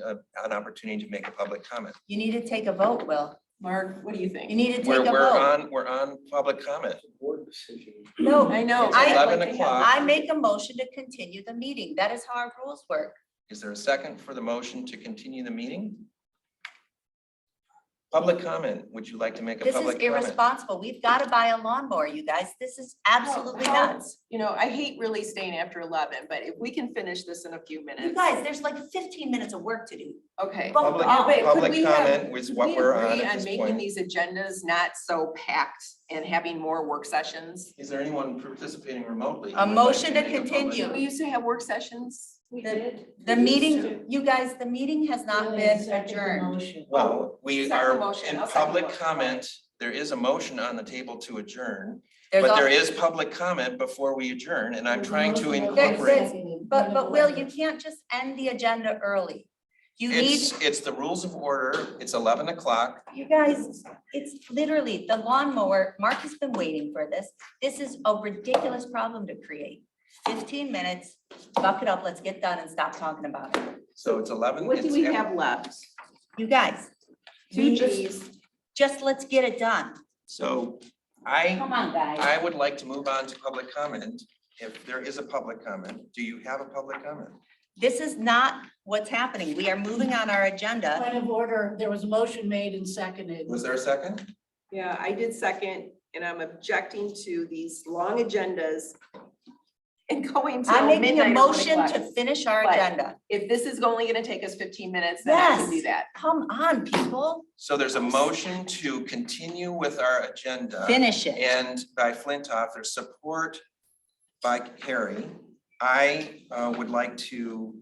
an opportunity to make a public comment? You need to take a vote, Will. Mark, what do you think? You need to We're take a vote. we're on public comment. Board decision. No, I know. It's I- 11 o'clock. I make a motion to continue the meeting. That is how our rules work. Is there a second for the motion to continue the meeting? Public comment. Would you like to make a This is public comment? irresponsible. We've got to buy a lawnmower, you guys. This is absolutely nuts. I hate really staying after 11, but if we can finish this in a few minutes. You guys, there's like 15 minutes of work to do. Okay. Vote Public- on. But could public we have- comment was could what we we're on agree at this making point. these agendas not so packed and having more work sessions? Is there anyone participating remotely? A who would like motion to make a public continue. We comment? used to have work sessions. The meeting, you guys, the meeting has not been adjourned. Well, we Second are motion. in I'll second public motion. comment. There is a motion on the table to adjourn, There's but al- there is public comment before we adjourn, and I'm trying to There's- incorporate. But Will, you can't just end the agenda early. You need, It's the rules of order. It's 11 o'clock. you guys, it's literally the lawnmower. Mark has been waiting for this. This is a ridiculous problem to create. 15 minutes, buck it up, let's get done and stop talking about it. So it's 11. What do it's we at- have left? You guys, Two we Gs. just let's get it done. So Come on, guys. I would like to move on to public comment. If there is a public comment, do you have a public comment? This is not what's happening. We are moving on our agenda. Point of order, there was a motion made and seconded. Was there a second? Yeah, I did second, and I'm objecting to these long agendas and going till I'm making a midnight or 1 motion o'clock. to finish our But agenda. If this is only gonna take us 15 minutes, then I can do Yes. that. Come on, people, So there's a motion to continue with our agenda. finish it. And by Flintoff, there's support by Carrie. I would like to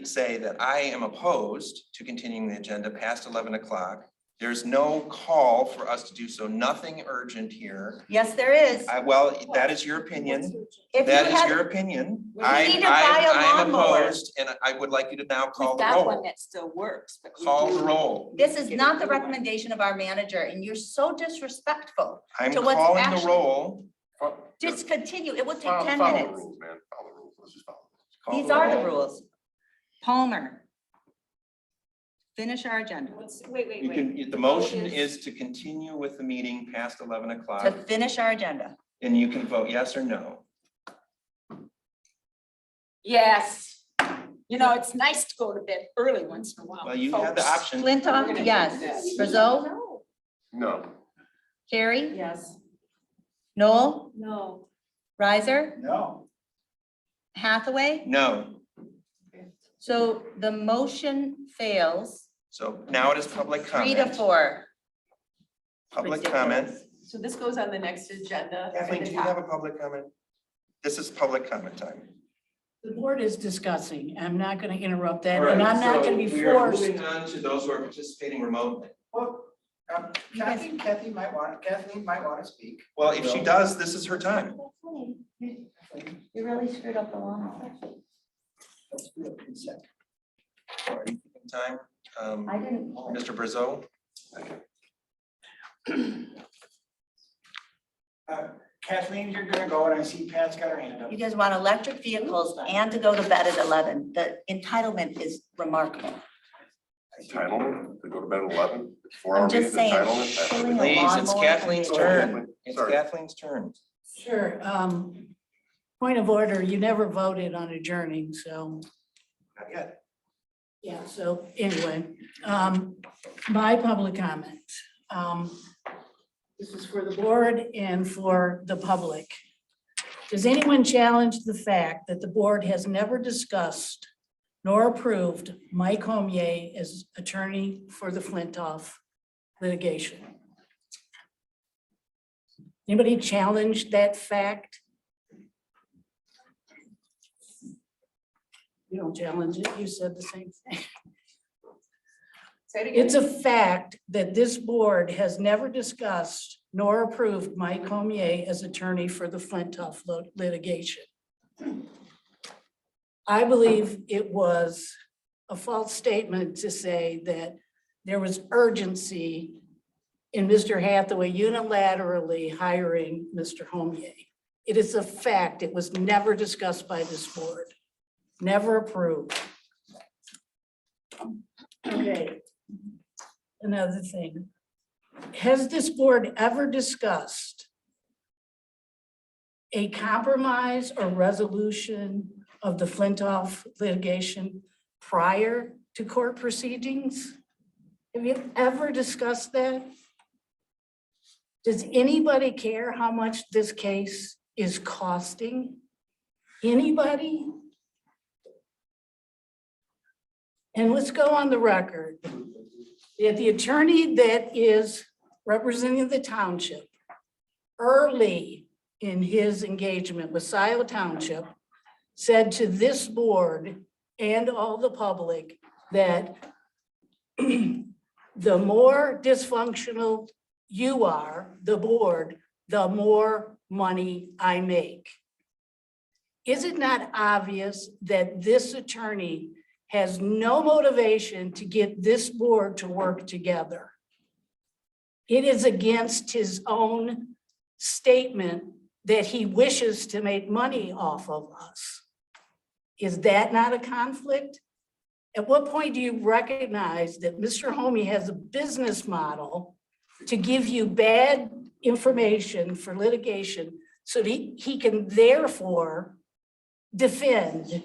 say that I am opposed to continuing the agenda past 11 o'clock. There's no call for us to do so, nothing urgent here. Yes, there is. Well, that is your opinion. If That you is had- your opinion. We need to buy a I am lawnmower. opposed, and I would like you to now call We've the got one roll. that still works, but. we Call do- the roll. This is not the recommendation of our manager, and you're so disrespectful. I'm to what's calling the actually- roll. Just continue. It will take Follow 10 the minutes. rules, man. Follow the rules. Let's just follow. Call These are the roll. rules. Palmer. Finish our agenda. Wait. You can, the motion is to continue with the meeting past 11 To o'clock, finish our agenda. and you can vote yes or no. Yes. It's nice to go to bed early once in a while. Well, you have the folks. option. Flintoff, yes. Brazo, No. Carrie, Yes. Noel, No. Riser, No. Hathaway. No. So the motion fails So now it is public 3 comment. to 4. Public comment. So this goes on the next agenda. Kathleen, do you have a public comment? This is public comment time. The board is discussing. I'm not going to interrupt that, All right, and I'm not going to so be we are forced. moving on to those who are participating remotely. Well, Kathleen might want to speak. Well, if she does, this is her time. You really screwed up the law. Are you taking time? I didn't. Mr. Brazeau? Kathleen, you're gonna go, and I see Pat's got her hand up. You guys want electric vehicles and to go to bed at 11. The entitlement is remarkable. Entitlement to go to bed at 11? 4 hour I'm just meetings, saying, entitlement? killing a Please, it's lawnmower Kathleen's for- turn. It's Sorry. Kathleen's turn. Sure. Point of order, you never voted on adjourning, so, Not yet. yeah, so anyway, my public comment. This is for the board and for the public. Does anyone challenge the fact that the board has never discussed nor approved Mike Homier as attorney for the Flintoff litigation? Anybody challenge that fact? You don't challenge it, you said the same thing. It's a fact that this board has never discussed nor approved Mike Homier as attorney for the Flintoff litigation. I believe it was a false statement to say that there was urgency in Mr. Hathaway unilaterally hiring Mr. Homier. It is a fact. It was never discussed by this board, never approved. Okay. Another thing. Has this board ever discussed a compromise or resolution of the Flintoff litigation prior to court proceedings? Have you ever discussed that? Does anybody care how much this case is costing? Anybody? And let's go on the record. That the attorney that is representing the township early in his engagement with Scio Township said to this board and all the public that the more dysfunctional you are, the board, the more money I make. Is it not obvious that this attorney has no motivation to get this board to work together? It is against his own statement that he wishes to make money off of us. Is that not a conflict? At what point do you recognize that Mr. Homey has a business model to give you bad information for litigation so that he can therefore defend?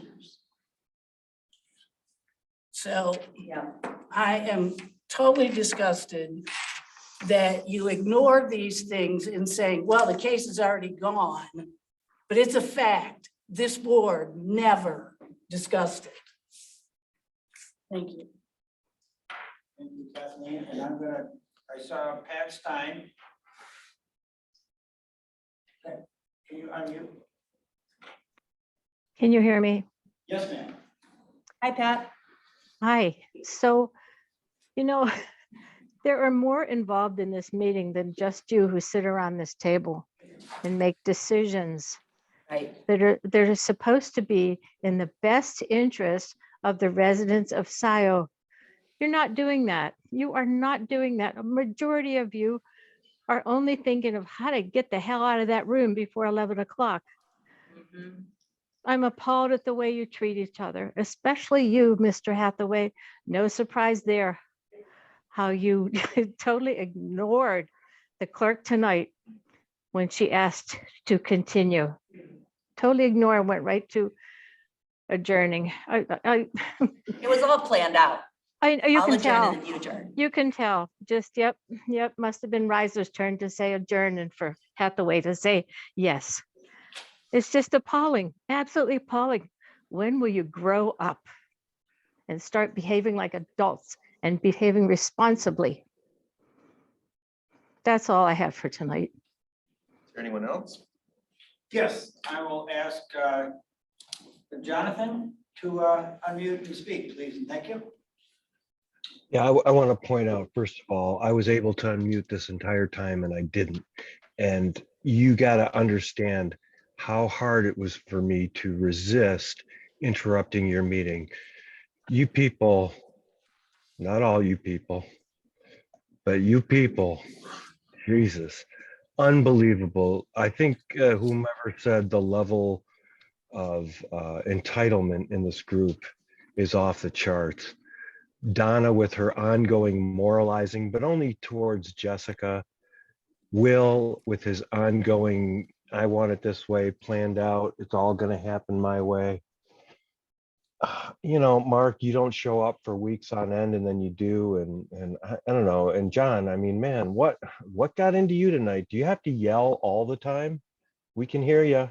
So Yeah. I am totally disgusted that you ignore these things in saying, well, the case is already gone. But it's a fact. This board never discussed it. Thank you. Thank you, Kathleen, and I saw Pat's time. Okay, can you unmute? Can you hear me? Yes, ma'am. Hi, Pat. Hi. So, you know, there are more involved in this meeting than just you who sit around this table and make decisions Right. that are supposed to be in the best interest of the residents of Scio. You're not doing that. You are not doing that. A majority of you are only thinking of how to get the hell out of that room before 11 o'clock. I'm appalled at the way you treat each other, especially you, Mr. Hathaway. No surprise there. How you totally ignored the clerk tonight when she asked to continue. Totally ignored and went right to adjourning. It was all planned out. You I'll can adjourn tell. and then you adjourn. You can tell. Just, yep. Must have been Riser's turn to say adjourn and for Hathaway to say yes. It's just appalling, absolutely appalling. When will you grow up and start behaving like adults and behaving responsibly? That's all I have for tonight. Is there anyone else? Yes, I will ask Jonathan to unmute and speak, please, and thank you. Yeah, I want to point out, first of all, I was able to unmute this entire time and I didn't. And you got to understand how hard it was for me to resist interrupting your meeting. You people, not all you people, but you people, Jesus, unbelievable. I think whomever said the level of entitlement in this group is off the charts. Donna with her ongoing moralizing, but only towards Jessica. Will with his ongoing, I want it this way, planned out, it's all going to happen my way. You know, Mark, you don't show up for weeks on end and then you do. And I don't know. And John, I mean, man, what got into you tonight? Do you have to yell all the time? We can hear you.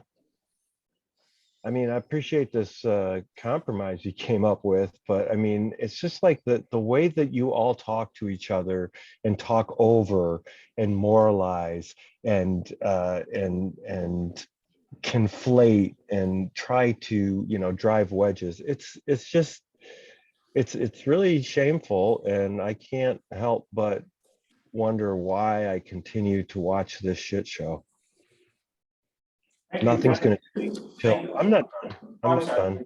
I mean, I appreciate this compromise you came up with, but I mean, it's just like the way that you all talk to each other and talk over and moralize and conflate and try to, you know, drive wedges. It's just it's really shameful, and I can't help but wonder why I continue to watch this shit show. Nothing's going to, I'm not done. I'm done.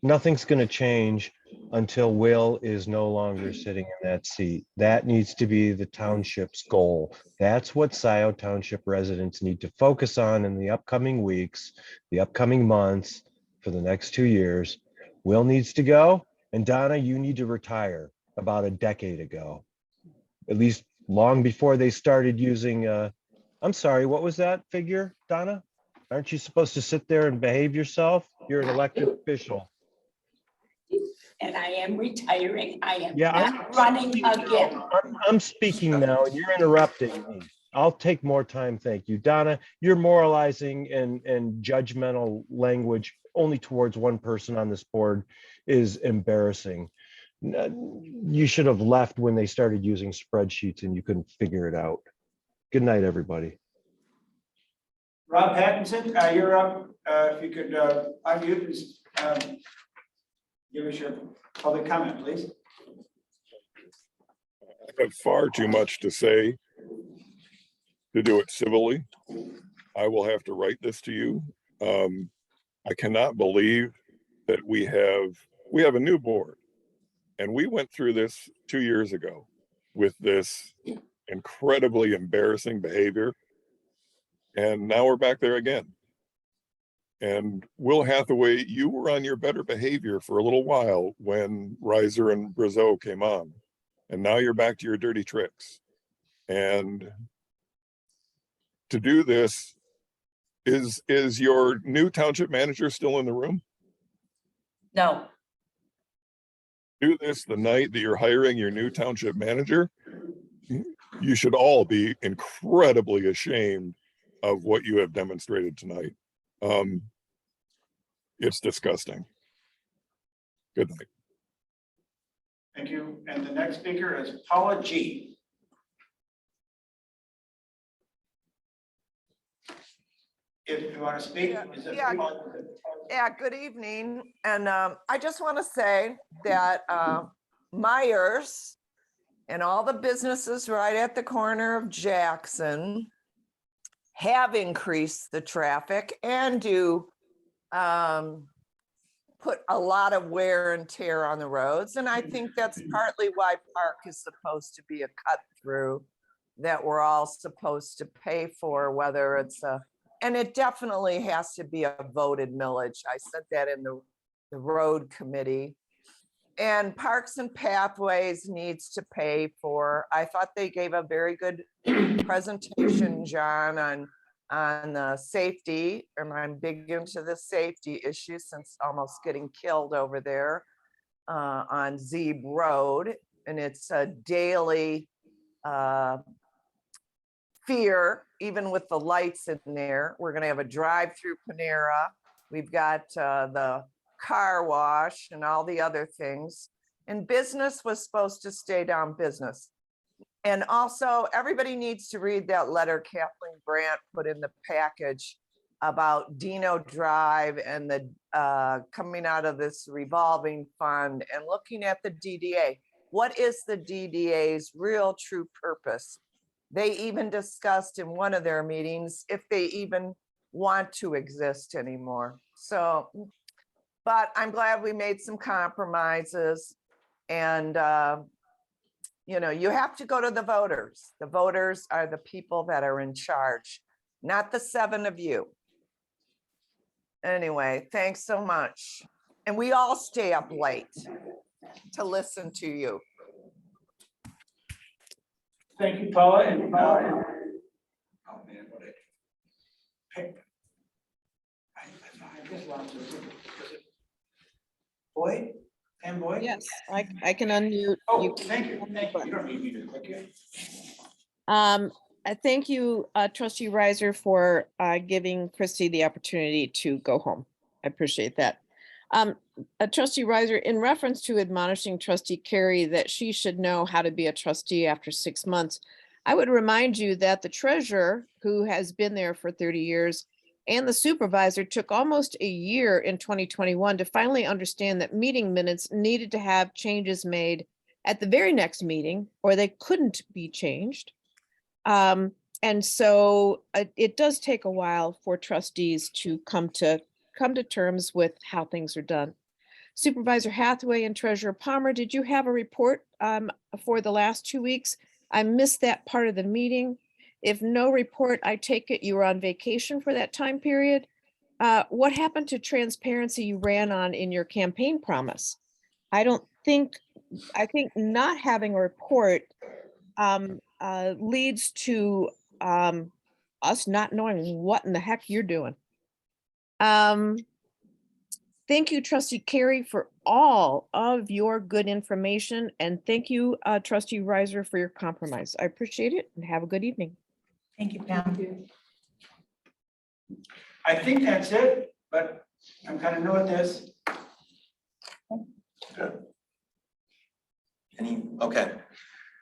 Nothing's going to change until Will is no longer sitting in that seat. That needs to be the township's goal. That's what Scio Township residents need to focus on in the upcoming weeks, the upcoming months, for the next 2 years. Will needs to go, and Donna, you need to retire about a decade ago, at least long before they started using, I'm sorry, what was that figure, Donna? Aren't you supposed to sit there and behave yourself? You're an elected official. And I am retiring. I am Yeah, not running again. I'm speaking now and you're interrupting me. I'll take more time, thank you. Donna, your moralizing and judgmental language only towards one person on this board is embarrassing. You should have left when they started using spreadsheets and you couldn't figure it out. Good night, everybody. Rob Pattinson, you're up. If you could unmute and give us your public comment, please. I have far too much to say to do it civilly. I will have to write this to you. I cannot believe that we have a new board, and we went through this 2 years ago with this incredibly embarrassing behavior, and now we're back there again. And Will Hathaway, you were on your better behavior for a little while when Reiser and Brazeau came on, and now you're back to your dirty tricks. And to do this, is your new township manager still in the room? No, Do this the night that you're hiring your new township manager. You should all be incredibly ashamed of what you have demonstrated tonight. It's disgusting. Good night. Thank you. And the next speaker is Paula G. If you want to speak. Yeah, good evening. And I just want to say that Myers and all the businesses right at the corner of Jackson have increased the traffic and do put a lot of wear and tear on the roads. And I think that's partly why Park is supposed to be a cut through that we're all supposed to pay for, whether it's and it definitely has to be a voted millage. I said that in the road committee. And Parks and Pathways needs to pay for, I thought they gave a very good presentation, John, on the safety, and I'm big into the safety issue since almost getting killed over there on Zeeb Road. And it's a daily fear, even with the lights in there. We're gonna have a drive-through Panera. We've got the car wash and all the other things. And business was supposed to stay down business. And also, everybody needs to read that letter Kathleen Brandt put in the package about Dino Drive and the coming out of this revolving fund and looking at the DDA. What is the DDA's real true purpose? They even discussed in one of their meetings if they even want to exist anymore. So, but I'm glad we made some compromises. And you know, you have to go to the voters. The voters are the people that are in charge, not the 7 of you. Anyway, thanks so much. And we all stay up late to listen to you. Thank you, Paula, and Boyd? And Boyd? Yes, I can unmute. Oh, thank you. Thank you. You don't need me to click it. I thank you, trustee Riser, for giving Christy the opportunity to go home. I appreciate that. Trustee Riser, in reference to admonishing trustee Carey that she should know how to be a trustee after 6 months, I would remind you that the treasurer, who has been there for 30 years, and the supervisor took almost a year in 2021 to finally understand that meeting minutes needed to have changes made at the very next meeting, or they couldn't be changed. And so it does take a while for trustees to come to terms with how things are done. Supervisor Hathaway and Treasurer Palmer, did you have a report for the last 2 weeks? I missed that part of the meeting. If no report, I take it you were on vacation for that time period. What happened to transparency you ran on in your campaign promise? I think not having a report leads to us not knowing what in the heck you're doing. Thank you, Trustee Carey, for all of your good information. And thank you, Trustee Riser, for your compromise. I appreciate it and have a good evening. Thank you, Pam. I think that's it, but I'm kind of new at this. Okay.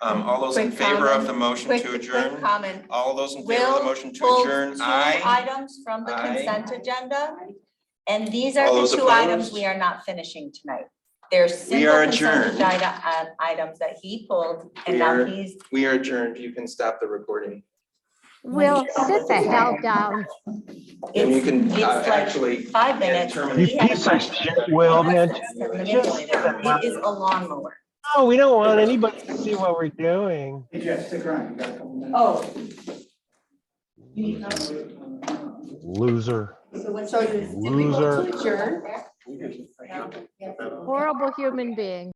All those in Quick favor of comment. the motion Quick to adjourn? comment. All those in favor of the Will motion to pulled adjourn? 2 Aye. items from the Aye. consent agenda. And these are All the those 2 items opposed? we are not finishing tonight. They're We simple are consent adjourned. items that he pulled and We now are- he's. We are adjourned. You can stop the recording. Will, sit the hell down. And you can It's like actually 5 minutes. terminate. He has Piece of shit, Will, man. It is a lawnmower. No, we don't want anybody to see what we're doing. Yes, stick around. You got a couple minutes. Oh. Loser. So did we vote to adjourn? Horrible human being.